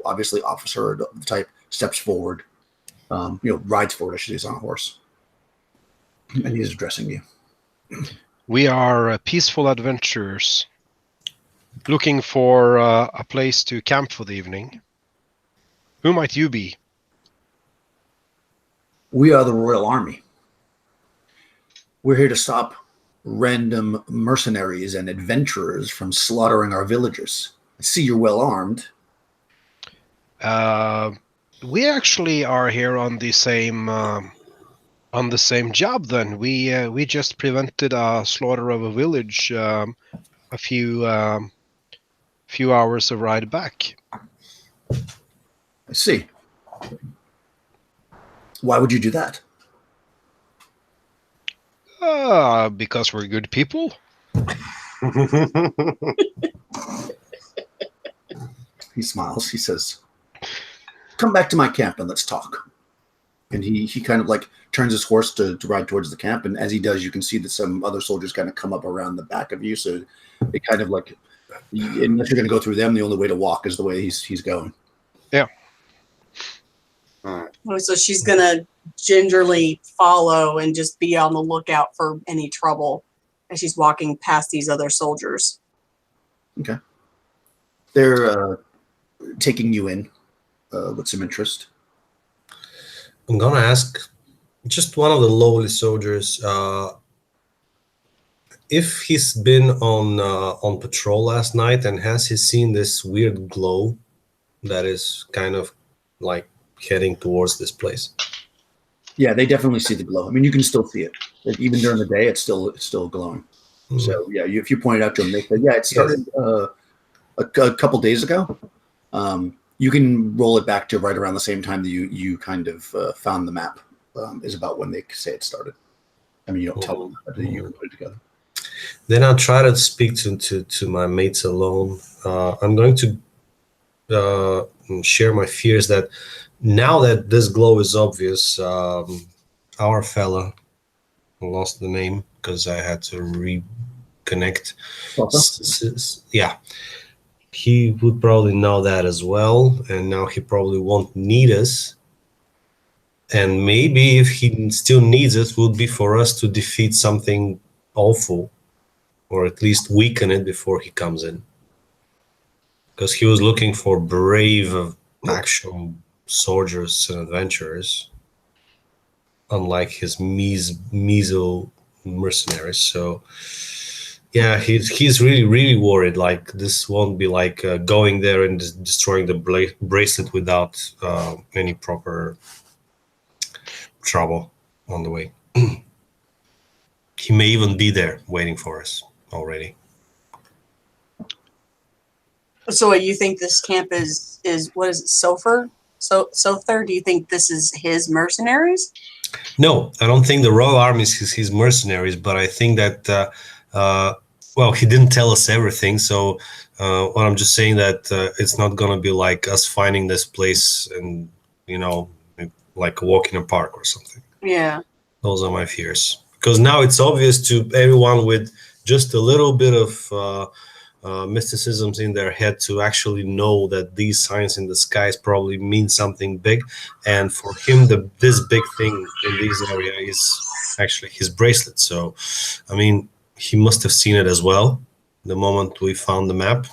obviously officer of the type steps forward, rides forward, I should say, is on a horse. And he's addressing you. We are peaceful adventurers looking for a place to camp for the evening. Who might you be? We are the Royal Army. We're here to stop random mercenaries and adventurers from slaughtering our villagers. I see you're well armed. We actually are here on the same job. Then we just prevented a slaughter of a village a few hours of ride back. I see. Why would you do that? Because we're good people. He smiles. He says, "Come back to my camp and let's talk." And he kind of like turns his horse to ride towards the camp. And as he does, you can see that some other soldiers kind of come up around the back of you. So it kind of like, unless you're going to go through them, the only way to walk is the way he's going. Yeah. Oh, so she's gonna gingerly follow and just be on the lookout for any trouble as she's walking past these other soldiers. Okay. They're taking you in with some interest. I'm gonna ask just one of the lowly soldiers if he's been on patrol last night, and has he seen this weird glow that is kind of like heading towards this place. Yeah, they definitely see the glow. I mean, you can still see it. Like, even during the day, it's still glowing. Mm-hmm. So yeah, if you point it out to them, they say, yeah, it started a couple days ago. You can roll it back to right around the same time that you kind of found the map. Is about when they say it started. I mean, you don't tell them, but you can put it together. Then I'll try to speak to my mates alone. I'm going to share my fears that now that this glow is obvious, our fella, I lost the name because I had to reconnect. Yeah, he would probably know that as well, and now he probably won't need us. And maybe if he still needs it, would be for us to defeat something awful, or at least weaken it before he comes in. Because he was looking for brave, actual soldiers and adventurers, unlike his meso mercenaries. So yeah, he's really worried. Like, this won't be like going there and destroying the bracelet without any proper trouble on the way. He may even be there waiting for us already. So what, you think this camp is what is it, Sother? Sother, do you think this is his mercenaries? No, I don't think the Royal Army is his mercenaries, but I think that, well, he didn't tell us everything, so what I'm just saying that it's not going to be like us finding this place and, like a walk in a park or something. Yeah. Those are my fears. Because now it's obvious to everyone with just a little bit of mysticisms in their head to actually know that these signs in the skies probably mean something big. And for him, this big thing in this area is actually his bracelet. So, I mean, he must have seen it as well the moment we found the map.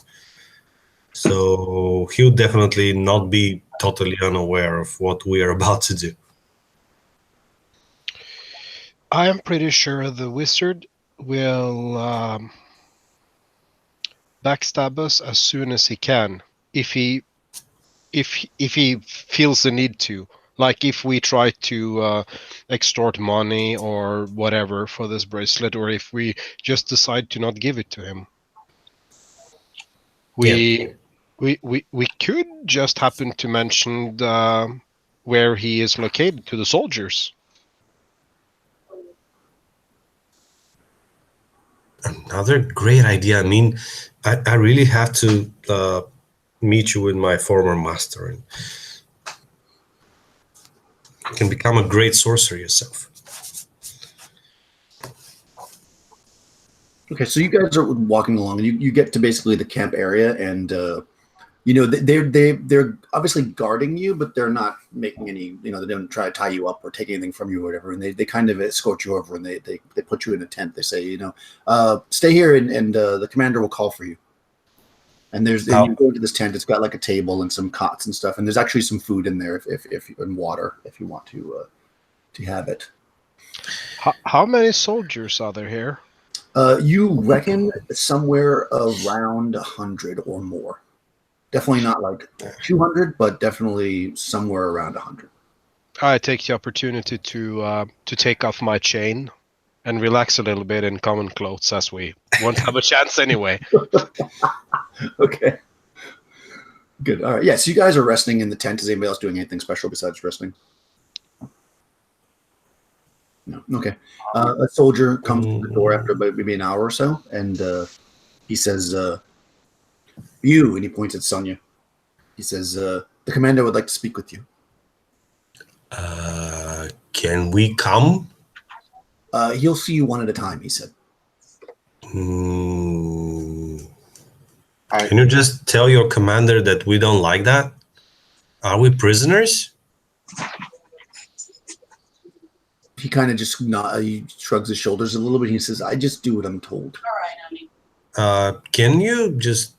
So he'll definitely not be totally unaware of what we are about to do. I am pretty sure the wizard will backstab us as soon as he can, if he feels the need to. Like if we try to extort money or whatever for this bracelet, or if we just decide to not give it to him. We could just happen to mention where he is located to the soldiers. Another great idea. I mean, I really have to meet you with my former master, and you can become a great sorcerer yourself. Okay, so you guys are walking along, and you get to basically the camp area, and they're obviously guarding you, but they're not making any. They don't try to tie you up or take anything from you or whatever. And they kind of escort you over, and they put you in a tent. They say, stay here, and the commander will call for you. And and you go into this tent. It's got like a table and some cots and stuff, and there's actually some food in there if and water if you want to have it. How many soldiers are there here? You reckon somewhere around 100 or more. Definitely not like 200, but definitely somewhere around 100. I take the opportunity to take off my chain and relax a little bit in common clothes, as we won't have a chance anyway. Okay. Good. All right. Yeah, so you guys are resting in the tent. Is anybody else doing anything special besides resting? No. Okay. A soldier comes to the door after maybe an hour or so, and he says, you, and he points at Sonja. He says, the commander would like to speak with you. Can we come? He'll see you one at a time, he said. Can you just tell your commander that we don't like that? Are we prisoners? He kind of just he shrugs his shoulders a little bit. He says, I just do what I'm told. All right, honey. Can you just,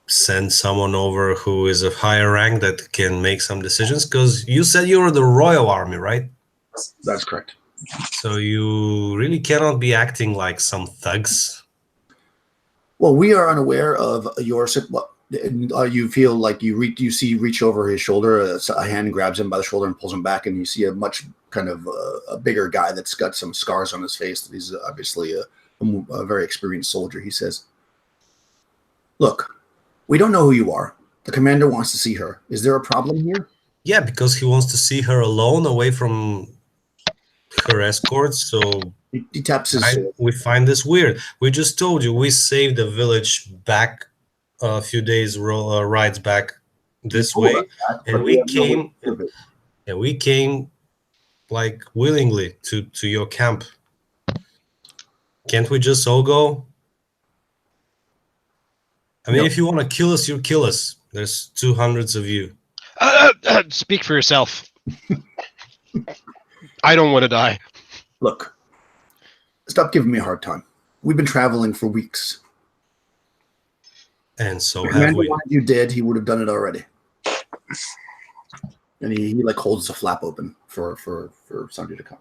send someone over who is of higher rank that can make some decisions? Because you said you were the royal army, right? That's correct. So you really cannot be acting like some thugs. Well, we are unaware of your. You feel like you reach over his shoulder. A hand grabs him by the shoulder and pulls him back, and you see a much kind of a bigger guy that's got some scars on his face. That he's obviously a very experienced soldier. He says, "Look, we don't know who you are. The commander wants to see her. Is there a problem here?" Yeah, because he wants to see her alone, away from her escorts. So he taps his. We find this weird. We just told you we saved the village back a few days rides back this way, and we came. And we came like willingly to your camp. Can't we just all go? I mean, if you want to kill us, you kill us. There's 200 of you. Speak for yourself. I don't want to die. Look, stop giving me a hard time. We've been traveling for weeks. And so if have we. You did, he would have done it already. And he like holds the flap open for Sonja to come.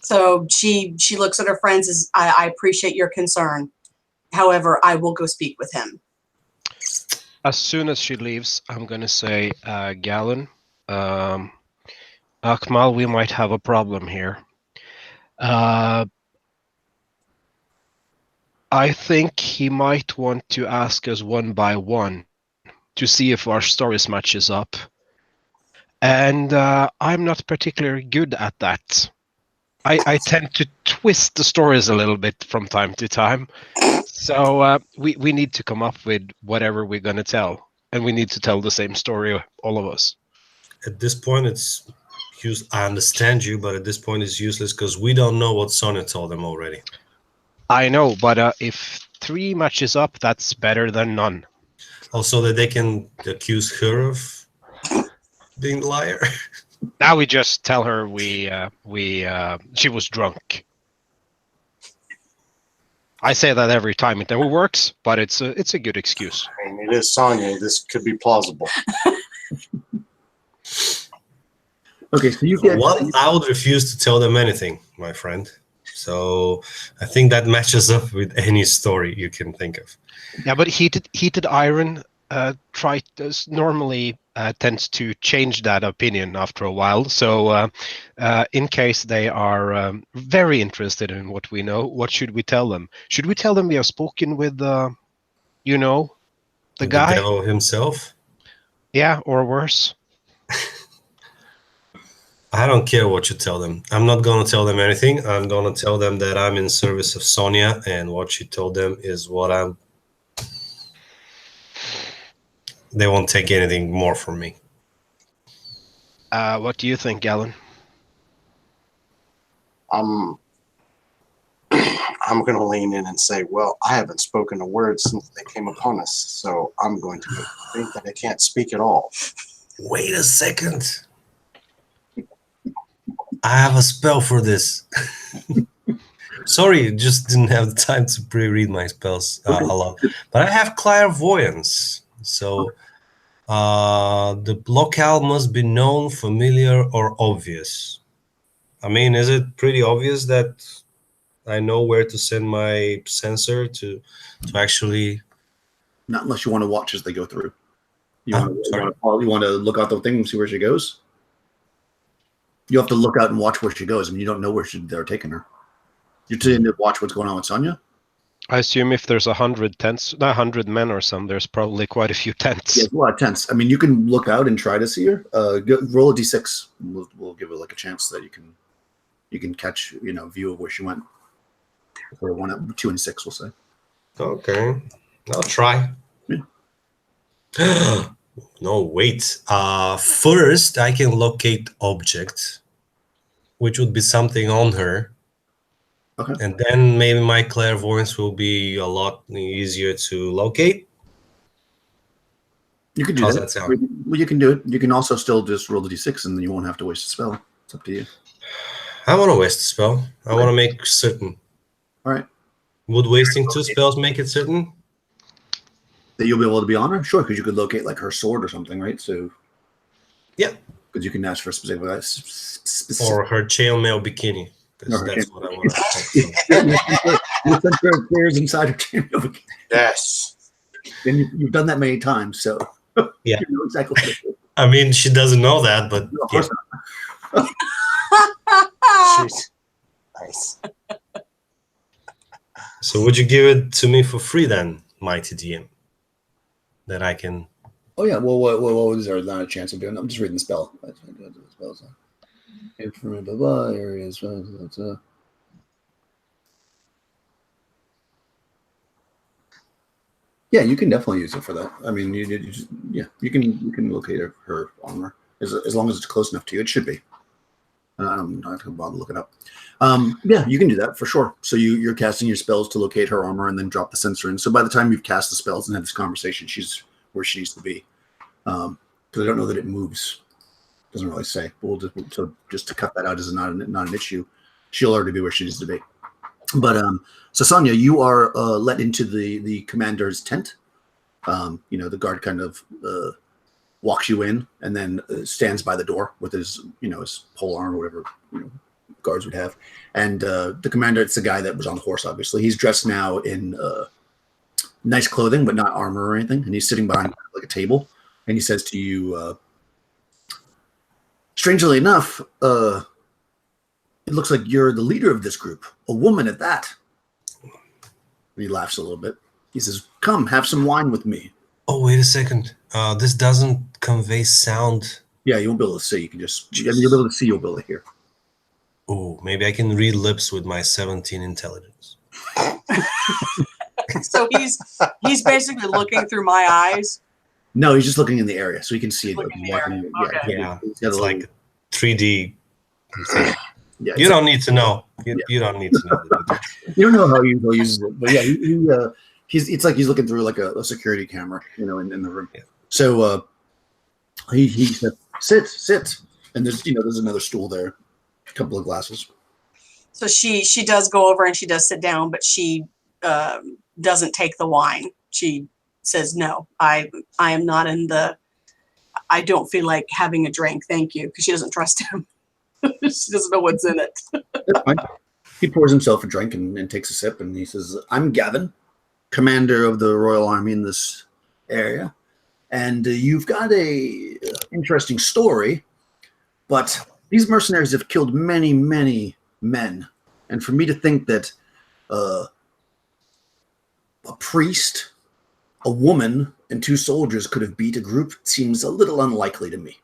So she looks at her friends as, I appreciate your concern. However, I will go speak with him. As soon as she leaves, I'm going to say, Galen, Akmal, we might have a problem here. I think he might want to ask us one by one to see if our stories matches up. And I'm not particularly good at that. I tend to twist the stories a little bit from time to time. So we need to come up with whatever we're going to tell. And we need to tell the same story, all of us. At this point, it's I understand you, but at this point it's useless because we don't know what Sonja told them already. I know, but if 3 matches up, that's better than none. Also, that they can accuse her of being the liar. Now we just tell her she was drunk. I say that every time. It never works, but it's a good excuse. I mean, it is Sonja. This could be plausible. Okay, so you For get one, I would refuse to tell them anything, my friend. So I think that matches up with any story you can think of. Yeah, but heated iron normally tends to change that opinion after a while. So in case they are very interested in what we know, what should we tell them? Should we tell them we have spoken with, the guy? The devil himself? Yeah, or worse. I don't care what you tell them. I'm not going to tell them anything. I'm going to tell them that I'm in service of Sonja, and what she told them is what I'm... They won't take anything more from me. What do you think, Galen? I'm going to lean in and say, well, I haven't spoken a word since they came upon us, so I'm going to make them think that I can't speak at all. Wait a second. I have a spell for this. Sorry, just didn't have the time to pre-read my spells a lot. But I have clairvoyance. So the locale must be known, familiar, or obvious. I mean, is it pretty obvious that I know where to send my sensor to actually... not unless you want to watch as they go through. You Sorry. want to look out the thing and see where she goes. You have to look out and watch where she goes. I mean, you don't know where they're taking her. You're trying to watch what's going on with Sonja. I assume if there's 100 tents, not 100 men or some, there's probably quite a few tents. Yeah, a lot of tents. I mean, you can look out and try to see her. Roll a d6. We'll give it like a chance that you can catch view of where she went. Or 1, 2, and 6, we'll say. Okay, I'll try. Yeah. No, wait. First, I can locate object, which would be something on her. Okay. And then maybe my clairvoyance will be a lot easier to locate. You can do How's that. that sound? Well, you can do it. You can also still just roll the d6, and then you won't have to waste a spell. It's up to you. I want to waste a spell. I want to make certain. All right. Would wasting 2 spells make it certain? That you'll be able to be on her? Sure, because you could locate like her sword or something, right? So Yeah. because you can ask for a specific Or her chainmail bikini. No, her That's chain- what I want to you sent her upstairs inside her chamber. Yes. And you've done that many times, so Yeah. you know exactly what it is. I mean, she doesn't know that, but No, of yeah. course not. Jeez. Nice. So would you give it to me for free then, mighty DM? That I can... Oh yeah. Well, what is there not a chance of doing? I'm just reading the spell. Spells. Infrared, blah blah areas. Yeah, you can definitely use it for that. I mean, you can locate her armor as long as it's close enough to you. It should be. I'm not going to bother looking up. Yeah, you can do that for sure. So you're casting your spells to locate her armor and then drop the sensor in. So by the time you've cast the spells and had this conversation, she's where she needs to be. Because I don't know that it moves. Doesn't really say. But we'll just to cut that out as not an issue. She'll already be where she needs to be. But so Sonja, you are let into the commander's tent. The guard kind of walks you in and then stands by the door with his pole arm or whatever guards would have. And the commander, it's the guy that was on the horse, obviously. He's dressed now in nice clothing, but not armor or anything. And he's sitting behind like a table. And he says to you, strangely enough, it looks like you're the leader of this group, a woman at that. He laughs a little bit. He says, come, have some wine with me. Oh, wait a second. This doesn't convey sound. Yeah, you won't be able to see. You can just, you'll be able to see, you'll be able to hear. Oh, maybe I can read lips with my 17 intelligence. So he's basically looking through my eyes. No, he's just looking in the area, so he can see it. Looking in the area. Okay. Yeah, He's got a it's little- like 3D thing. Yeah, You don't need to know. You don't need to know the details. you don't know how he uses it, but yeah, it's like he's looking through like a security camera, in the room. Yeah. So he said, sit, and there's another stool there, a couple of glasses. So she does go over and she does sit down, but she doesn't take the wine. She says, no, I am not I don't feel like having a drink. Thank you. Because she doesn't trust him. She doesn't know what's in it. That's fine. He pours himself a drink and takes a sip, and he says, I'm Gavin, commander of the Royal Army in this area. And you've got a interesting story, but these mercenaries have killed many, many men. And for me to think that a priest, a woman, and 2 soldiers could have beat a group seems a little unlikely to me.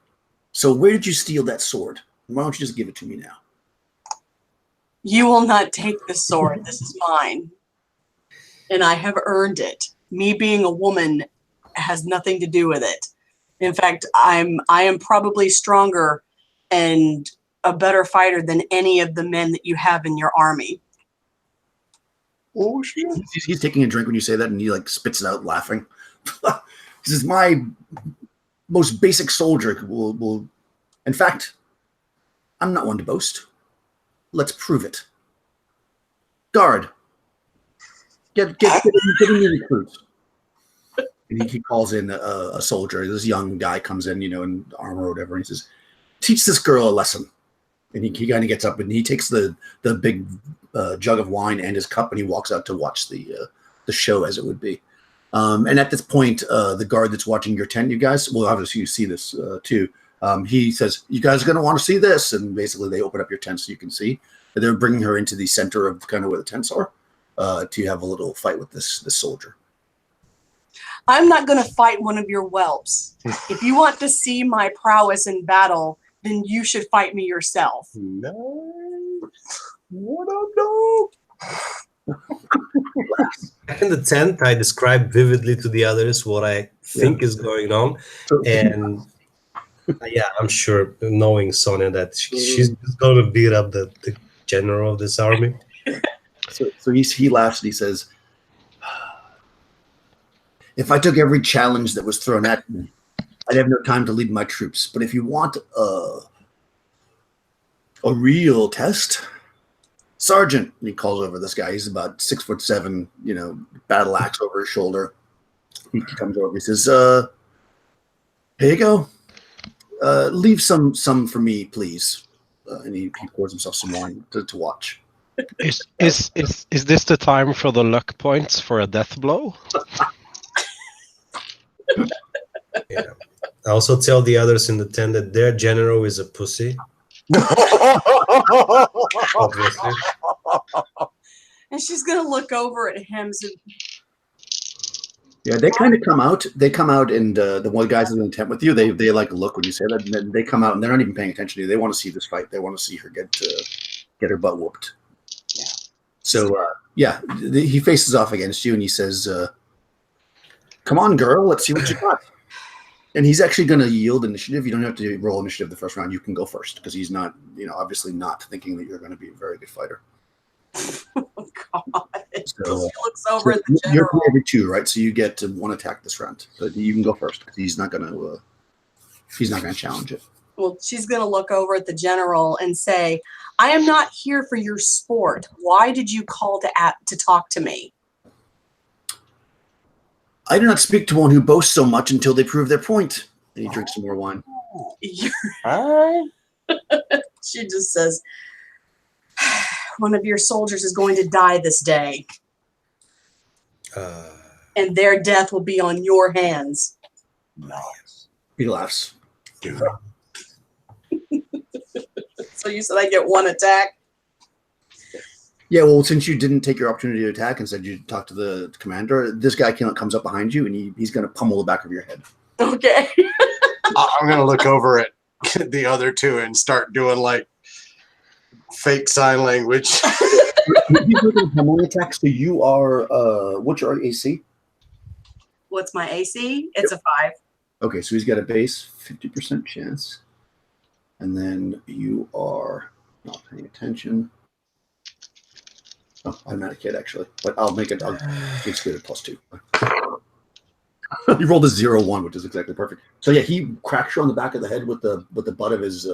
So where did you steal that sword? Why don't you just give it to me now? You will not take this sword. This is mine. And I have earned it. Me being a woman has nothing to do with it. In fact, I am probably stronger and a better fighter than any of the men that you have in your army. Oh shit! He's taking a drink when you say that, and he like spits it out laughing. This is my most basic soldier. Will. In fact, I'm not one to boast. Let's prove it. Guard, get in the recruit. And he calls in a soldier. This young guy comes in, in armor or whatever. And he says, "Teach this girl a lesson." And he kind of gets up and he takes the big jug of wine and his cup, and he walks out to watch the show, as it would be. And at this point, the guard that's watching your tent, you guys, well, obviously you see this too. He says, "You guys are going to want to see this." And basically they open up your tent so you can see. And they're bringing her into the center of kind of where the tents are to have a little fight with this soldier. I'm not going to fight one of your whelps. If you want to see my prowess in battle, then you should fight me yourself. No. What up, dog? Back in the tent, I described vividly to the others what I think is going on. And yeah, I'm sure, knowing Sonja, that she's going to beat up the general of this army. So he laughs and he says, "If I took every challenge that was thrown at me, I'd have no time to lead my troops. But if you want a real test, Sergeant," and he calls over this guy. He's about 6'7", battle axe over his shoulder. He comes over. He says, "Here you go. Leave some for me, please." And he pours himself some wine to watch. Is this the time for the luck points for a death blow? Yeah. I also tell the others in the tent that their general is a pussy. Obviously. And she's going to look over at him. So, Yeah, they kind of come out. They come out, and the one guys in the tent with you, they like look when you say that, and then they come out, and they're not even paying attention to you. They want to see this fight. They want to see her get her butt whooped. Yeah. So he faces off against you, and he says, "Come on, girl, let's see what you got." And he's actually going to yield initiative. You don't have to roll initiative the first round. You can go first because he's not, obviously not thinking that you're going to be a very good fighter. oh, God. So, she looks over at the you're general. every 2, right? So you get to 1 attack this round, but you can go first because he's not going to challenge it. Well, she's going to look over at the general and say, "I am not here for your sport. Why did you call to talk to me?" "I do not speak to one who boasts so much until they prove their point." And he drinks some more wine. All right. She just says, "One of your soldiers is going to die this day, and their death will be on your hands." Nice. He laughs. Dude. So you said I get 1 attack? Yeah, well, since you didn't take your opportunity to attack and said you talked to the commander, this guy comes up behind you and he's going to pummel the back of your head. Okay. I'm going to look over at the other 2 and start doing like fake sign language. He's making a pummeling attack, so you are, what's your AC? What's my AC? It's a 5. Okay, so he's got a base 50% chance. And then you are not paying attention. Oh, I'm not a kid actually, but I'll make it. It's good at +2. You rolled a 0-1, which is exactly perfect. So yeah, he cracks you on the back of the head with the butt of his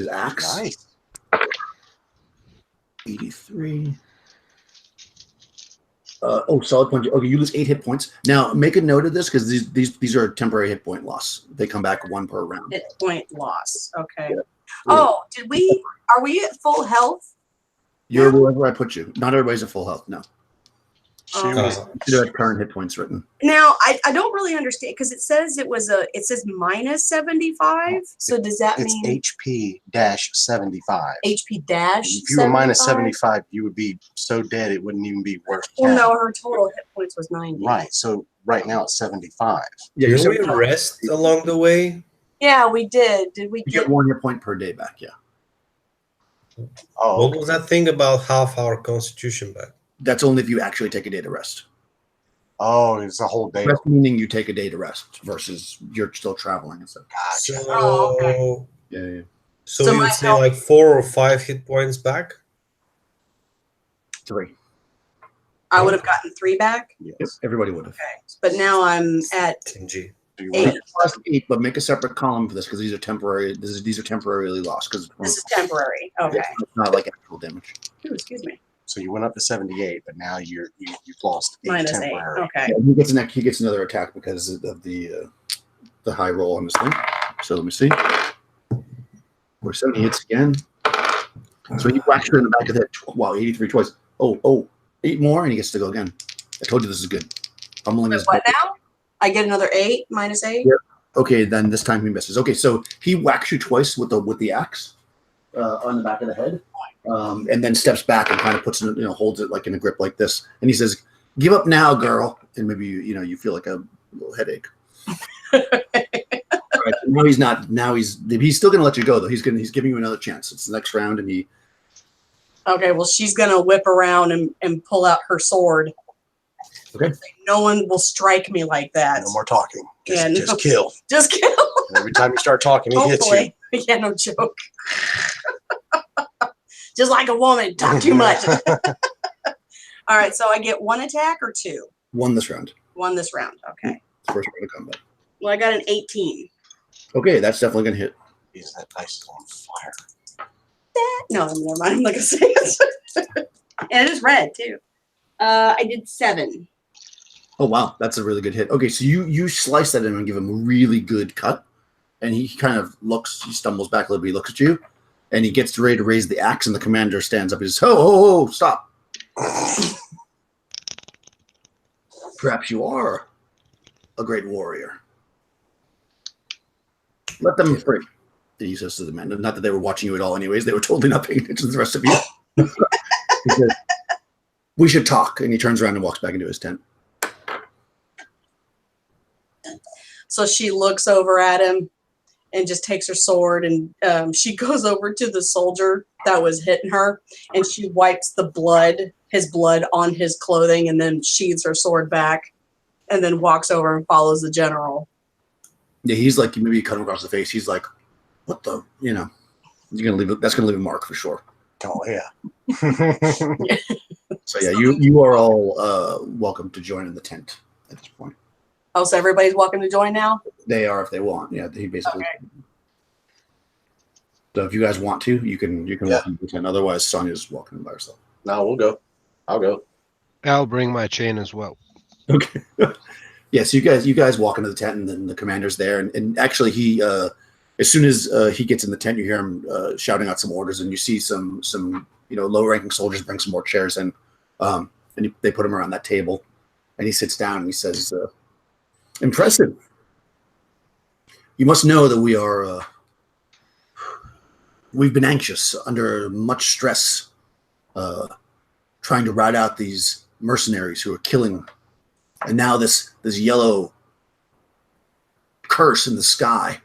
axe. Nice. 83. Solid punch. Okay, you lose 8 hit points. Now make a note of this because these are temporary hit point loss. They come back 1 per round. Hit point loss. Okay. Yeah. Oh, are we at full health? You're wherever I put you. Not everybody's at full health. No. She Oh. was. You should have current hit points written. Now I don't really understand because it says minus 75. So does that It's mean HP-75. HP dash? If you were minus 75, you would be so dead it wouldn't even be worth Well, counting. no, her total hit points was 90. Right. So right now it's 75. Yeah, Did we rest along the way? Yeah, we did. Did we You get? get 1 hit point per day back. Yeah, Oh, What was that thing about half our constitution back? that's only if you actually take a day to rest. oh, it's a whole day. Rest meaning you take a day to rest versus you're still traveling and stuff. Gotcha. So, Oh, okay. Yeah. so So you'd my say health- like 4 or 5 hit points back? 3. I would have gotten 3 back. Yep, Yes. everybody would have. Okay, but now I'm at TNG. Do you 8. want- Plus 8, but make a separate column for this because these are temporary. These are temporarily lost because This is temporary. Okay. it's not like actual damage. Ooh, excuse me. So you went up to 78, but now you've lost 8 Minus 8. temporary. Okay. Yeah, he gets another attack because of the high roll on this thing. So let me see. Where 70 hits again. So he whacks her in the back of the head. Wow, 83 twice. Oh, 8 more, and he gets to go again. I told you this is good. Fumbling Wait, his what now? I get another 8 minus 8. Yeah. Okay, then this time he misses. Okay, so he whacks you twice with the axe on the back of the head, and then steps back and kind of puts it, holds it like in a grip like this, and he says, "Give up now, girl." And maybe you feel like a little headache. All right, now he's not. Now he's still going to let you go though. He's giving you another chance. It's the next round, and he. Okay. Well, she's gonna whip around and pull out her sword. Okay. No one will strike me like that. No more talking. Yeah, no. Just kill. Just kill. And every time you start talking, he hits you. Hopefully. Yeah, no joke. Just like a woman, talk too much. All right, so I get 1 attack or 2? Won this round. 1 this round. Okay. First round of combat. Well, I got an 18. Okay, that's definitely going to hit. Jeez, that dice is on fire. No, never mind. I'm not gonna say it. And it is red too. I did 7. Oh wow, that's a really good hit. Okay, so you slice that in and give him a really good cut, and he kind of looks. He stumbles back a little bit. He looks at you, and he gets ready to raise the axe, and the commander stands up. He says, "Ho, stop! Perhaps you are a great warrior. Let them free." He says to the men. Not that they were watching you at all, anyways. They were totally not paying attention to the rest of you. He says, "We should talk," and he turns around and walks back into his tent. So she looks over at him and just takes her sword and she goes over to the soldier that was hitting her and she wipes his blood on his clothing and then sheathes her sword back and then walks over and follows the general. Yeah, he's like, maybe you cut him across the face. He's like, "What the, you're gonna leave it. That's gonna leave a mark for sure." Oh, yeah. So yeah, you are all welcome to join in the tent at this point. Oh, so everybody's welcome to join now? They are if they want. Yeah, he basically. Okay. So if you guys want to, you can Yeah. welcome the tent. Otherwise, Sonja's walking by herself. No, we'll go. I'll go. I'll bring my chain as well. Okay. Yeah, so you guys walk into the tent, and then the commander's there, and actually he as soon as he gets in the tent, you hear him shouting out some orders, and you see some low-ranking soldiers bring some more chairs in, and they put him around that table, and he sits down and he says, "Impressive. You must know that we've been anxious, under much stress, trying to rout out these mercenaries who are killing, and now this yellow curse in the sky.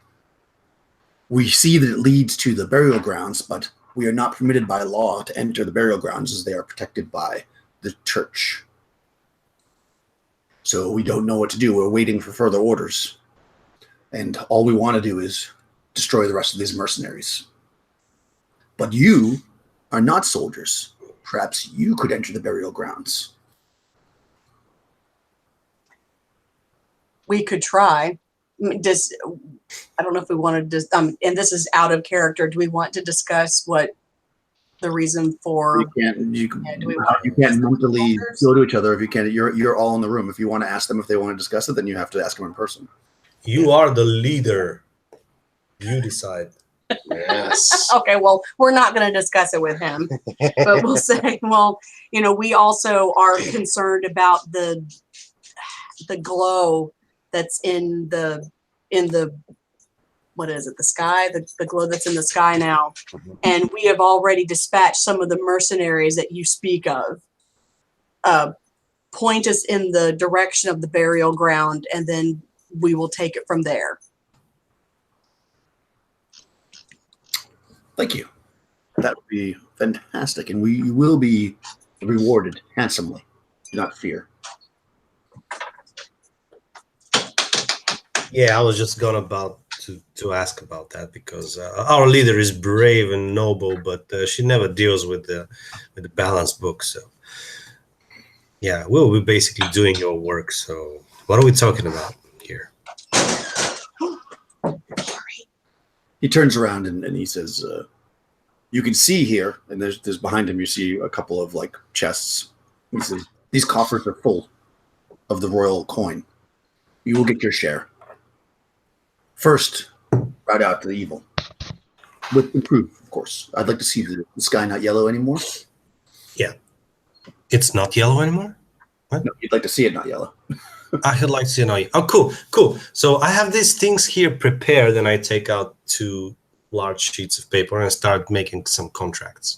We see that it leads to the burial grounds, but we are not permitted by law to enter the burial grounds as they are protected by the church. So we don't know what to do. We're waiting for further orders. And all we want to do is destroy the rest of these mercenaries. But you are not soldiers. Perhaps you could enter the burial grounds. We could try. I don't know if we wanted to, and this is out of character. Do we want to discuss what the reason for? You can't mentally go to each other if you can't. You're all in the room. If you want to ask them if they want to discuss it, then you have to ask them in person. You are the leader. You decide. Yes. Okay, well, we're not going to discuss it with him, but we'll say, well, we also are concerned about the glow that's in the what is it, the sky, the glow that's in the sky now. And we have already dispatched some of the mercenaries that you speak of. Point us in the direction of the burial ground, and then we will take it from there. Thank you. That would be fantastic, and we will be rewarded handsomely. Do not fear. Yeah, I was just going about to ask about that because our leader is brave and noble, but she never deals with the balance book. So yeah, we'll be basically doing your work. So what are we talking about here? He turns around and he says, you can see here, and there's behind him, you see a couple of like chests. He says, these coffers are full of the royal coin. You will get your share. First, rout out the evil. With improved, of course. I'd like to see the sky not yellow anymore. Yeah. It's not yellow anymore? What? No, you'd like to see it not yellow. I would like to see it not yellow. Oh, cool. So I have these things here prepared, and I take out 2 large sheets of paper and start making some contracts.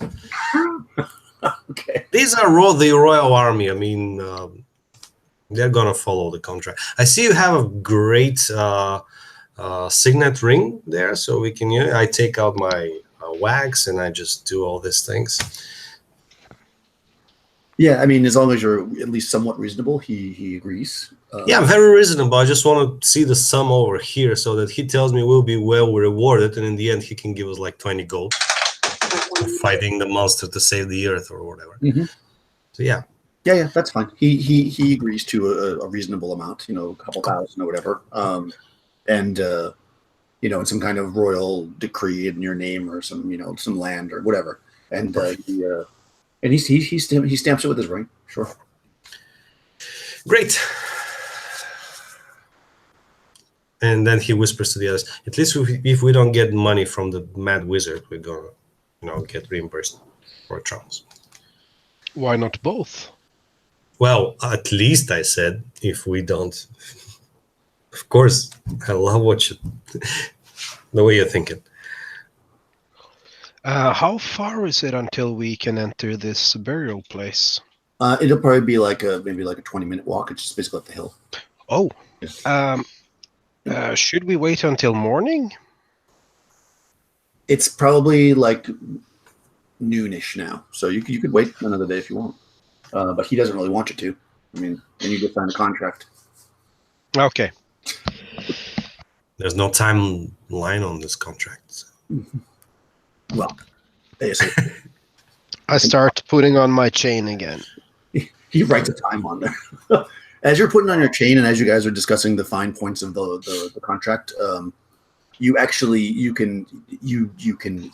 Okay. These are the Royal Army. I mean, they're going to follow the contract. I see you have a great signet ring there, so we can. I take out my wax and I just do all these things. Yeah, I mean, as long as you're at least somewhat reasonable, he agrees. Yeah, I'm very reasonable. I just want to see the sum over here so that he tells me we'll be well rewarded, and in the end, he can give us like 20 gold for fighting the monster to save the earth or whatever. Mm-hmm. So yeah. Yeah, that's fine. He agrees to a reasonable amount, a couple thousand or whatever. And in some kind of royal decree in your name or some land or whatever. And he stamps it with his ring. Sure. Great. And then he whispers to the others, at least if we don't get money from the mad wizard, we're gonna get reimbursed for troubles. Why not both? Well, at least I said, if we don't. Of course, I love the way you're thinking. How far is it until we can enter this burial place? It'll probably be maybe like a 20-minute walk. It's just basically up the hill. Oh, should we wait until morning? It's probably like noonish now, so you could wait another day if you want. But he doesn't really want you to. I mean, then you just sign a contract. Okay. There's no timeline on this contract. So. Well, basically. I start putting on my chain again. He writes a time on there. As you're putting on your chain and as you guys are discussing the fine points of the contract, you can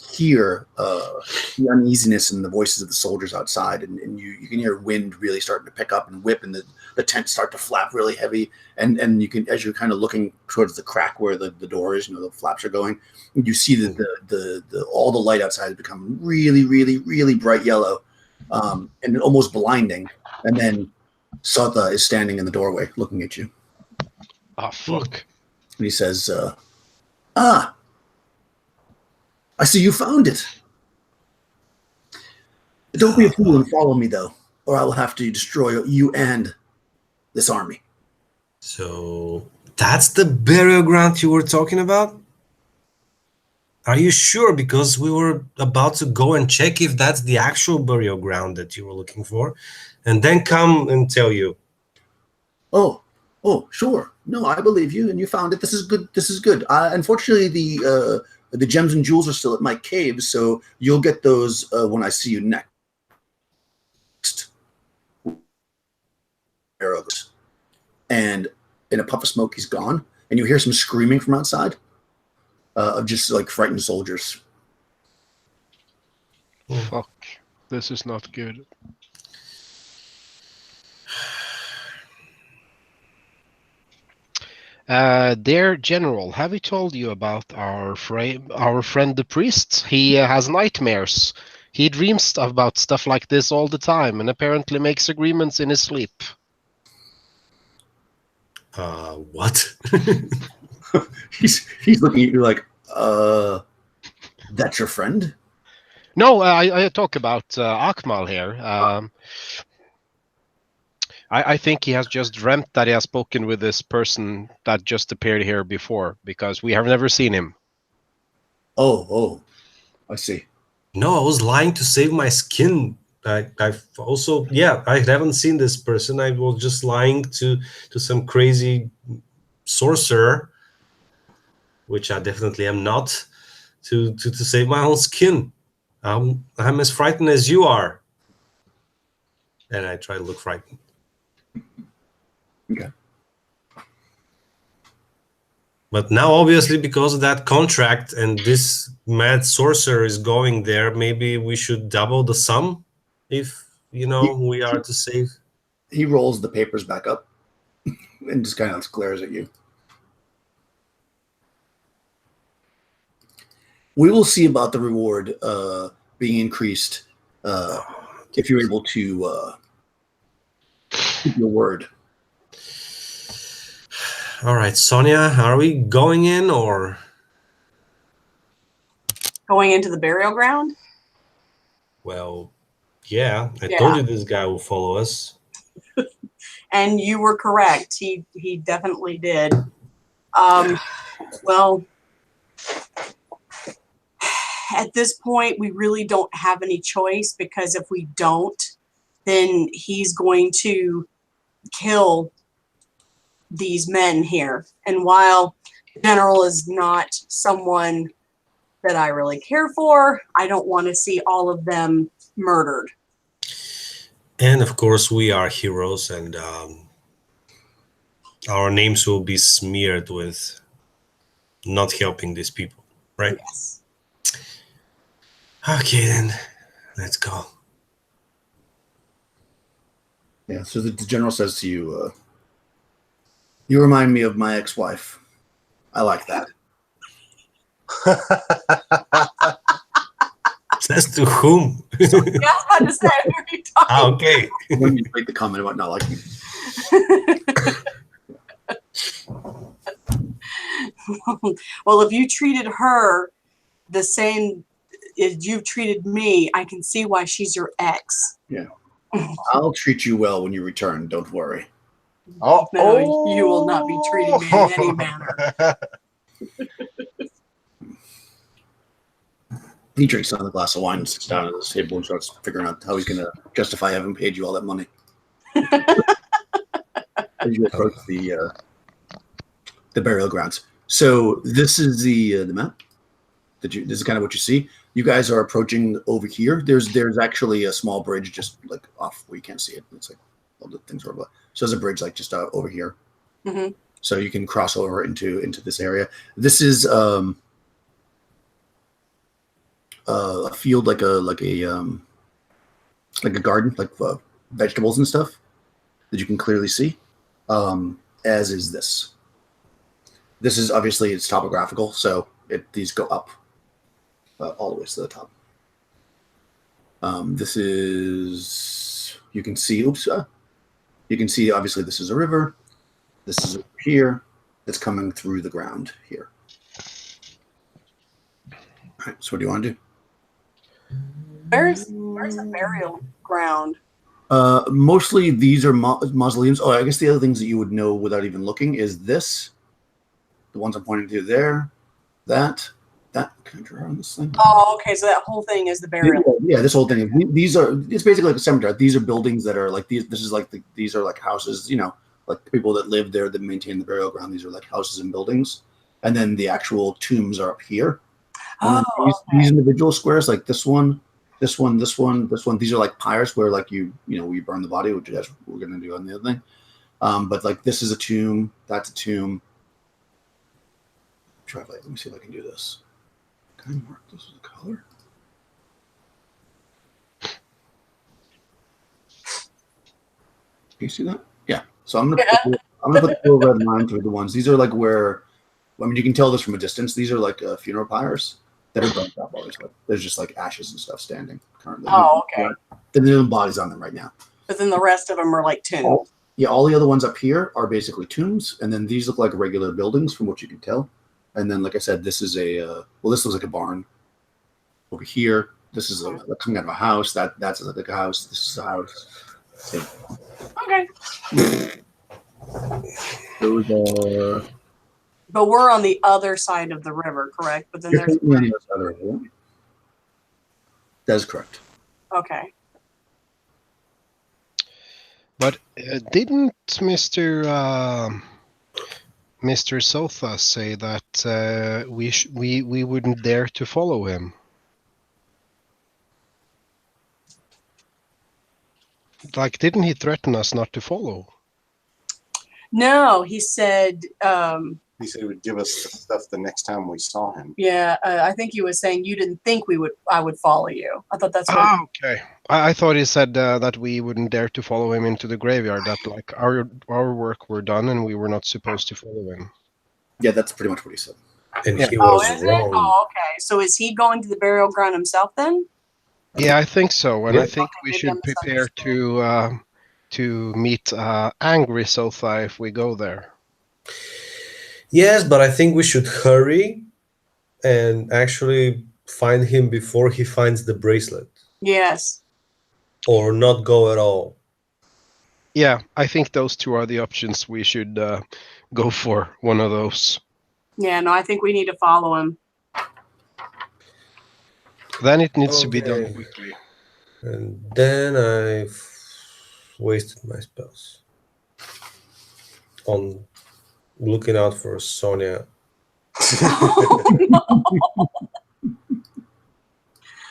hear the uneasiness in the voices of the soldiers outside, and you can hear wind really starting to pick up and whip, and the tents start to flap really heavy, and you can, as you're kind of looking towards the crack where the door is, the flaps are going, you see that the all the light outside has become really, really, really bright yellow, and almost blinding, and then Sonja is standing in the doorway looking at you. Oh, fuck. And he says, I see you found it. Don't be a fool and follow me, though, or I will have to destroy you and this army. So that's the burial ground you were talking about? Are you sure? Because we were about to go and check if that's the actual burial ground that you were looking for, and then come and tell you. Oh, sure. No, I believe you, and you found it. This is good. This is good. Unfortunately, the gems and jewels are still at my cave, so you'll get those when I see you next. And in a puff of smoke, he's gone, and you hear some screaming from outside of just like frightened soldiers. Fuck. This is not good. Dear General, have we told you about our friend the priest? He has nightmares. He dreams about stuff like this all the time and apparently makes agreements in his sleep. What? He's looking at you like, that's your friend? No, I talk about Akmal here. I think he has just dreamt that he has spoken with this person that just appeared here before, because we have never seen him. Oh, I see. No, I was lying to save my skin. I've also, I haven't seen this person. I was just lying to some crazy sorcerer, which I definitely am not, to save my own skin. I'm as frightened as you are. And I try to look frightened. Okay. But now, obviously, because of that contract and this mad sorcerer is going there, maybe we should double the sum if, we are to save. He rolls the papers back up and just kind of glares at you. We will see about the reward being increased if you're able to keep your word. All right, Sonja, are we going in or? Going into the burial ground? Well, yeah. I told you this guy will follow us. And you were correct. He definitely did. Well, at this point, we really don't have any choice, because if we don't, then he's going to kill these men here. And while the general is not someone that I really care for, I don't want to see all of them murdered. And of course, we are heroes, and our names will be smeared with not helping these people, right? Yes. Okay, then, let's go. Yeah, so the general says to you, you remind me of my ex-wife. I like that. Says to whom? Yeah, I was about to say, who are you talking Okay. When you make the comment about not liking me. Well, if you treated her the same as you've treated me, I can see why she's your ex. Yeah. I'll treat you well when you return. Don't worry. Oh, No, you will not be treating me in any manner. He drinks another glass of wine and sits down at this table and starts figuring out how he's going to justify having paid you all that money. As you approach the burial grounds. So this is the map. This is kind of what you see. You guys are approaching over here. There's actually a small bridge just like off where you can't see it. It's like all the things are over. So there's a bridge like just over here. Mm-hmm. So you can cross over into this area. This is a field like a garden, like vegetables and stuff that you can clearly see. As is this. This is obviously it's topographical, so these go up all the way to the top. This is you can see. You can see obviously this is a river. This is over here. It's coming through the ground here. All right. So what do you want to do? Where's the burial ground? Mostly these are mausoleums. Oh, I guess the other things that you would know without even looking is this. The ones I'm pointing to there. That. Can I draw on this thing? Oh, okay. So that whole thing is the burial. Yeah, this whole thing. It's basically like a cemetery. These are buildings that are like these. This is like these are like houses. like the people that live there that maintain the burial ground. These are like houses and buildings, and then the actual tombs are up here. And then these individual squares, like this one, this one, this one, this one, these are like pyres where like you burn the body, which is what we're gonna do on the other thing. But like this is a tomb, that's a tomb. Let me see if I can do this. Can I mark this with a color? Can you see that? Yeah. So I'm gonna put the little red line through the ones. These are like where, I mean, you can tell this from a distance. These are like funeral pyres that are burnt up. Obviously, there's just like ashes and stuff standing currently. Oh, okay. There's no bodies on them right now. But then the rest of them are like tombs. All the other ones up here are basically tombs, and then these look like regular buildings from what you can tell. And then, like I said, this is this looks like a barn. Over here, this is coming out of a house. That's like a house. This is a house. Same. Okay. Those are. But we're on the other side of the river, correct? But then there's. On the other side. That is correct. Okay. But didn't Mr. Sotha say that we wouldn't dare to follow him? Like, didn't he threaten us not to follow? No, he said. He said he would give us the stuff the next time we saw him. Yeah, I think he was saying you didn't think I would follow you. I thought that's what. Ah, okay. I thought he said that we wouldn't dare to follow him into the graveyard. That like our work were done and we were not supposed to follow him. Yeah, that's pretty much what he said. And Yeah. he was is it? wrong. Oh, okay. So is he going to the burial ground himself then? Yeah, I think so, and Yeah. I think Okay, we maybe should I prepare misunderstood. to meet angry Sotha if we go there. Yes, but I think we should hurry and actually find him before he finds the bracelet, Yes. or not go at all. Yeah, I think those two are the options. We should go for one of those. Yeah. No, I think we need to follow him. Then it needs to be done Okay. quickly. And then I've wasted my spells on looking out for Sonja.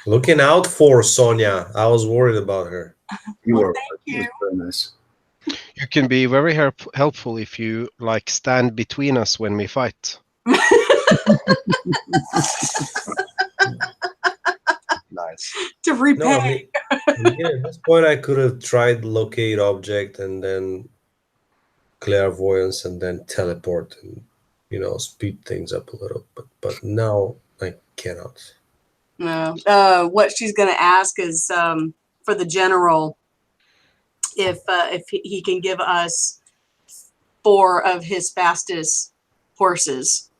Looking out for Sonja. I was worried about her. You Well, are. thank you. That's very nice. You can be very helpful if you like stand between us when we fight. Nice. To No, repay. I mean, at this point I could have tried locate object and then clairvoyance and then teleport and speed things up a little. But now I cannot. No. What she's going to ask is for the general if he can give us 4 of his fastest horses.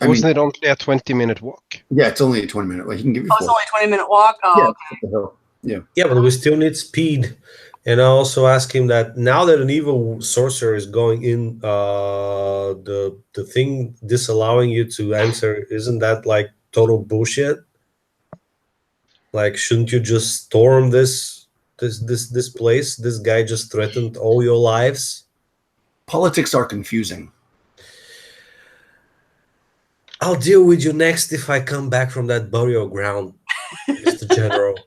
Wasn't it only a 20-minute walk? Yeah, it's only a 20-minute. Like, he can give you Oh, 4. it's only a 20-minute walk. Oh, Yeah, okay. up the hill. Yeah. Yeah, but we still need speed. And I also ask him that now that an evil sorcerer is going in, the thing disallowing you to enter, isn't that like total bullshit? Like, shouldn't you just storm this place? This guy just threatened all your lives. Politics are confusing. I'll deal with you next if I come back from that burial ground, Mr. General,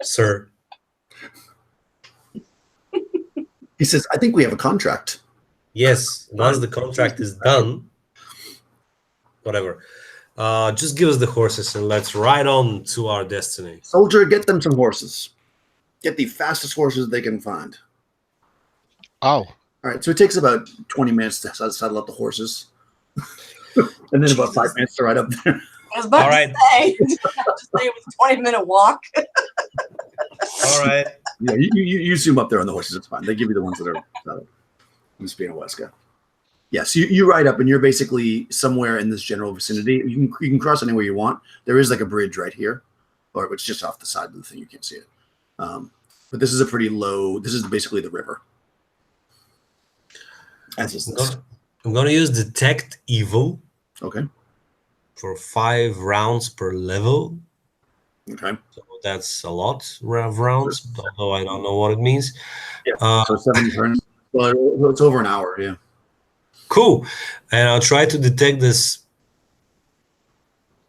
sir. He says, I think we have a contract. Yes, once the contract is done, whatever. Just give us the horses and let's ride on to our destiny. Soldier, get them some horses. Get the fastest horses they can find. Oh, All right, so it takes about 20 minutes to saddle up the horses. And then about 5 minutes to ride up there. I was about All right. to say, just say it was a 20-minute walk. All right. Yeah, you zoom up there on the horses. It's fine. They give you the ones that are saddled. I'm just being a West guy. Yes, you ride up and you're basically somewhere in this general vicinity. You can cross anywhere you want. There is like a bridge right here, or it's just off the side of the thing. You can't see it. But this is a pretty low. This is basically the river. As is this. I'm gonna use detect evil Okay. for 5 rounds per level. Okay. So that's a lot of rounds, although I don't know what it means. Yeah. So 7 turns. Well, it's over an hour. Yeah. Cool. And I'll try to detect this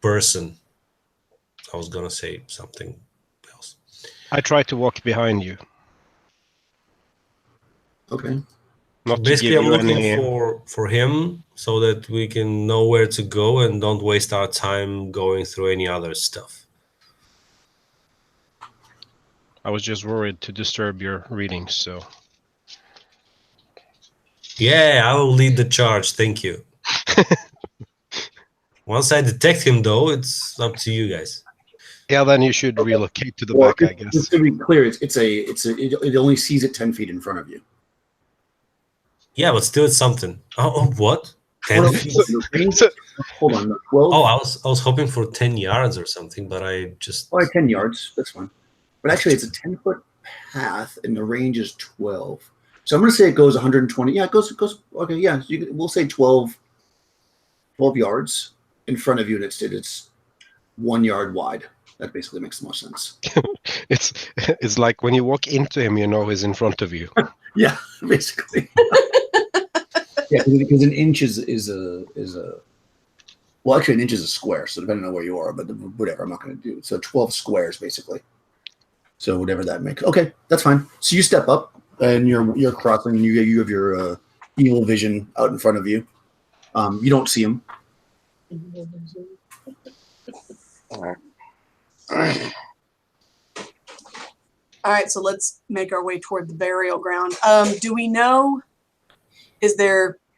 person. I was gonna say something else. I try to walk behind you. Okay. Not to Basically, give I'm you looking any. for him so that we can know where to go and don't waste our time going through any other stuff. I was just worried to disturb your readings, so. Yeah, I will lead the charge. Thank you. Once I detect him, though, it's up to you guys. Yeah, then you should relocate to the Well, back, I guess. just to be clear, it only sees it 10 feet in front of you. Yeah, but still, it's something. Oh, what? 10 Well, feet? hold on. 12. Oh, I was hoping for 10 yards or something, but I just. Oh, 10 yards. That's fine. But actually, it's a 10-foot path, and the range is 12. So I'm going to say it goes 120. Yeah, it goes. Okay, yeah. We'll say 12 yards in front of you, and it's 1 yard wide. That basically makes the most sense. It's like when you walk into him, you know he's in front of you. Yeah, basically. Yeah, because an inch is a well, actually, an inch is a square. So depending on where you are, but whatever, I'm not going to do it. So 12 squares, basically. So whatever that makes. Okay, that's fine. So you step up, and you're crossing, and you have your evil vision out in front of you. You don't see him. All right, so let's make our way toward the burial ground. Do we know?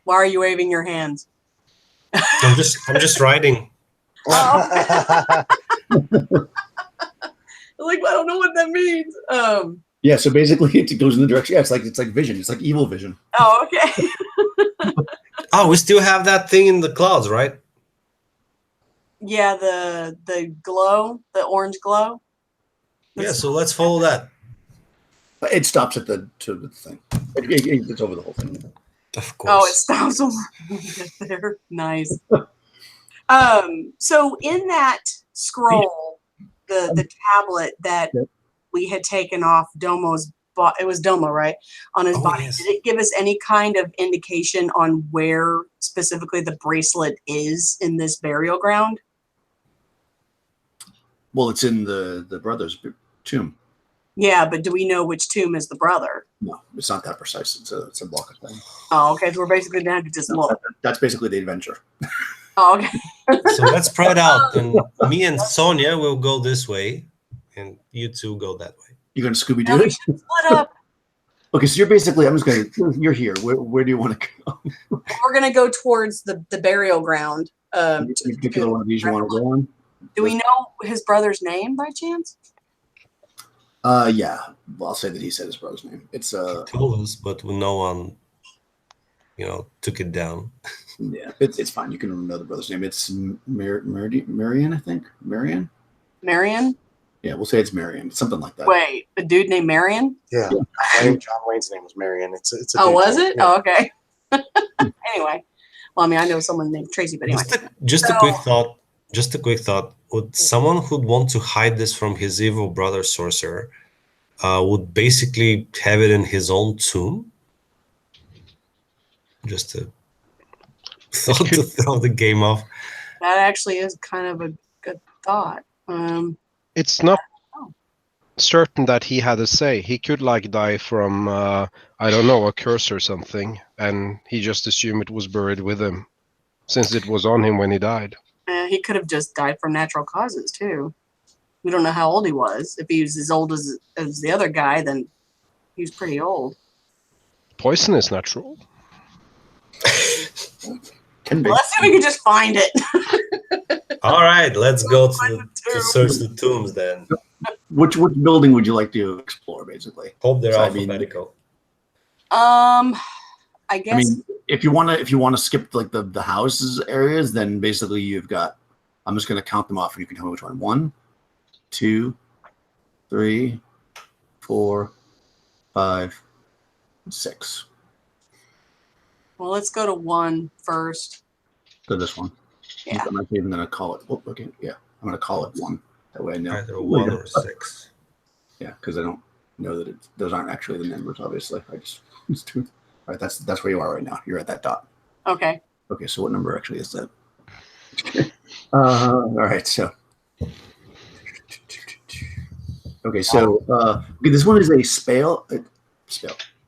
Why are you waving your hands? I'm just riding. Oh. Like, I don't know what that means. Yeah, so basically it goes in the direction. Yeah, it's like vision. It's like evil vision. Oh, okay. Oh, we still have that thing in the clouds, right? Yeah, the glow, the orange glow. Yeah, so let's follow that. It stops at the thing. It's over the whole thing. Of course. Oh, it stops over there. Nice. So in that scroll, the tablet that we had taken off Domo's it was Domo, right? On his body. Yes. Did it give us any kind of indication on where specifically the bracelet is in this burial ground? Well, it's in the brother's tomb. Yeah, but do we know which tomb is the brother? No, it's not that precise. It's a block of thing. Oh, okay. So we're basically gonna have to just look. That's basically the adventure. Oh, okay. So let's spread out, and me and Sonja will go this way, and you two go that way. You're gonna Scooby No, Doo we it? should split up. Okay, so you're basically. You're here. Where do you want to go? We're gonna go towards the burial ground. Any particular one of these you want to go on? Do we know his brother's name by chance? Yeah. Well, I'll say that he said his brother's name. It's He told us, but no one, took it down. Yeah, it's fine. You can know the brother's name. It's Marion, I think. Marion. Marion? Yeah, we'll say it's Marion. Something like that. Wait, a dude named Marion? Yeah. I think John Wayne's name was Marion. It's a Oh, dude was name. it? Yeah. Oh, okay. Anyway. Well, I mean, I know someone named Tracy, but anyway. Just a quick thought. Just a quick thought. Would someone who'd want to hide this from his evil brother sorcerer would basically have it in his own tomb? Just a thought to throw the game off. That actually is kind of a good thought. It's not certain that he had a say. He could die from I don't know, a curse or something, and he just assumed it was buried with him, since it was on him when he died. He could have just died from natural causes too. We don't know how old he was. If he was as old as the other guy, then he was pretty old. Poison is natural. Can be. Well, let's see if we can just find it. All right, let's go to Find the tomb. search the tombs then. Which building would you like to explore, basically? Hope they're So, I mean- alphabetical. I guess. I mean, if you want to skip the houses areas, then basically you've got. I'm just going to count them off, and you can tell me which one. 1, 2, 3, 4, 5, 6. well, let's go to 1 first. Go this one. Yeah. I'm not even going to call it. Oh, okay, yeah, I'm going to call it 1. That way I know. Either 1 or 6. Yeah, because I don't know that those aren't actually the numbers. Obviously, I just two. All right, that's where you are right now. You're at that dot. Okay. Okay, so what number actually is that? All right, so. Okay, so this one is a spale.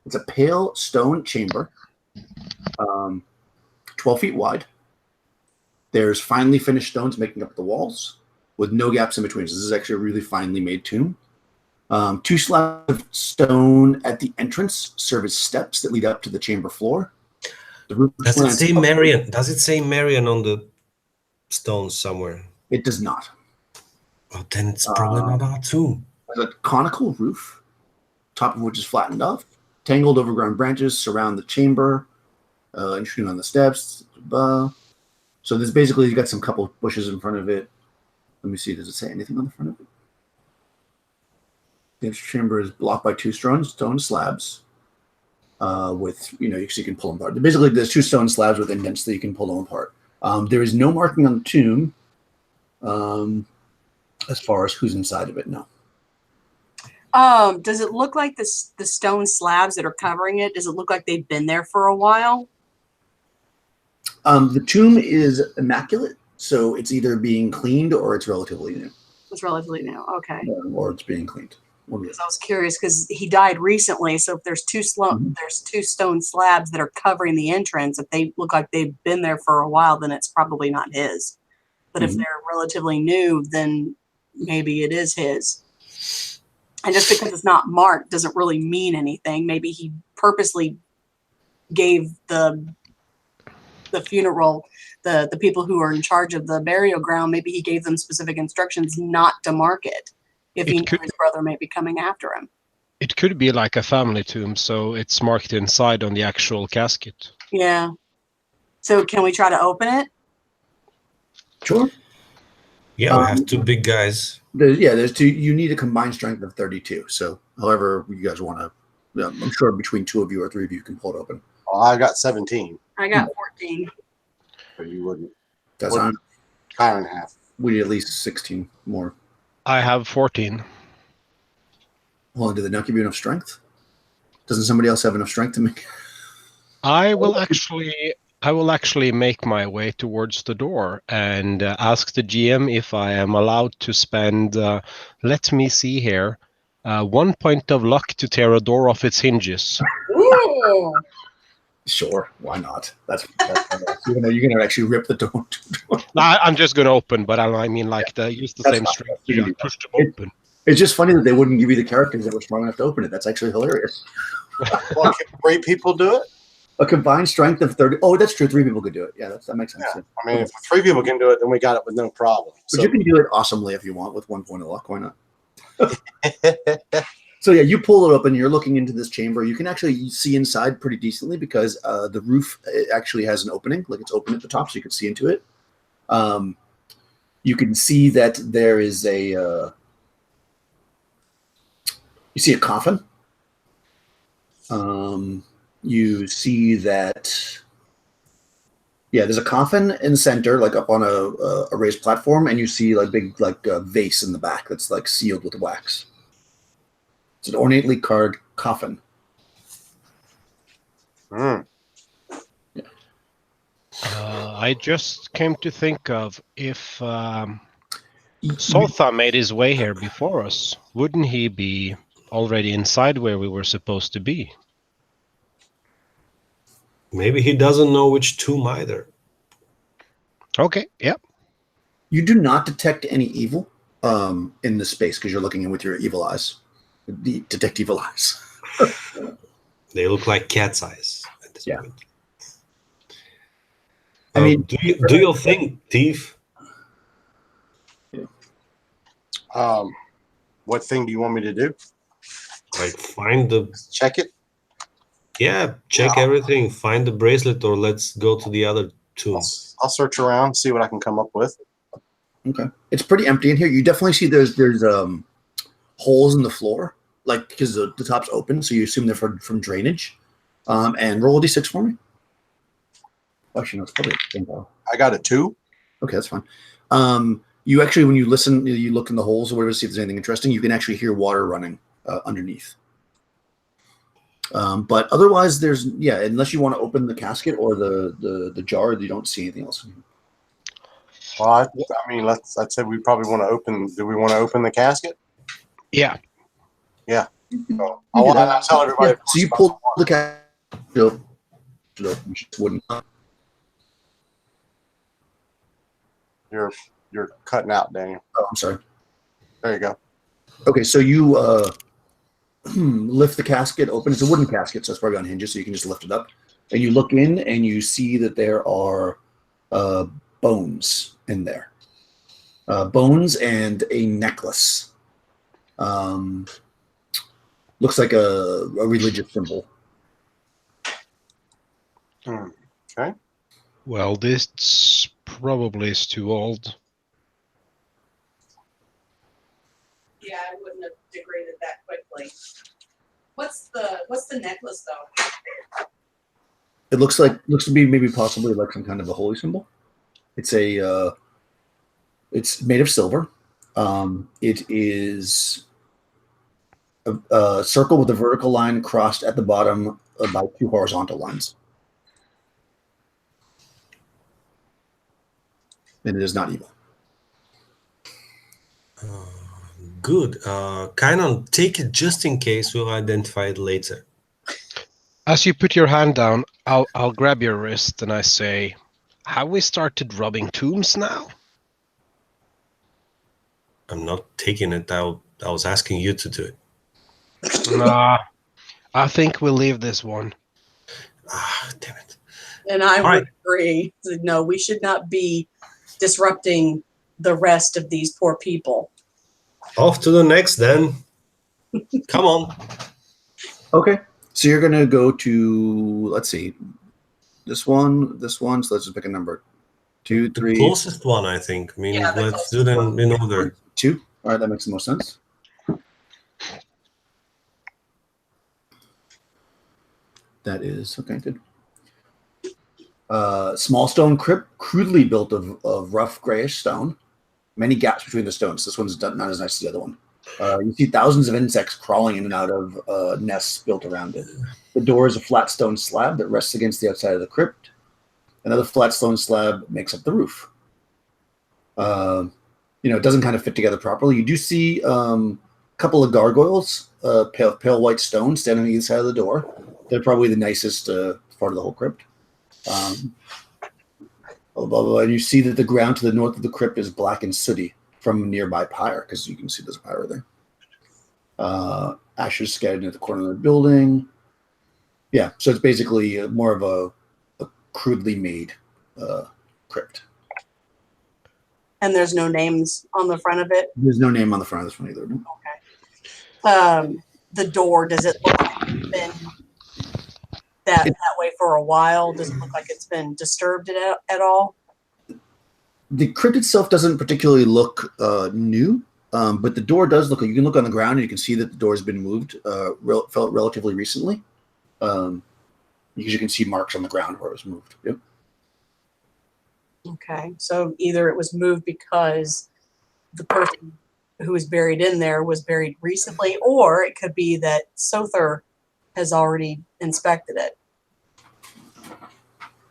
It's a pale stone chamber, 12 feet wide. There's finely finished stones making up the walls with no gaps in between. So this is actually a really finely made tomb. 2 slabs of stone at the entrance serve as steps that lead up to the chamber floor. The roof Does it say Marion? Does it say Marion on the stones somewhere? It does not. Oh, then it's probably not our tomb. There's a conical roof, top of which is flattened off. Tangled overgrown branches surround the chamber, intruding on the steps. So there's basically, you got some couple of bushes in front of it. Let me see, does it say anything on the front of it? The chamber is blocked by 2 stone slabs with, so you can pull them apart. Basically, there's 2 stone slabs with indents that you can pull them apart. There is no marking on the tomb as far as who's inside of it, no. Does it look like the stone slabs that are covering it? Does it look like they've been there for a while? The tomb is immaculate, so it's either being cleaned or it's relatively new. It's relatively new. Okay. Or it's being cleaned. Because I was curious because he died recently, so if there's 2 stone slabs that are covering the entrance, if they look like they've been there for a while, then it's probably not his. But if they're relatively new, then maybe it is his. And just because it's not marked doesn't really mean anything. Maybe he purposely gave the funeral, the people who are in charge of the burial ground, maybe he gave them specific instructions not to mark it if he knew his brother may be coming after him. It could be like a family tomb, so it's marked inside on the actual casket. Yeah. So can we try to open it? Sure. Yeah, we have 2 big guys. There's 2. You need a combined strength of 32. So, however you guys want to, I'm sure between 2 of you or 3 of you can pull it open. Well, I got 17. I got 14. So you wouldn't. That's on. Kind of half. We need at least 16 more. I have 14. Well, do they not give you enough strength? Doesn't somebody else have enough strength to make? I will actually make my way towards the door and ask the GM if I am allowed to spend, let me see here, 1 point of luck to tear a door off its hinges. Ooh. Sure, why not? That's you're gonna actually rip the door. No, I'm just going to open, but I mean, like, use the same strength to push them open. It's just funny that they wouldn't give you the characters that were strong enough to open it. That's actually hilarious. Well, can 3 people do it? A combined strength of 30. Oh, that's true. 3 people could do it. Yeah, that makes sense. Yeah. I mean, if 3 people can do it, then we got it with no problem. But you can do it awesomely if you want with 1 point of luck. Why not? So yeah, you pull it open. You're looking into this chamber. You can actually see inside pretty decently because the roof actually has an opening. Like it's open at the top, so you can see into it. You can see that there is a. You see a coffin. You see that. Yeah, there's a coffin in the center, like up on a raised platform, and you see like big vase in the back that's like sealed with wax. It's an ornately carved coffin. Mm. Yeah. I just came to think of if Sotha made his way here before us, wouldn't he be already inside where we were supposed to be? Maybe he doesn't know which tomb either. Okay, yep. You do not detect any evil in this space because you're looking in with your evil eyes. Detect evil eyes. They look like cat's eyes at this point. I mean, do you think, thief? What thing do you want me to do? Like find the Check it. Yeah, check everything. Find the bracelet, or let's go to the other tomb. I'll search around, see what I can come up with. Okay, it's pretty empty in here. You definitely see there's holes in the floor, like because the top's open, so you assume they're from drainage. And roll a d6 for me. Actually, no, it's probably I got a 2. okay. That's fine. You actually, when you listen, you look in the holes or whatever to see if there's anything interesting. You can actually hear water running underneath. But otherwise, unless you want to open the casket or the jar, you don't see anything else. Well, I mean, I'd say we probably want to open. Do we want to open the casket? Yeah. Yeah. So, I'll tell everybody. Yeah. So you pull the casket. Wouldn't. You're cutting out, Daniel. Oh, I'm sorry. There you go. Okay, so you lift the casket open. It's a wooden casket, so it's probably on hinges, so you can just lift it up. And you look in, and you see that there are bones in there. Bones and a necklace. Looks like a religious symbol. Okay. Well, this probably is too old. Yeah, I wouldn't have degraded that quickly. What's the necklace though? It looks to be maybe possibly like some kind of a holy symbol. It's it's made of silver. It is a circle with a vertical line crossed at the bottom by 2 horizontal lines. And it is not evil. Good. Kind of take it just in case. We'll identify it later. As you put your hand down, I'll grab your wrist and I say, "Have we started robbing tombs now?" I'm not taking it. I was asking you to do it. Nah, I think we'll leave this one. Ah, damn it. And I All would right. agree. No, we should not be disrupting the rest of these poor people. Off to the next then. Come on. Okay. So you're going to go to, let's see, this one. So let's just pick a number. 2, 3. Closest one, I think. I mean, Yeah, the let's do them in order. 2. All right, that makes the most sense. That is okay. Good. Small stone crypt, crudely built of rough grayish stone. Many gaps between the stones. This one's not as nice as the other one. You see thousands of insects crawling in and out of nests built around it. The door is a flat stone slab that rests against the outside of the crypt. Another flat stone slab makes up the roof. It doesn't kind of fit together properly. You do see a couple of gargoyles, pale white stone, standing on either side of the door. They're probably the nicest part of the whole crypt. And you see that the ground to the north of the crypt is black and sooty from a nearby pyre, because you can see there's a pyre there. Ashes scattered at the corner of the building. Yeah, so it's basically more of a crudely made crypt. And there's no names on the front of it. There's no name on the front of this one either. Okay. The door, does it look like it's been that way for a while? Does it look like it's been disturbed at all? The crypt itself doesn't particularly look new, but the door does look like, you can look on the ground and you can see that the door has been moved relatively recently, because you can see marks on the ground where it was moved. Yep. Okay, so either it was moved because the person who was buried in there was buried recently, or it could be that Sother has already inspected it.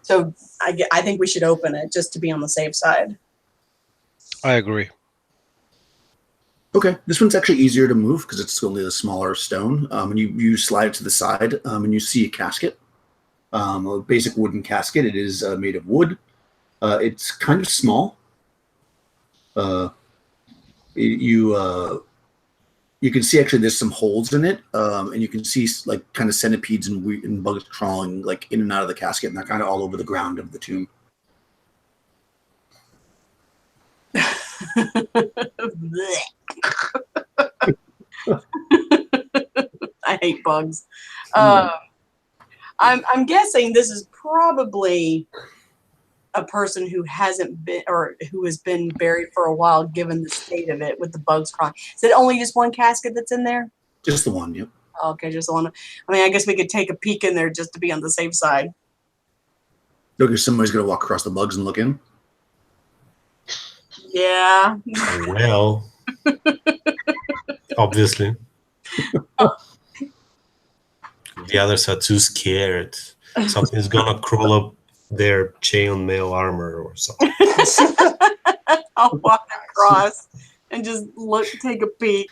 So I think we should open it just to be on the safe side. I agree. Okay, this one's actually easier to move because it's only a smaller stone. And you slide it to the side, and you see a casket, a basic wooden casket. It is made of wood. It's kind of small. You can see actually there's some holes in it, and you can see like kind of centipedes and bugs crawling like in and out of the casket, and they're kind of all over the ground of the tomb. I hate bugs. I'm guessing this is probably a person who hasn't been, or who has been buried for a while, given the state of it with the bugs crawling. Is it only just one casket that's in there? Just the one, yep. Okay, just the one. I mean, I guess we could take a peek in there just to be on the safe side. Okay, somebody's gonna walk across the bugs and look in. Yeah. Well, obviously. The others are too scared. Something's gonna crawl up their chainmail armor or something. I'll walk across and just take a peek.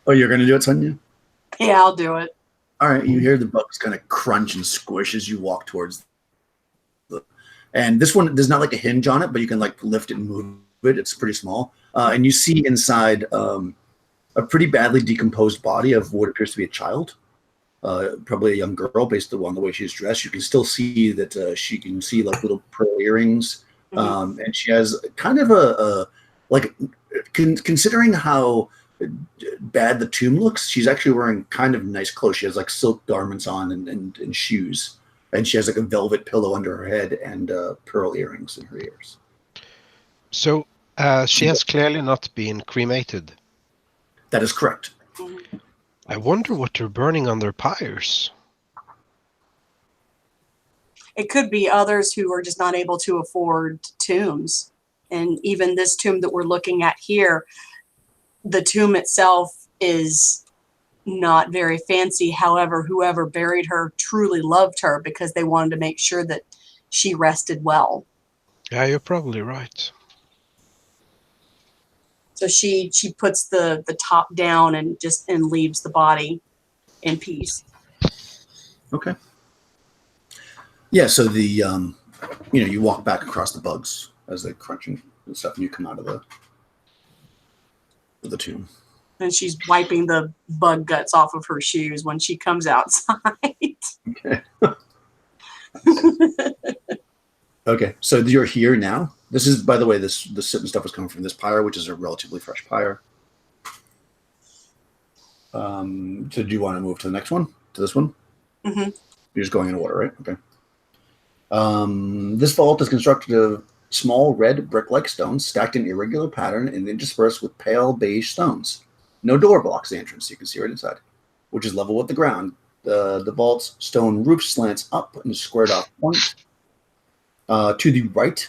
Oh, you're gonna do it, Sonja? Yeah, I'll do it. All right. You hear the bugs kind of crunch and squish as you walk towards and this one, there's not like a hinge on it, but you can like lift it and move it. It's pretty small. And you see inside a pretty badly decomposed body of what appears to be a child, probably a young girl based on the way she's dressed. You can still see that she can see like little pearl earrings. And she has kind of a like, considering how bad the tomb looks, she's actually wearing kind of nice clothes. She has like silk garments on and shoes. And she has like a velvet pillow under her head and pearl earrings in her ears. So she has clearly not been cremated. That is correct. I wonder what they're burning on their pyres. It could be others who are just not able to afford tombs. And even this tomb that we're looking at here, the tomb itself is not very fancy. However, whoever buried her truly loved her because they wanted to make sure that she rested well. Yeah, you're probably right. So she puts the top down and leaves the body in peace. Okay. Yeah, so the you walk back across the bugs as they're crunching and stuff, and you come out of the tomb. And she's wiping the bug guts off of her shoes when she comes outside. Okay. Okay, so you're here now. This is, by the way, the sitting stuff is coming from this pyre, which is a relatively fresh pyre. So do you want to move to the next one? To this one? Mm-hmm. You're just going in order, right? Okay. This vault is constructed of small red brick-like stones stacked in irregular pattern and interspersed with pale beige stones. No door blocks the entrance. You can see right inside, which is level with the ground. The vault's stone roof slants up in a squared-off point. To the right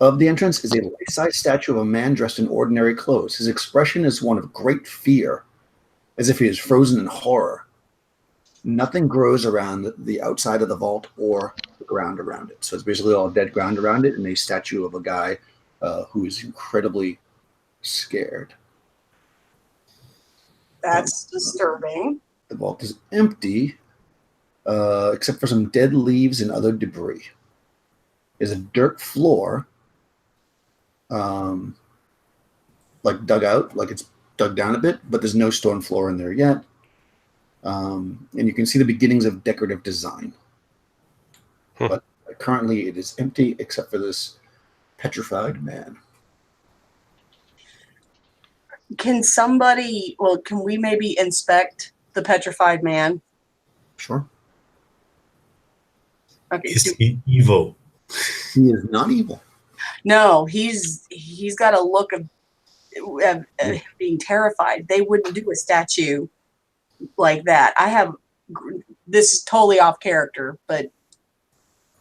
of the entrance is a life-size statue of a man dressed in ordinary clothes. His expression is one of great fear, as if he is frozen in horror. Nothing grows around the outside of the vault or the ground around it. So it's basically all dead ground around it and a statue of a guy who is incredibly scared. That's disturbing. The vault is empty, except for some dead leaves and other debris. There's a dirt floor, like dug out, like it's dug down a bit, but there's no stone floor in there yet. And you can see the beginnings of decorative design. But currently it is empty except for this petrified man. Can we maybe inspect the petrified man? Sure. Okay. Is he evil? He is not evil. No, he's got a look of being terrified. They wouldn't do a statue like that. This is totally off character, but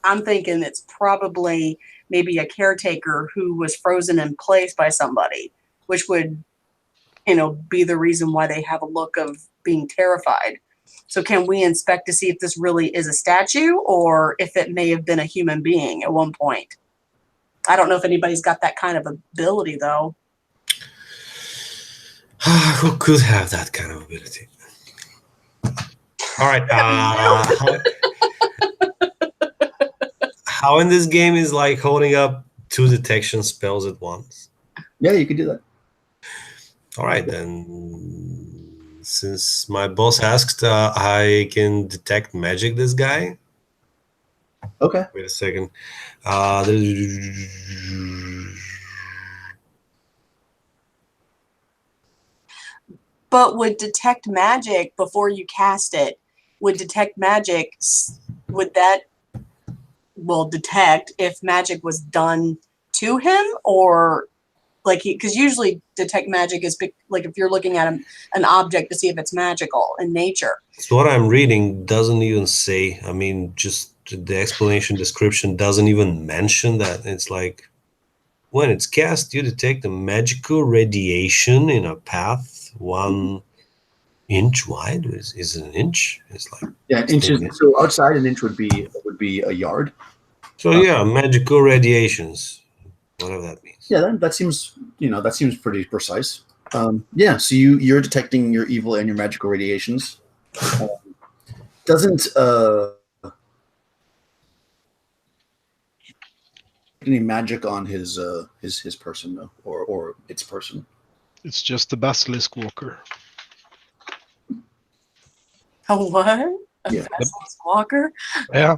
I'm thinking it's probably maybe a caretaker who was frozen in place by somebody, which would, be the reason why they have a look of being terrified. So can we inspect to see if this really is a statue or if it may have been a human being at one point? I don't know if anybody's got that kind of ability, though. Who could have that kind of ability? All right. How in this game is like holding up 2 detection spells at once? Yeah, you can do that. All right, then. Since my boss asked, I can detect magic this guy. Okay. Wait a second. But would detect magic before you cast it? Would detect magic? Would that detect if magic was done to him, or because usually detect magic is like if you're looking at an object to see if it's magical in nature. So what I'm reading doesn't even say. I mean, just the explanation description doesn't even mention that. It's like when it's cast, you detect a magical radiation in a path 1 inch wide. Is it an inch? It's like inches. So outside an inch would be a yard. so. Yeah, magical radiations, whatever that means. Yeah, that seems pretty precise. Yeah, so you're detecting your evil and your magical radiations. Doesn't any magic on his person though, or its person. It's just the basilisk walker. A what? A Yeah. basilisk walker? Yeah.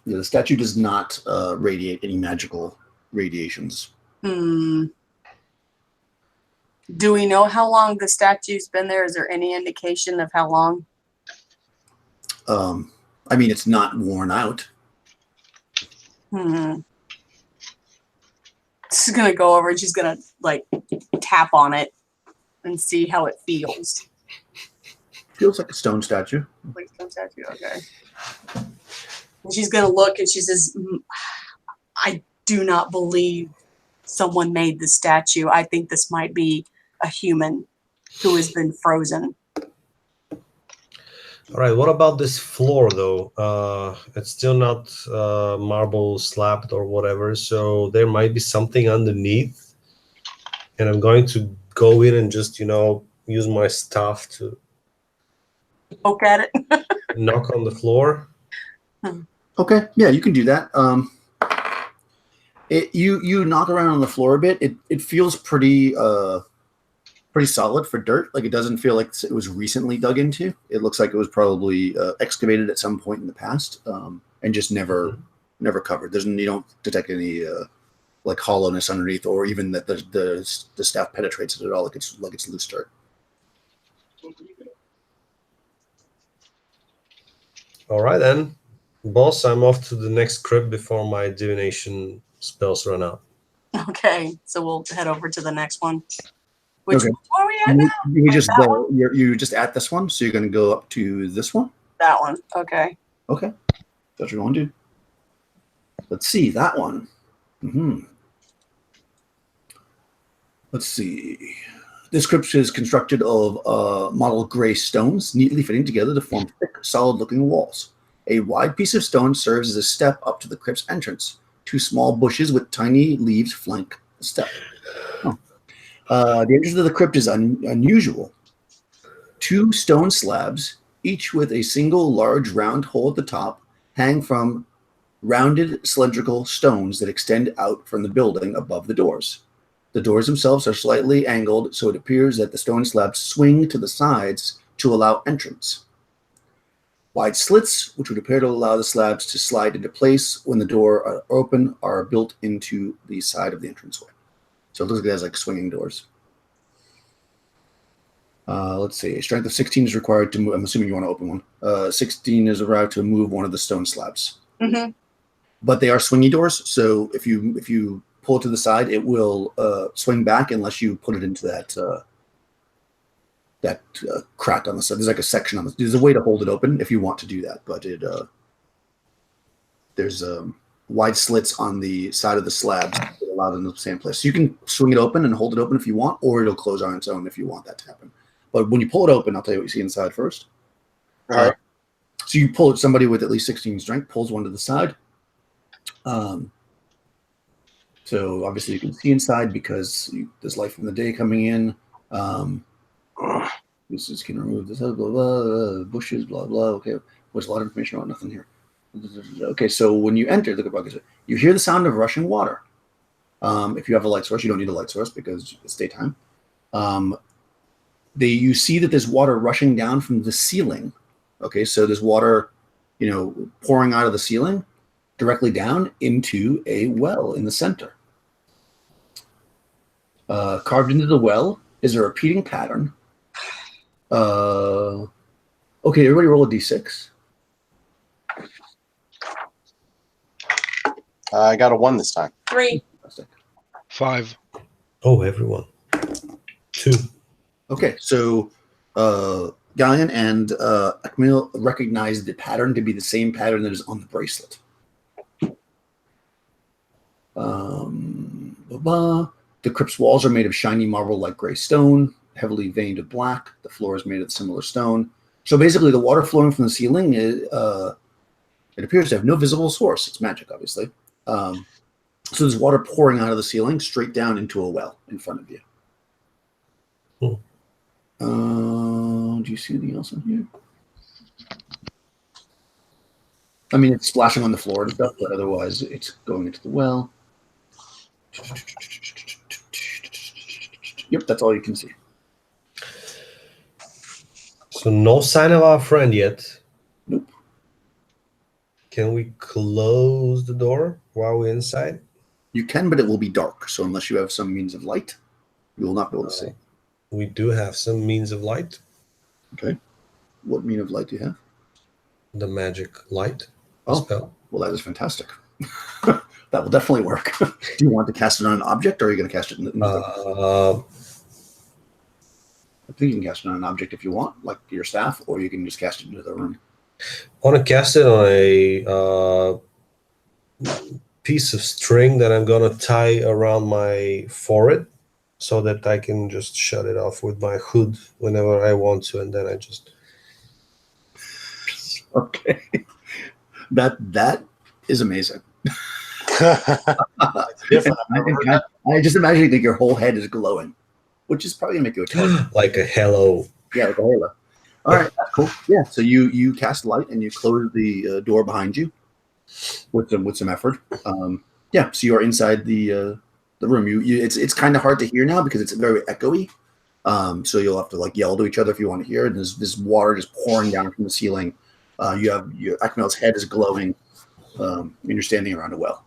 Yeah, the statue does not radiate any magical radiations. Do we know how long the statue's been there? Is there any indication of how long? I mean, it's not worn out. She's gonna go over and she's gonna like tap on it and see how it feels. Feels like a stone statue. Like stone statue, okay. And she's gonna look and she says, I do not believe someone made the statue. I think this might be a human who has been frozen. All right, what about this floor though? It's still not marble slapped or whatever, so there might be something underneath. And I'm going to go in and just, use my staff to Poke at it. knock on the floor. Okay, yeah, you can do that. You knock around on the floor a bit. It feels pretty solid for dirt. Like it doesn't feel like it was recently dug into. It looks like it was probably excavated at some point in the past, and just never covered. You don't detect any like hollowness underneath, or even that the staff penetrates it at all. Like it's loose dirt. All right then, boss. I'm off to the next crypt before my divination spells run out. Okay, so we'll head over to the next one. Okay. Where are we at now? You just go. You're just at this one, so you're going to go up to this one. That one. Okay. Okay, that's what you're going to do. Let's see that one. Let's see. This crypt is constructed of mottled gray stones, neatly fitting together to form thick, solid-looking walls. A wide piece of stone serves as a step up to the crypt's entrance. 2 small bushes with tiny leaves flank the step. The entrance of the crypt is unusual. 2 stone slabs, each with a single large round hole at the top, hang from rounded cylindrical stones that extend out from the building above the doors. The doors themselves are slightly angled, so it appears that the stone slabs swing to the sides to allow entrance. Wide slits, which would appear to allow the slabs to slide into place when the door are open, are built into the side of the entranceway. So it looks like it has like swinging doors. Let's see. A strength of 16 is required to move. I'm assuming you want to open one. 16 is required to move one of the stone slabs. Mm-hmm. But they are swingy doors, so if you pull it to the side, it will swing back unless you put it into that crack on the side. There's like a section on this. There's a way to hold it open if you want to do that, but there's wide slits on the side of the slabs that allow them to stay in place. So you can swing it open and hold it open if you want, or it'll close on its own if you want that to happen. But when you pull it open, I'll tell you what you see inside first. All right. So you pull it. Somebody with at least 16 strength pulls one to the side. So obviously you can see inside because there's light from the day coming in. This is can remove this, blah, blah, blah, bushes, blah, blah. Okay, there's a lot of information about nothing here. Okay, so when you enter, look at you hear the sound of rushing water. If you have a light source, you don't need a light source because it's daytime. You see that there's water rushing down from the ceiling. Okay, so there's water, pouring out of the ceiling directly down into a well in the center. Carved into the well is a repeating pattern. Okay, everybody roll a d6. I got a 1 this time. 3. 5. Oh, everyone. 2. Okay, so Galleon and Akmil recognize the pattern to be the same pattern that is on the bracelet. The crypt's walls are made of shiny marble like gray stone, heavily veined with black. The floor is made of similar stone. So basically, the water flowing from the ceiling it appears to have no visible source. It's magic, obviously. So there's water pouring out of the ceiling straight down into a well in front of you. Do you see anything else in here? I mean, it's splashing on the floor and stuff, but otherwise it's going into the well. Yep, that's all you can see. So no sign of our friend yet. Nope. Can we close the door while we're inside? You can, but it will be dark. So unless you have some means of light, you will not be able to see. We do have some means of light. Okay. What mean of light do you have? The magic light Oh, spell. well, that is fantastic. That will definitely work. Do you want to cast it on an object, or are you going to cast it in the I think you can cast it on an object if you want, like your staff, or you can just cast it into the room. I want to cast it on a piece of string that I'm going to tie around my forehead so that I can just shut it off with my hood whenever I want to, and then I just... Okay. That is amazing. Different. I've never heard that. I just imagine that your whole head is glowing, which is probably gonna make you a target. like a halo. Yeah, like a halo. All right, that's cool. Yeah, so you cast light and you close the door behind you with some effort. Yeah, so you are inside the room. It's kind of hard to hear now because it's very echoey. So you'll have to like yell to each other if you want to hear it. There's this water just pouring down from the ceiling. You have Akmel's head is glowing, and you're standing around a well.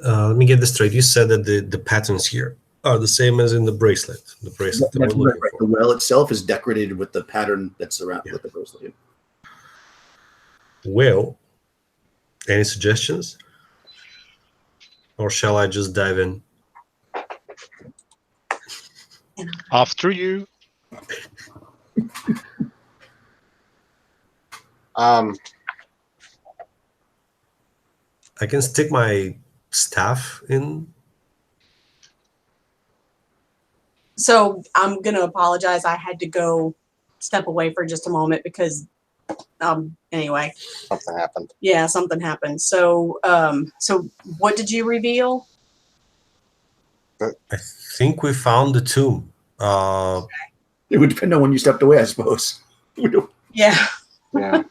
Let me get this straight. You said that the patterns here are the same as in the bracelet. The bracelet that That's we're looking right. for. The well itself is decorated with the pattern that's around with the bracelet. Well, any suggestions? Or shall I just dive in? After you. I can stick my staff in. So I'm going to apologize. I had to go step away for just a moment because, anyway. Something happened. Yeah, something happened. So, so what did you reveal? I think we found the tomb. It would depend on when you stepped away, I suppose. Yeah. Yeah.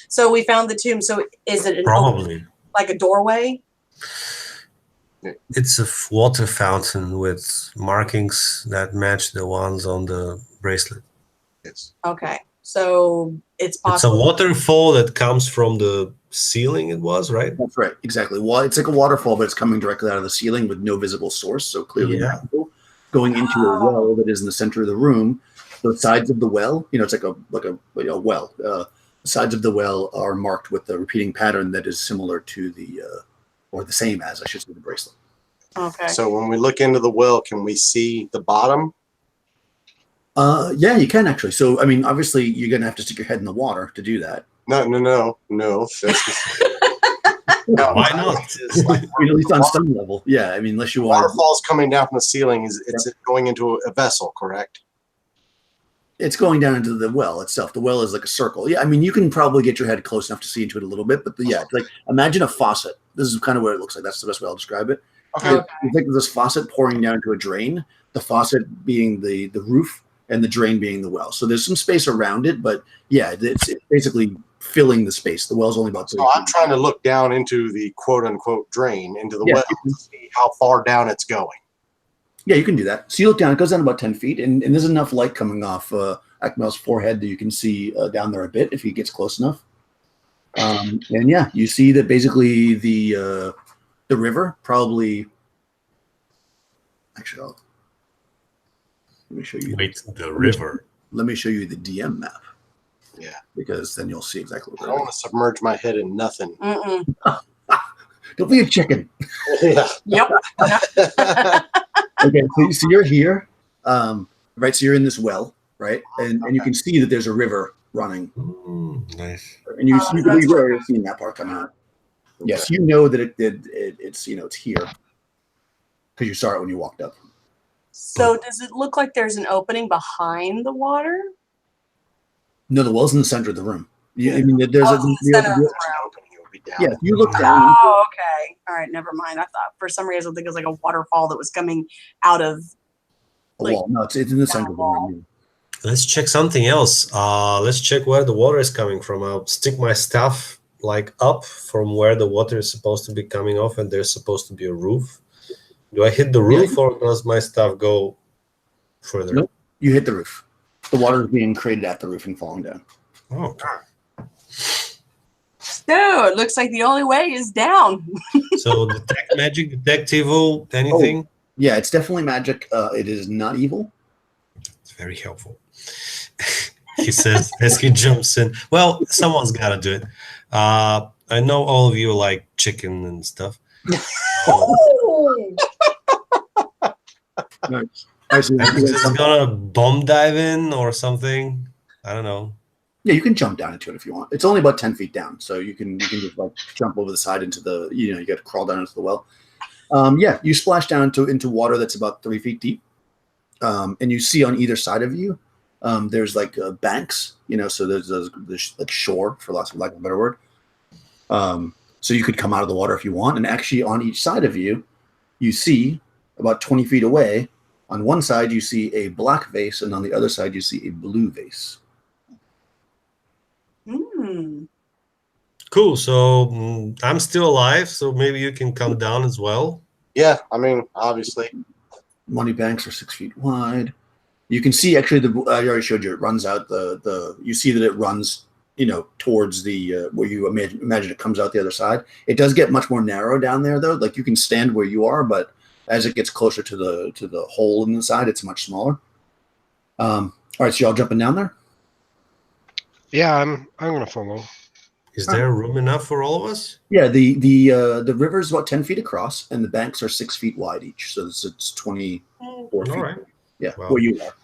So we found the tomb. So is it Probably. like a doorway? It's a water fountain with markings that match the ones on the bracelet. Yes. Okay. So it's It's a possible. waterfall that comes from the ceiling, it was, right? That's right, exactly. Well, it's like a waterfall, but it's coming directly out of the ceiling with no visible source, so clearly Yeah. magical. Going into a well that is in the center of the room. The sides of the well, it's like a well. The sides of the well are marked with a repeating pattern that is similar to or the same as, I should say, the bracelet. Okay. So when we look into the well, can we see the bottom? Yeah, you can actually. So, I mean, obviously, you're going to have to stick your head in the water to do that. No. No, Why not? It's like I mean, at least on some level. Yeah, I mean, unless you the want. waterfall's coming down from the ceiling. It's going into a vessel, correct? It's going down into the well itself. The well is like a circle. Yeah, I mean, you can probably get your head close enough to see into it a little bit, but yeah, it's like imagine a faucet. This is kind of what it looks like. That's the best way I'll describe it. Okay. You think of this faucet pouring down into a drain, the faucet being the roof and the drain being the well. So there's some space around it, but yeah, it's basically filling the space. The well's only about 30 So I'm feet. trying to look down into the quote unquote drain into the well to see how far down it's going. Yeah, you can do that. So you look down, it goes down about 10 feet, and there's enough light coming off Akmel's forehead that you can see down there a bit if he gets close enough. And yeah, you see that basically the river probably. Actually, let me show you. Wait, the river. Let me show you the DM map. Yeah. Because then you'll see exactly I what don't want to submerge my head in nothing. Mm-mm. Don't be a chicken. Yeah. Yep. Okay, so you're here, right? So you're in this well, right? And you can see that there's a river running, Nice. and you've that's already seen that part come out. Yes, you know that it's it's here because you saw it when you walked up. So does it look like there's an opening behind the water? No, the well's in the center of the room. Yeah. I mean, there's Oh, a it's in the center of the room. Opening, it would be down. yeah. If you look down, Oh, okay. All right, never mind. I thought for some reason I think it was like a waterfall that was coming out of. a wall. No, it's in the center of the room. Let's check something else. Let's check where the water is coming from. I'll stick my staff like up from where the water is supposed to be coming off, and there's supposed to be a roof. Do I hit the roof, or does my staff go further? Nope. You hit the roof. The water is being created at the roof and falling down. Oh, okay. No, it looks like the only way is down. So detect magic, detect evil, anything? Yeah, it's definitely magic. It is not evil. It's very helpful. He says as he jumps in. Well, someone's got to do it. I know all of you like chicken and stuff. Nice. I see. Is this gonna bomb dive in or something? I don't know. Yeah, you can jump down into it if you want. It's only about 10 feet down, so you can just like jump over the side into the you got to crawl down into the well. Yeah, you splash down into water that's about 3 feet deep, and you see on either side of you, there's like banks, so there's like shore, for lack of a better word. So you could come out of the water if you want, and actually on each side of you, you see about 20 feet away. On one side, you see a black vase, and on the other side, you see a blue vase. Cool. So I'm still alive, so maybe you can come down as well. Yeah, I mean, obviously. Money banks are 6 feet wide. You can see actually I already showed you. It runs out you see that it runs towards the where you imagine it comes out the other side. It does get much more narrow down there though. Like you can stand where you are, but as it gets closer to the hole in the side, it's much smaller. All right, so y'all jumping down there? Yeah, I'm gonna follow. Is there room enough for all of us? Yeah, the river is about 10 feet across, and the banks are 6 feet wide each. So it's 24 feet. All right. Yeah, Wow. where you are.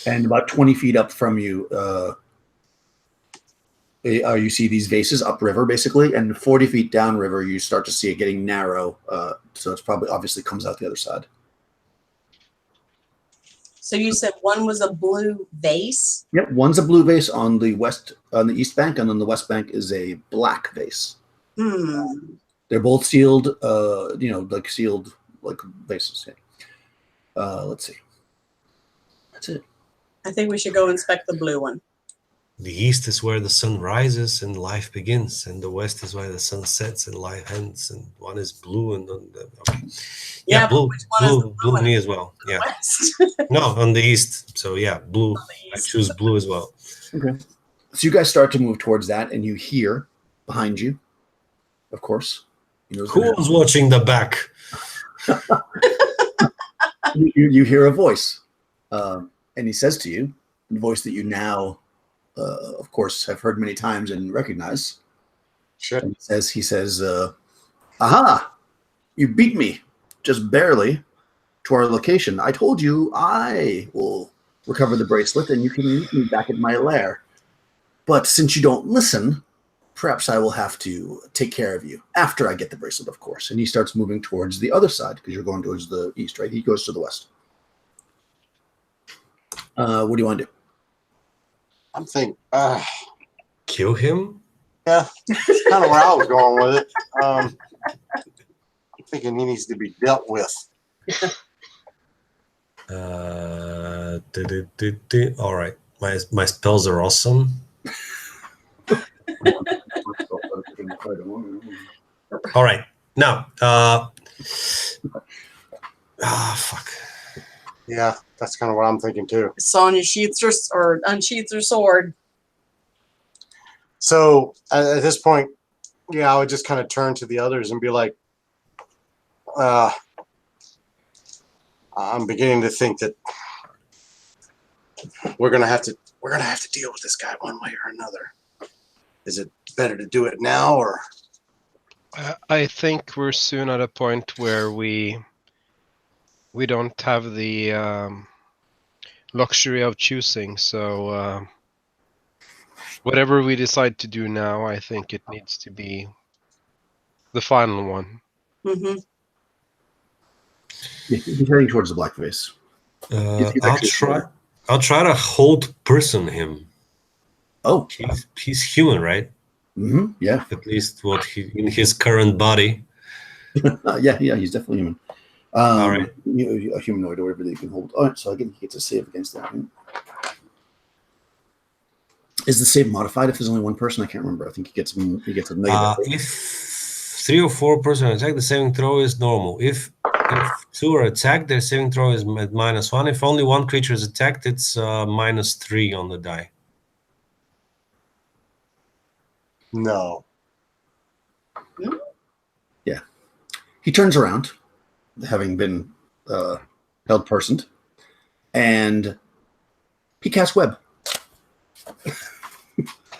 And about 20 feet up from you, you see these vases upriver, basically. And 40 feet downriver, you start to see it getting narrow. So it's probably obviously comes out the other side. So you said one was a blue vase? Yep, one's a blue vase on the east bank, and on the west bank is a black vase. They're both sealed, sealed like vases. Yeah. Let's see. That's it. I think we should go inspect the blue one. The east is where the sun rises and life begins, and the west is where the sun sets and life ends. And one is blue, and okay. Yeah, blue, which one is the blue one? me as well. Yeah, West. no, on the east. So yeah, blue. I choose blue as well. Okay. So you guys start to move towards that, and you hear behind you, of course. Who's watching the back? You hear a voice, and he says to you, the voice that you now, of course, have heard many times and recognize. Sure. And he says, "Aha! You beat me, just barely, to our location. I told you I will recover the bracelet, and you can meet me back at my lair. But since you don't listen, perhaps I will have to take care of you after I get the bracelet, of course." And he starts moving towards the other side because you're going towards the east, right? He goes to the west. What do you want to do? I'm thinking, Kill him? yeah, that's kind of where I was going with it. I'm thinking he needs to be dealt with. All right. My spells are awesome. All right. Now, fuck. Yeah, that's kind of what I'm thinking too. Sonja unsheaths her sword. So at this point, yeah, I would just kind of turn to the others and be like, I'm beginning to think that we're gonna have to deal with this guy one way or another. Is it better to do it now, or? I think we're soon at a point where we don't have the luxury of choosing. So whatever we decide to do now, I think it needs to be the final one. Mm-hmm. Yeah, he's heading towards the black face. He's actually- I'll try to hold person him. Oh, He's human, right? yeah. At least what he in his current body. Yeah, he's definitely human. All right. A humanoid or whatever that you can hold. All right, so I think he gets a save against that. Is the save modified if there's only one person? I can't remember. I think he gets a negative. If 3 or 4 person attack, the saving throw is normal. If 2 are attacked, their saving throw is at -1. If only one creature is attacked, it's -3 on the die. No. Yeah. He turns around, having been held personed, and he casts web.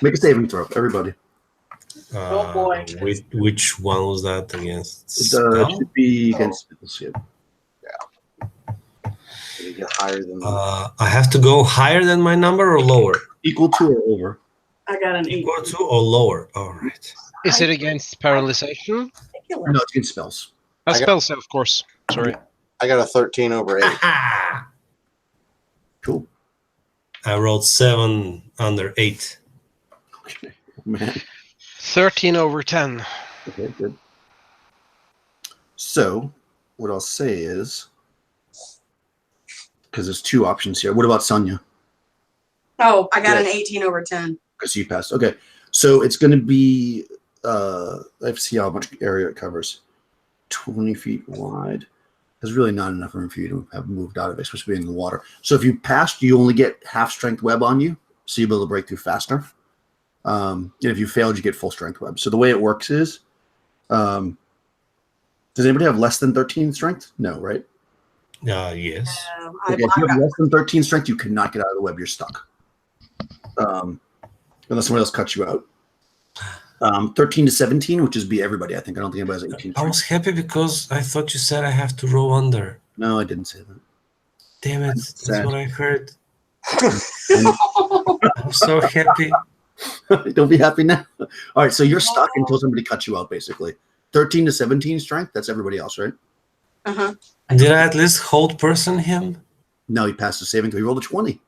Make a saving throw, everybody. Oh, boy. Which one was that against? It Spell? should be against Did he get higher than I have to go higher than my number or lower? equal to or over. I got an 8. Equal to or lower? All right. Is it against paralyzation? No, it's against spells. A I got- spell save, of course. Sorry. I got a 13 over 8. Cool. I rolled 7 under 8. Okay. Man. 13 over 10. Okay, good. So, what I'll say is, because there's 2 options here. What about Sonja? Oh, I got an 18 over 10. Because you passed. Okay, so it's going to be. Let's see how much area it covers. 20 feet wide. There's really not enough room for you to have moved out of it, especially in the water. So if you passed, you only get half strength web on you, so you'll be able to break through faster. And if you failed, you get full strength web. So the way it works is, does anybody have less than 13 strength? No, right? Yes. Okay, if you have less than 13 strength, you cannot get out of the web. You're stuck. Unless someone else cuts you out. 13 to 17, which is be everybody. I think. I don't think anybody has 18. I was happy because I thought you said I have to roll under. No, I didn't say that. Damn it. That's sad. what I heard. I'm so happy. Don't be happy now. All right, so you're stuck until somebody cuts you out, basically. 13 to 17 strength, that's everybody else, right? Uh-huh. Did I at least hold person him? No, he passed the saving throw. He rolled a 20.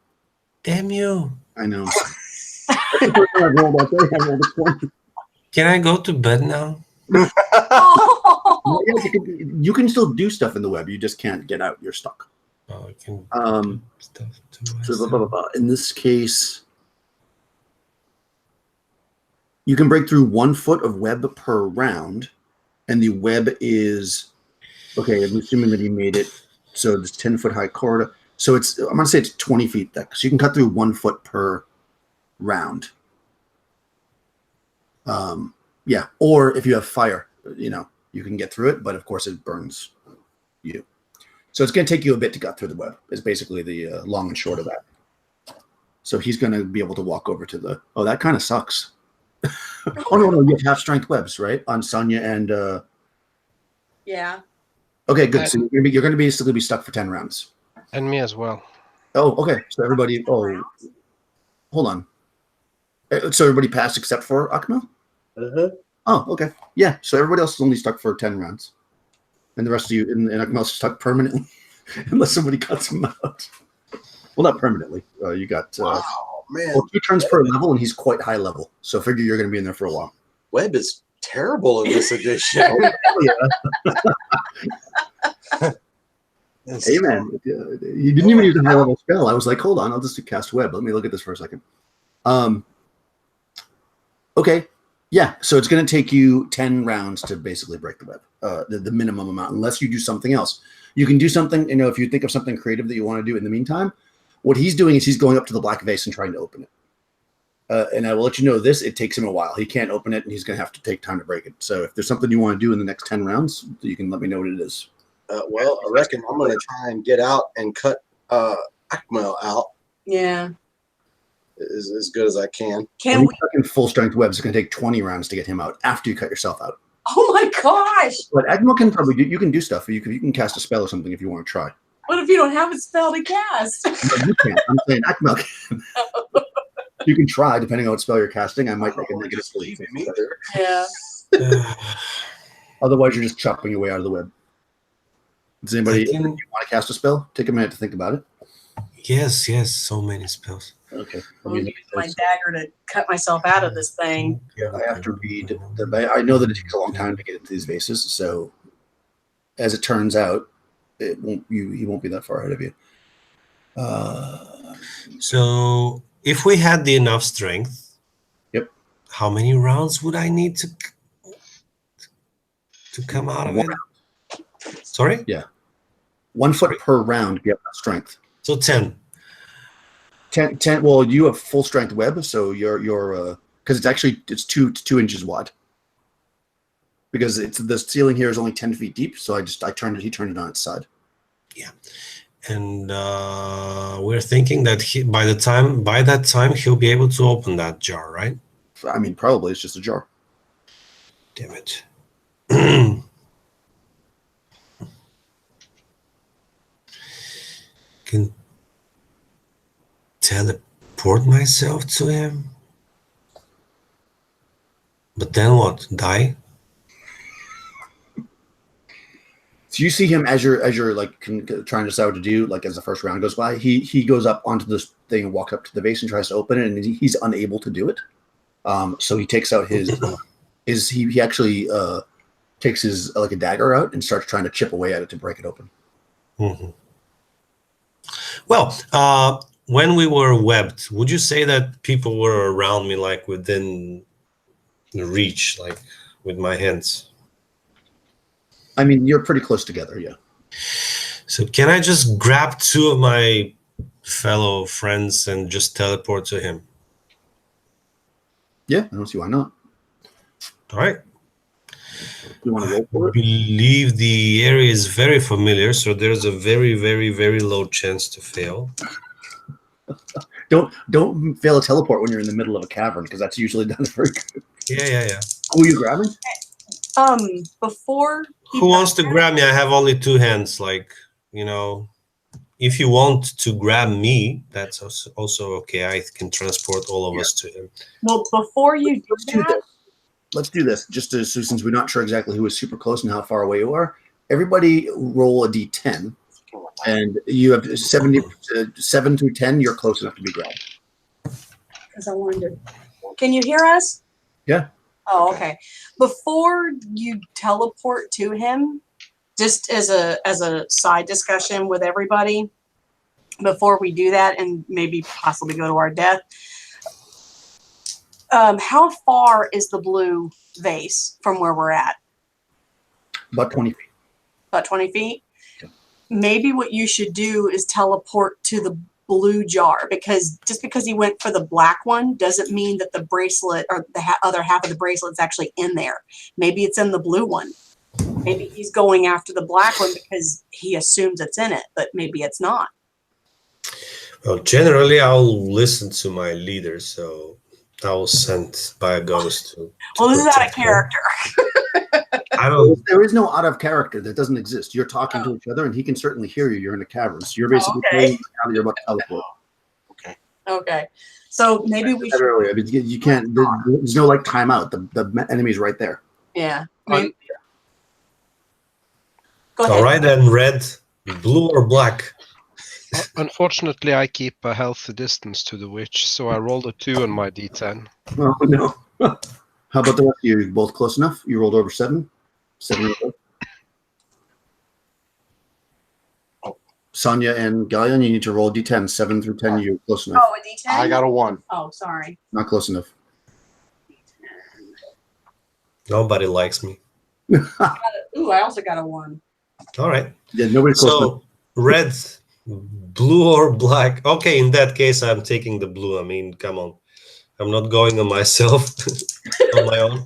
Damn you. I know. That's the first time I rolled out there. I rolled a 20. Can I go to bed now? Oh. Yes, you can still do stuff in the web. You just can't get out. You're stuck. Oh, I can Um, stuff too. So blah, blah, blah, blah. In this case, you can break through 1 foot of web per round, and the web is okay. I'm assuming that he made it so it's 10-foot high corridor. So I'm gonna say it's 20 feet thick. So you can cut through 1 foot per round. Yeah, or if you have fire, you can get through it, but of course it burns you. So it's going to take you a bit to cut through the web, is basically the long and short of that. So he's going to be able to walk over to the, oh, that kind of sucks. Oh, no, you have half strength webs, right? On Sonja and, Yeah. okay, good. So you're going to basically be stuck for 10 rounds. And me as well. Oh, okay. So everybody, hold on. So everybody passed except for Akmal? Uh-huh. Oh, okay. Yeah, so everybody else is only stuck for 10 rounds. And the rest of you, and Akmal's stuck permanently, unless somebody cuts him out. Well, not permanently. You got Oh, man. 2 turns per level, and he's quite high level. So figure you're going to be in there for a while. Web is terrible in this edition. Hey, man. You didn't even use a high level spell. I was like, hold on, I'll just cast web. Let me look at this for a second. Okay. Yeah, so it's going to take you 10 rounds to basically break the web, the minimum amount, unless you do something else. You can do something, if you think of something creative that you want to do in the meantime, what he's doing is he's going up to the black vase and trying to open it. And I will let you know this, it takes him a while. He can't open it, and he's going to have to take time to break it. So if there's something you want to do in the next 10 rounds, you can let me know what it is. Well, I reckon I'm going to try and get out and cut Akmal out Yeah. as good as I can. Can we? In full strength webs, it's going to take 20 rounds to get him out after you cut yourself out. Oh my gosh! But Akmal can probably you can do stuff. You can cast a spell or something if you want to try. What if you don't have a spell to cast? No, you can't. I'm saying Akmal can. You can try, depending on what spell you're casting. I might make a negative sleep. Yeah. Otherwise, you're just chopping your way out of the web. Does anybody I can- want to cast a spell? Take a minute to think about it. Yes, so many spells. Okay. I'll use my dagger to cut myself out of this thing. I have to read I know that it takes a long time to get into these vases, so as it turns out, it won't. He won't be that far ahead of you. So if we had the enough strength, Yep. How many rounds would I need to come out of it? Sorry? Yeah. 1 foot per round. You have enough strength. So 10. 10. Well, you have full strength web, so you're because it's 2 inches wide. Because the ceiling here is only 10 feet deep, so he turned it on its side. Yeah. And we're thinking that by that time he'll be able to open that jar, right? I mean, probably it's just a jar. Damn it. Can teleport myself to him? But then what? Die? So you see him as you're like trying to decide what to do. Like as the first round goes by, he goes up onto this thing and walks up to the vase and tries to open it, and he's unable to do it. So he takes out he actually takes his like a dagger out and starts trying to chip away at it to break it open. Mm-hmm. Well, when we were webbed, would you say that people were around me, like within reach, like with my hands? I mean, you're pretty close together, yeah. So can I just grab 2 of my fellow friends and just teleport to him? Yeah, I don't see why not. All right. You want to roll for I it? believe the area is very familiar, so there's a very, very, very low chance to fail. Don't fail a teleport when you're in the middle of a cavern, because that's usually done very good. Yeah. Who are you grabbing? Before he Who wants does to that- grab me? I have only 2 hands. Like, if you want to grab me, that's also okay. I can transport all of us to him. Well, before you do that, Let's do this. Just so since we're not sure exactly who is super close and how far away you are, everybody roll a d10, and you have 7 through 10. You're close enough to be grabbed. because I wanted to. Can you hear us? Yeah. Oh, okay. Before you teleport to him, just as a side discussion with everybody, before we do that and maybe possibly go to our death, how far is the blue vase from where we're at? About 20 feet. About 20 feet? Okay. Maybe what you should do is teleport to the blue jar, because just because he went for the black one doesn't mean that the bracelet or the other half of the bracelet is actually in there. Maybe it's in the blue one. Maybe he's going after the black one because he assumes it's in it, but maybe it's not. Well, generally, I'll listen to my leader, so I was sent by a ghost to Well, this is out of protect her. character. I don't. There is no out of character that doesn't exist. You're talking to each other, and he can certainly hear you. You're in a cavern, so you're basically Okay. playing how you're about to teleport. Okay. So maybe we should. Earlier, but you can't. There's no like timeout. The enemy's right there. Yeah. Maybe, go ahead. All right, then, red, blue, or black? Unfortunately, I keep a healthy distance to the witch, so I rolled a 2 on my d10. Oh no. How about the rest of you? You're both close enough? You rolled over 7? 7 or above? Sonja and Galleon, you need to roll d10. 7 through 10, you're close enough. Oh, a D10? I got a 1. Oh, sorry. Not close enough. Nobody likes me. Ooh, I also got a 1. All right. Yeah, nobody's close enough. So, red, blue, or black? Okay, in that case, I'm taking the blue. I mean, come on. I'm not going on myself, on my own.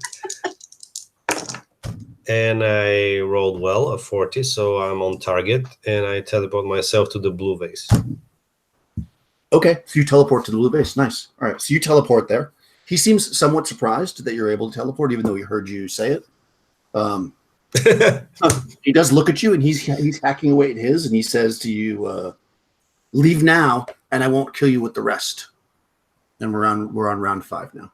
And I rolled well, a 40, so I'm on target, and I teleport myself to the blue vase. Okay, so you teleport to the blue base. Nice. All right, so you teleport there. He seems somewhat surprised that you're able to teleport, even though he heard you say it. He does look at you, and he's hacking away at his, and he says to you, "Leave now, and I won't kill you with the rest." And we're on round 5 now.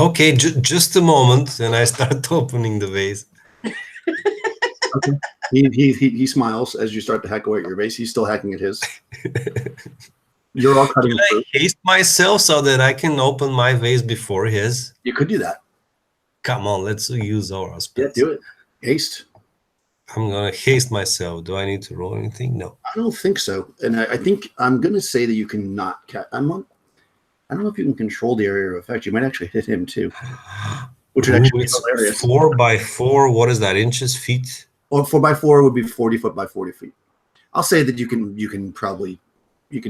Okay, just a moment, and I start opening the vase. Okay. He smiles as you start to hack away at your vase. He's still hacking at his. You're all cutting Can I through. haste myself so that I can open my vase before his? You could do that. Come on, let's use our Yeah, spells. do it. Haste. I'm gonna haste myself. Do I need to roll anything? No. I don't think so. And I think I'm going to say that you can not. I don't know if you can control the area of effect. You might actually hit him too, which would actually be It's hilarious. 4 by 4. What is that? Inches, feet? Well, 4x4 would be 40 foot by 40 feet. I'll say that you can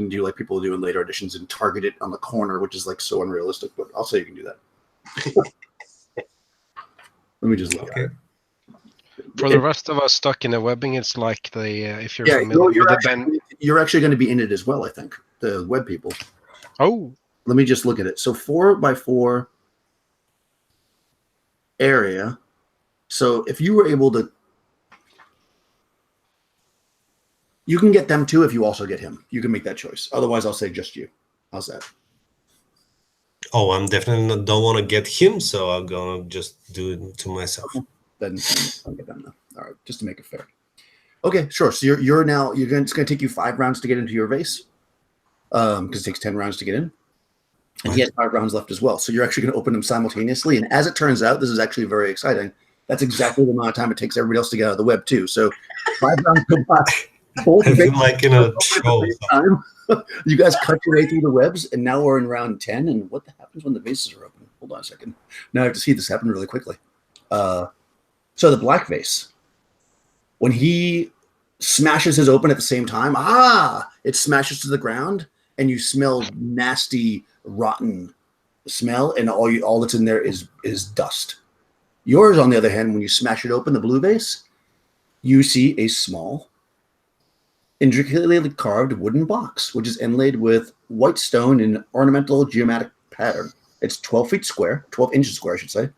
do like people do in later editions and target it on the corner, which is like so unrealistic. But I'll say you can do that. Let me just look. Okay. For the rest of us stuck in the webbing, it's like the if you're familiar you're with the bend. you're actually going to be in it as well. I think the web people. Oh, Let me just look at it. So 4x4 area. So if you were able to, you can get them too if you also get him. You can make that choice. Otherwise, I'll say just you. How's that? Oh, I'm definitely don't want to get him, so I'm gonna just do it to myself. Then I'll get them now. All right, just to make it fair. Okay, sure. So you're now it's going to take you 5 rounds to get into your vase, because it takes 10 rounds to get in, and he has 5 rounds left as well. So you're actually going to open them simultaneously. And as it turns out, this is actually very exciting. That's exactly the amount of time it takes everybody else to get out of the web too. So 5 rounds go by. Both I feel vases like in a open at show. the same time. You guys cut your way through the webs, and now we're in round 10. And what happens when the vases are open? Hold on a second. Now I have to see this happen really quickly. So the black vase, when he smashes his open at the same time, it smashes to the ground, and you smell nasty, rotten smell, and all that's in there is dust. Yours, on the other hand, when you smash it open, the blue vase, you see a small, intricately carved wooden box, which is inlaid with white stone in ornamental geometric pattern. It's 12 feet square, 12 inches square, I should say.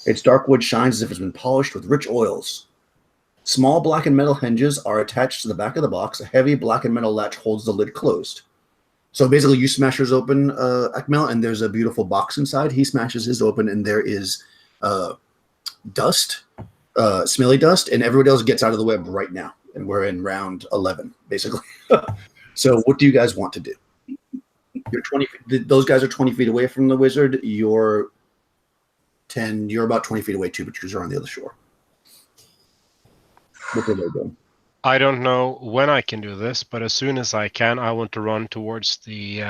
Its dark wood shines as if it's been polished with rich oils. Small black and metal hinges are attached to the back of the box. A heavy black and metal latch holds the lid closed. So basically, you smash yours open, Akmel, and there's a beautiful box inside. He smashes his open, and there is dust, smelly dust, and everybody else gets out of the web right now. And we're in round 11, basically. So what do you guys want to do? You're 20. Those guys are 20 feet away from the wizard. You're 10. You're about 20 feet away too, but you're on the other shore. What are they doing? I don't know when I can do this, but as soon as I can, I want to run towards the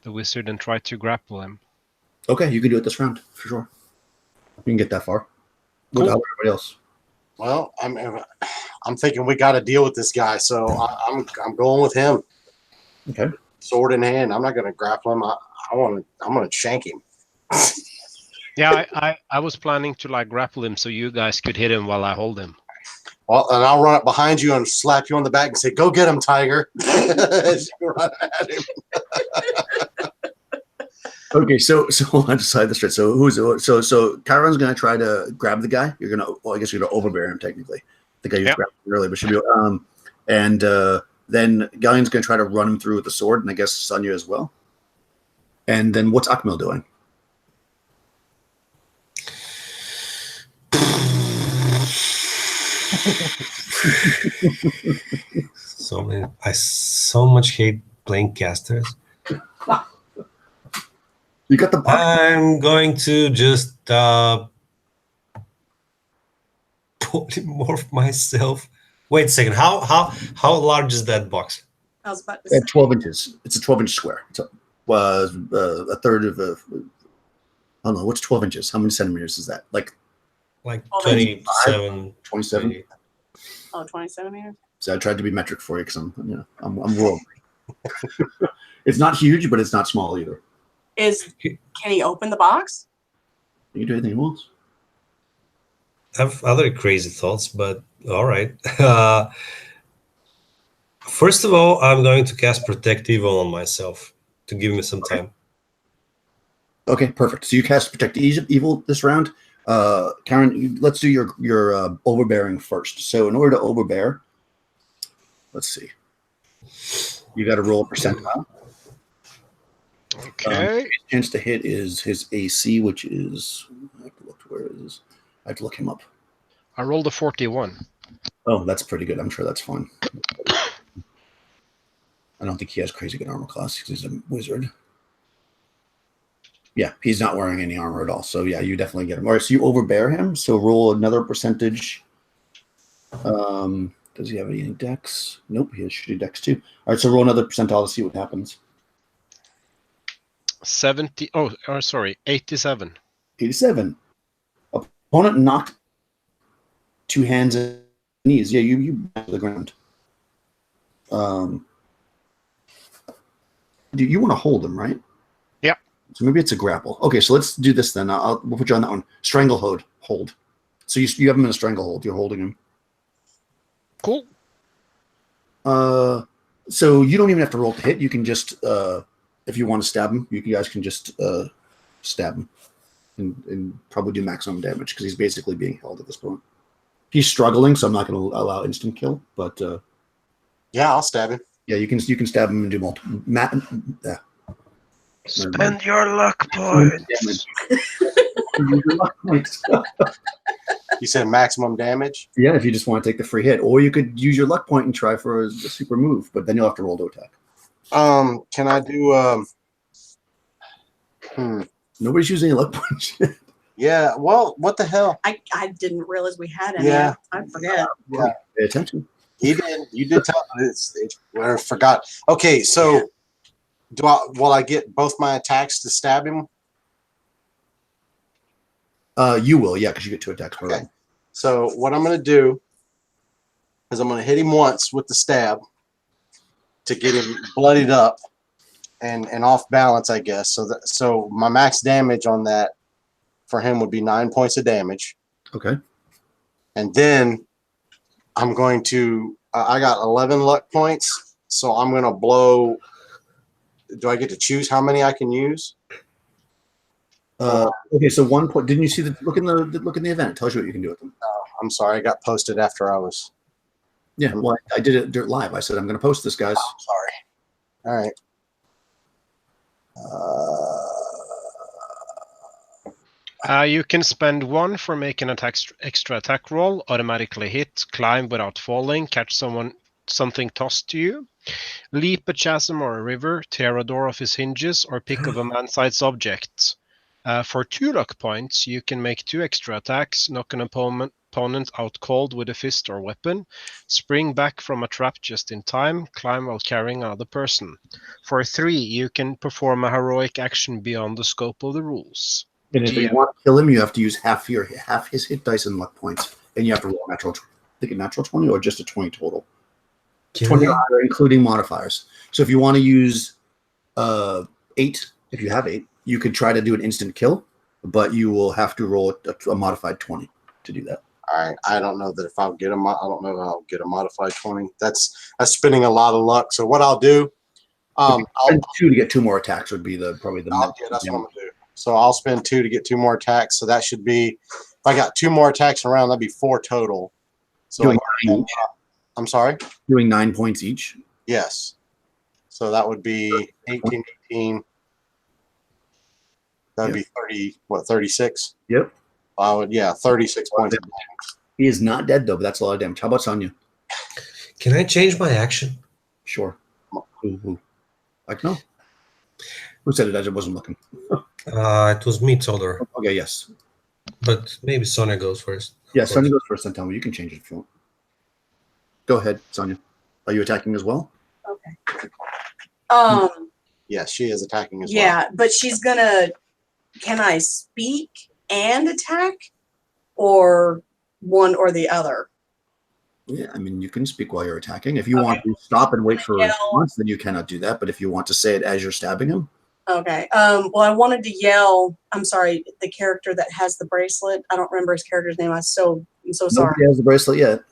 wizard and try to grapple him. Okay, you can do it this round for sure. You can get that far. What Cool. about everybody else? Well, I'm thinking we got to deal with this guy, so I'm going with him. Okay. Sword in hand. I'm not going to grapple him. I'm going to shank him. Yeah, I was planning to like grapple him so you guys could hit him while I hold him. Well, and I'll run up behind you and slap you on the back and say, "Go get him, Tiger!" As you run at him. Okay, so hold on to side the straight. So so Chiron's gonna try to grab the guy. I guess you're gonna overbear him technically. The guy you grabbed earlier, but should be and then Galleon's gonna try to run him through with the sword, and I guess Sonja as well. And then what's Akmel doing? I so much hate playing casters. You got the box. I'm going to just polymorph myself. Wait a second. How large is that box? I was about to say. At 12 inches. It's a 12-inch square. It's a third of a. I don't know. What's 12 inches? How many centimeters is that? Like 27. 27? Oh, 20 centimeters? So I tried to be metric for you because I'm worldly. It's not huge, but it's not small either. Can he open the box? You can do anything he wants. I have other crazy thoughts, but all right. First of all, I'm going to cast Protect Evil on myself to give me some time. Okay, perfect. So you cast Protect Evil this round. Karen, let's do your overbearing first. So in order to overbear, let's see. You got to roll a percentile. Okay. His chance to hit is his AC, which is I have to look where it is. I have to look him up. I rolled a 41. Oh, that's pretty good. I'm sure that's fine. I don't think he has crazy good armor class because he's a wizard. Yeah, he's not wearing any armor at all. So yeah, you definitely get him. All right, so you overbear him. So roll another percentage. Does he have any dex? Nope, he has shitty dex too. All right, so roll another percentile to see what happens. 70. Oh, sorry, 87. 87. Opponent knocked 2 hands and knees. Yeah, you back to the ground. Do you want to hold him, right? Yeah. So maybe it's a grapple. Okay, so let's do this then. We'll put you on that one. Stranglehold. Hold. So you have him in a stranglehold. You're holding him. Cool. So you don't even have to roll to hit. You can just, if you want to stab him, you guys can just stab him and probably do maximum damage because he's basically being held at this point. He's struggling, so I'm not going to allow instant kill. But Yeah, I'll stab him. yeah, you can stab him and do multiple. Spend your luck points. You said maximum damage? Yeah, if you just want to take the free hit, or you could use your luck point and try for a super move, but then you'll have to roll to attack. Can I do Nobody's using any luck points yet. Yeah, well, what the hell? I didn't realize we had any. Yeah. I forget. Yeah. Pay attention. You did tell me I forgot. Okay, so will I get both my attacks to stab him? You will, yeah, because you get 2 attacks per Okay. round. So what I'm gonna do is I'm gonna hit him once with the stab to get him bloodied up and off balance, I guess. So my max damage on that for him would be 9 points of damage. Okay. And then I'm going to I got 11 luck points, so I'm gonna blow. Do I get to choose how many I can use? Okay, so 1 point. Didn't you see the look in the event? It tells you what you can do with them. I'm sorry, I got posted after I was. Yeah, well, I did it live. I said I'm going to post this, guys. I'm sorry. All right. You can spend 1 for making an extra attack roll, automatically hit, climb without falling, catch something tossed to you, leap a chasm or a river, tear a door off his hinges, or pick up a man-sized object. For 2 luck points, you can make 2 extra attacks, knock an opponent out cold with a fist or weapon, spring back from a trap just in time, climb while carrying another person. For 3, you can perform a heroic action beyond the scope of the rules. And if you want to kill him, you have to use half his hit dice and luck points, and you have to roll a natural 20 or just a 20 total. 20 are including modifiers. So if you want to use 8, if you have 8, you could try to do an instant kill, but you will have to roll a modified 20 to do that. All right. I don't know that if I'll get I don't know if I'll get a modified 20. That's spending a lot of luck. So what I'll do, I'll 2 to get 2 more attacks would be probably the. Yeah, that's what I'm gonna do. So I'll spend 2 to get 2 more attacks. So that should be, if I got 2 more attacks around, that'd be 4 total. So I'm sorry? Doing 9 points each. Yes. So that would be 18. That'd be 36? Yep. 36 points. He is not dead though, but that's a lot of damage. How about Sonja? Can I change my action? Sure. Ooh. Like no. Who said it? I wasn't looking. It was me, Tolder. Okay, yes. But maybe Sonja goes first. Yeah, Sonja goes first. Then tell me. You can change it if you want. Go ahead, Sonja. Are you attacking as well? Okay. Yes, she is attacking as well. Yeah, but she's gonna. Can I speak and attack, or one or the other? Yeah, I mean, you can speak while you're attacking. If you want to stop and wait for a response, then you cannot do that. But if you want to say it as you're stabbing him. Okay. Well, I wanted to yell. I'm sorry. The character that has the bracelet. I don't remember his character's name. I'm so sorry. Nobody has the bracelet yet.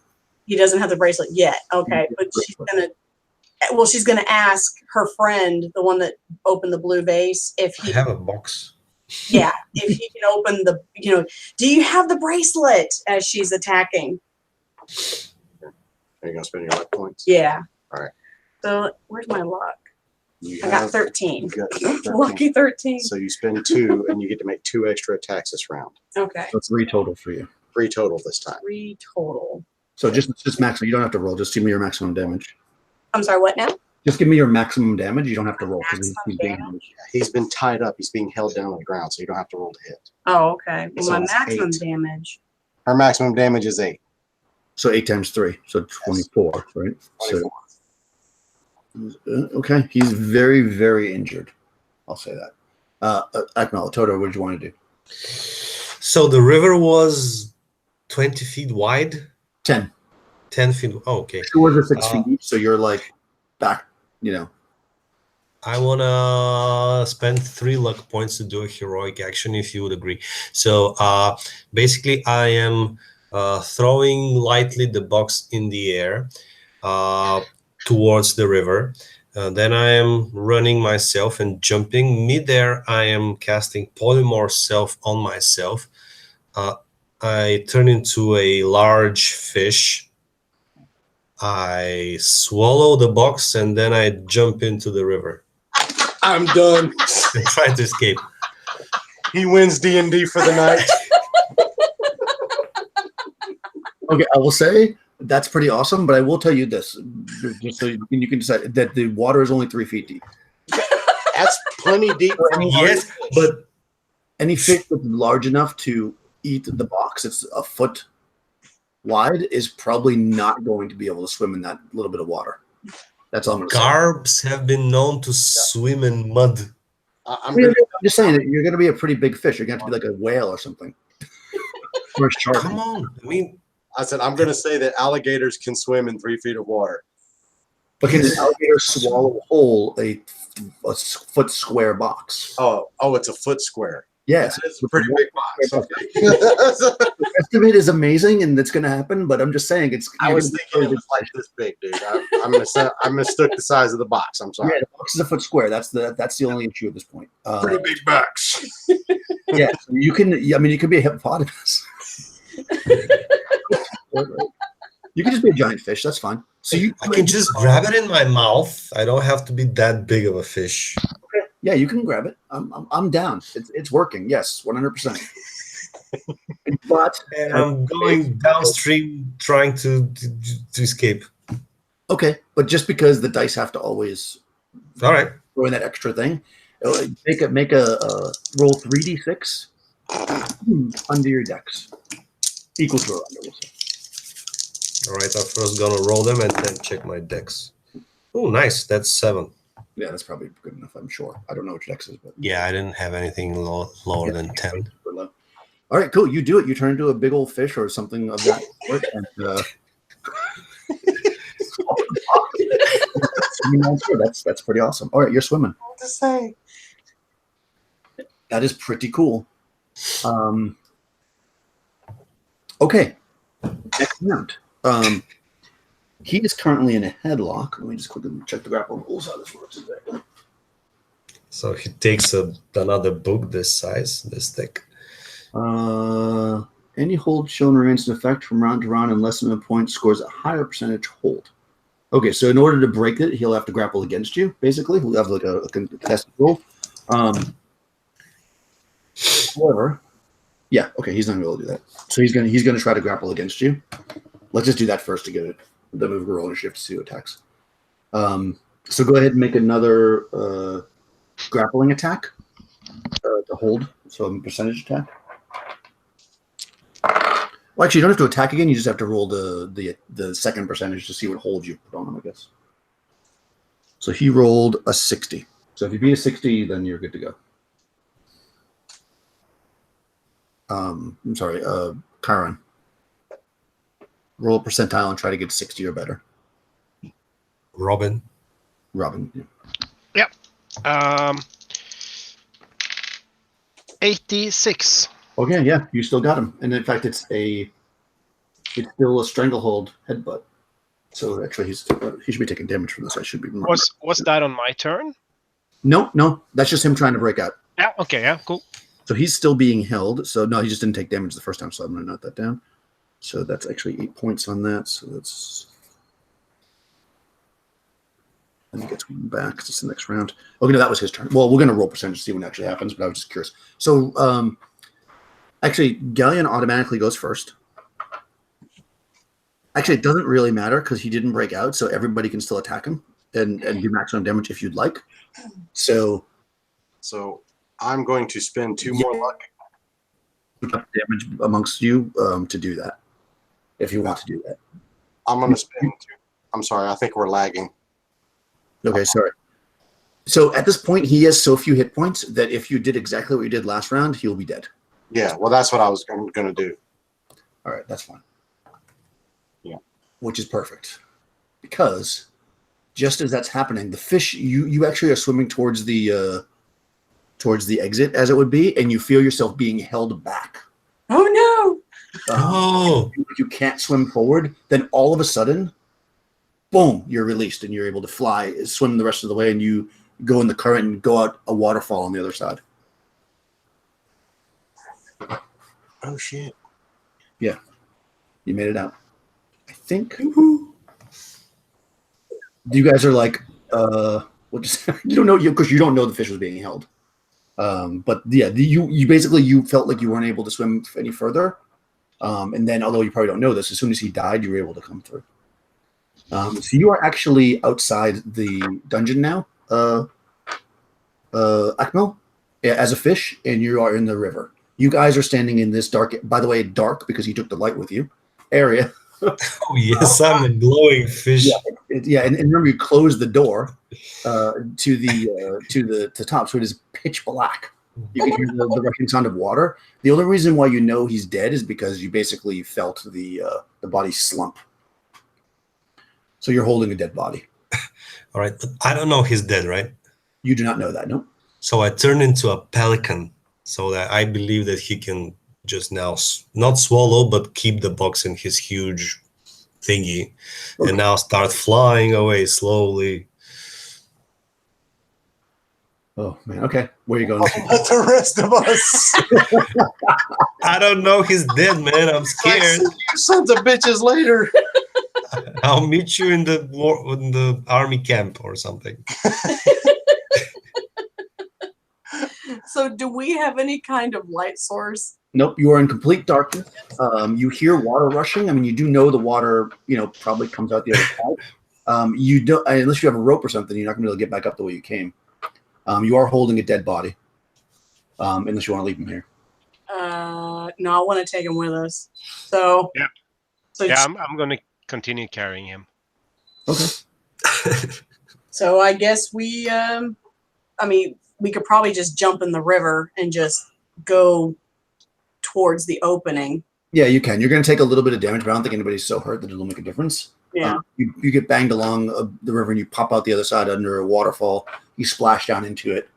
He doesn't have the bracelet yet. Okay, but she's gonna ask her friend, the one that opened the blue vase, if he I have a box. Yeah, if he can open do you have the bracelet as she's attacking? Are you gonna spend your luck points? Yeah. All right. So where's my luck? You I got 13. You got 13. Lucky 13. So you spend 2, and you get to make 2 extra attacks this round. Okay. So 3 total for you. 3 total this time. 3 total. So just maximum. You don't have to roll. Just give me your maximum damage. I'm sorry, what now? Just give me your maximum damage. You don't have to roll because Maximum being damage? He's been tied up. He's being held down on the ground, so you don't have to roll to hit. Oh, okay. Well, So my it's maximum 8. damage. Her maximum damage is 8. So 8 times 3, so 24, right? 24. So okay, he's very, very injured. I'll say that. Akmal, Toto, what did you want to do? So the river was 20 feet wide? 10. 10 feet. Oh, okay. Shores are 6 feet deep, so you're like back, I want to spend 3 luck points to do a heroic action, if you would agree. So basically, I am throwing lightly the box in the air towards the river. Then I am running myself and jumping. Mid-air, I am casting polymorph self on myself. I turn into a large fish. I swallow the box, and then I jump into the river. I'm done. And try to escape. He wins D&D for the night. Okay, I will say that's pretty awesome, but I will tell you this, just so you can decide that the water is only 3 feet deep. That's plenty deep. Yes, but Any fish that's large enough to eat the box, it's a foot wide, is probably not going to be able to swim in that little bit of water. That's all I'm going to say. garbs have been known to swim in mud. I'm I'm gonna, just saying that you're going to be a pretty big fish. You're going to have to be like a whale or something. Or a shark. Come on. I mean, I said I'm going to say that alligators can swim in 3 feet of water. But can an alligator swallow whole a foot square box? Oh, it's a foot square. Yes. It's a pretty big box. Okay. The estimate is amazing, and it's going to happen. But I'm just saying, I was thinking it was like this big, dude. I mistook the size of the box. I'm sorry. Yeah, the box is a foot square. That's the only issue at this point. Pretty big box. Yeah, you can. I mean, you could be a hippopotamus. You can just be a giant fish. That's fine. So I can just grab it in my mouth. I don't have to be that big of a fish. Yeah, you can grab it. I'm down. It's working. Yes, 100%. But And I'm going downstream trying to escape. okay, but just because the dice have to always All right. throw in that extra thing, make a roll 3d6 under your dex, equal to or under. We'll say. All right. I'm first going to roll them and then check my dex. Oh, nice. That's 7. Yeah, that's probably good enough. I'm sure. I don't know what your dex is, but Yeah, I didn't have anything lower than 10. super low. All right, cool. You do it. You turn into a big old fish or something of that sort, and that's pretty awesome. All right, you're swimming. What to say? That is pretty cool. Okay, next round. He is currently in a headlock. Let me just quickly check the grapple rules how this works exactly. So he takes another book this size, this thick. Any hold shown remains in effect from round to round and less than a point scores a higher percentage hold. Okay, so in order to break it, he'll have to grapple against you, basically. He'll have like a contested roll. However, yeah, okay, he's not going to be able to do that. So he's gonna try to grapple against you. Let's just do that first to get it. Then move roll initiative to see who attacks. So go ahead and make another grappling attack to hold. So a percentage attack. Well, actually, you don't have to attack again. You just have to roll the second percentage to see what hold you put on him, I guess. So he rolled a 60. So if you beat a 60, then you're good to go. I'm sorry, Chiron. Roll a percentile and try to get 60 or better. Robin. Yeah. 86. Okay, yeah, you still got him. And in fact, it's still a stranglehold headbutt. So actually, he should be taking damage from this. I should be. Was that on my turn? No, that's just him trying to break out. Yeah. Okay. Yeah. Cool. So he's still being held. So no, he just didn't take damage the first time. So I'm going to note that down. So that's actually 8 points on that. So that's And he gets one back. It's the next round. Okay, no, that was his turn. Well, we're going to roll percentage to see what actually happens, but I was just curious. So, actually, Galleon automatically goes first. Actually, it doesn't really matter because he didn't break out, so everybody can still attack him and do maximum damage if you'd like. So I'm going to spend 2 more luck. Damage amongst you to do that, if you want to do that. I'm going to spend 2. I'm sorry, I think we're lagging. Okay, sorry. So at this point, he has so few hit points that if you did exactly what you did last round, he'll be dead. Yeah, well, that's what I was going to do. All right, that's fine. Yeah. Which is perfect. Because just as that's happening, the fish, you actually are swimming towards the exit, as it would be, and you feel yourself being held back. Oh, You can't swim forward. Then all of a sudden, boom, you're released and you're able to fly, swim the rest of the way, and you go in the current and go out a waterfall on the other side. Oh, shit. Yeah. You made it out. I think. You guys are like, you don't know, because you don't know the fish was being held. But yeah, you basically, you felt like you weren't able to swim any further. And then, although you probably don't know this, as soon as he died, you were able to come through. So you are actually outside the dungeon now, Akmel, as a fish, and you are in the river. You guys are standing in this dark, by the way, dark because you took the light with you, area. Oh yes, I'm a glowing fish. Yeah, and remember you closed the door to the top, so it is pitch black. You can hear the rushing sound of water. The only reason why you know he's dead is because you basically felt the body slump. So you're holding a dead body. All right, but I don't know he's dead, right? You do not know that, no? So I turned into a pelican, so that I believe that he can just now not swallow, but keep the box in his huge thingy, and now start flying away slowly. Oh man, okay. Where are you going? But the rest of us. I don't know he's dead, man. I'm scared. You sons of bitches later. I'll meet you in the army camp or something. So do we have any kind of light source? Nope, you are in complete darkness. You hear water rushing. I mean, you do know the water, probably comes out the other side. You don't, unless you have a rope or something, you're not going to be able to get back up the way you came. You are holding a dead body, unless you want to leave him here. No, I want to take him with us. So yeah, so yeah, I'm going to continue carrying him. Okay. So I guess we could probably just jump in the river and just go towards the opening. Yeah, you can. You're going to take a little bit of damage, but I don't think anybody's so hurt that it'll make a difference. Yeah. You get banged along the river and you pop out the other side under a waterfall. You splash down into it.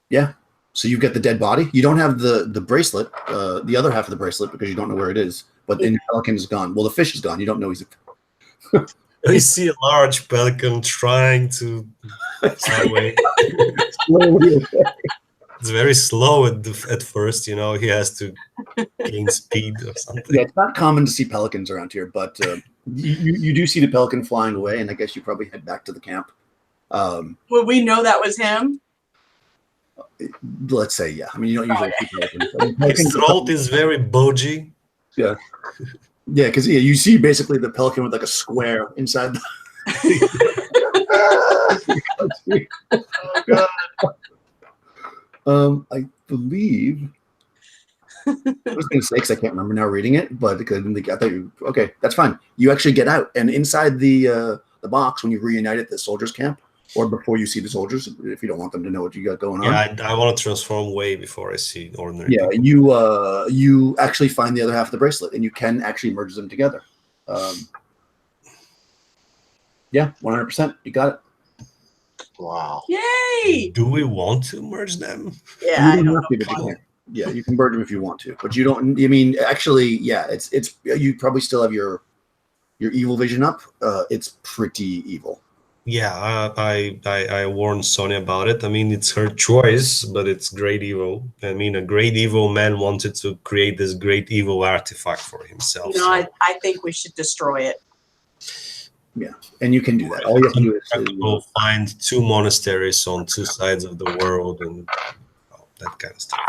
Yeah. So you've got the dead body. You don't have the bracelet, the other half of the bracelet, because you don't know where it is. But the pelican is gone. Well, the fish is gone. You don't know he's I see a large pelican trying to fly away. It's very slow at first, he has to gain speed or something. Yeah, it's not common to see pelicans around here, but you do see the pelican flying away, and I guess you probably head back to the camp. Would we know that was him? Let's say, yeah. I mean, you don't usually see pelicans. His throat is very bulgy. Yeah. Yeah, because you see basically the pelican with like a square inside I believe I was going to say, because I can't remember now reading it, but because I thought okay, that's fine. You actually get out, and inside the box, when you reunite at the soldiers' camp, or before you see the soldiers, if you don't want them to know what you got going on. Yeah, I want to transform way before I see ordinary. Yeah, people. You actually find the other half of the bracelet, and you can actually merge them together. Yeah, 100%. You got it. Wow. Yay! Do we want to merge them? Yeah, I don't know. But you can. Yeah, you can merge them if you want to, but you don't. I mean, actually, yeah, it's you probably still have your evil vision up. It's pretty evil. Yeah, I warned Sonja about it. I mean, it's her choice, but it's great evil. I mean, a great evil man wanted to create this great evil artifact for himself. No, I think we should destroy it. And you can do that. All you have to do is have to go find 2 monasteries on 2 sides of the world and that kind of stuff.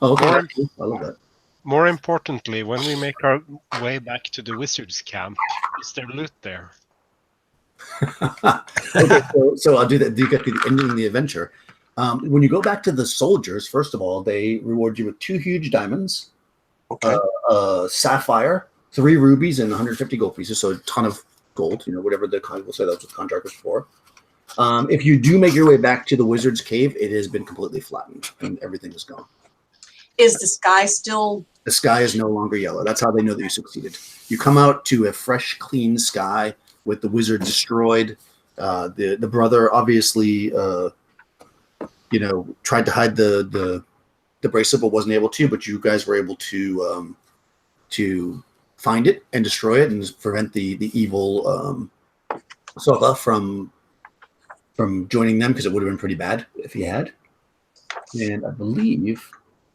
oh, okay. Or- That's cool. I love that. More importantly, when we make our way back to the wizard's camp, is there loot there? Okay, so I'll do that. You get to the ending of the adventure. When you go back to the soldiers, first of all, they reward you with 2 huge diamonds, Okay. sapphire, 3 rubies, and 150 gold pieces. So a ton of gold. Whatever the we'll say that's what the contract was for. If you do make your way back to the wizard's cave, it has been completely flattened and everything is gone. Is the sky still? The sky is no longer yellow. That's how they know that you succeeded. You come out to a fresh, clean sky with the wizard destroyed. The brother obviously, tried to hide the bracelet, but wasn't able to. But you guys were able to find it and destroy it and prevent the evil Sonja from joining them, because it would have been pretty bad if he had. And I believe,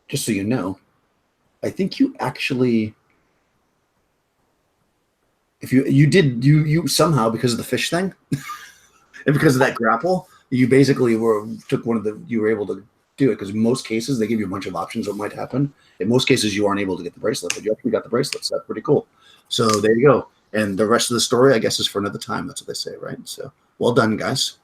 just so you know, I think you actually, if you somehow, because of the fish thing and because of that grapple, you basically you were able to do it, because in most cases they give you a bunch of options what might happen. In most cases you aren't able to get the bracelet, but you actually got the bracelet, so that's pretty cool. So there you go. And the rest of the story, I guess, is for another time. That's what they say, right? So well done, guys.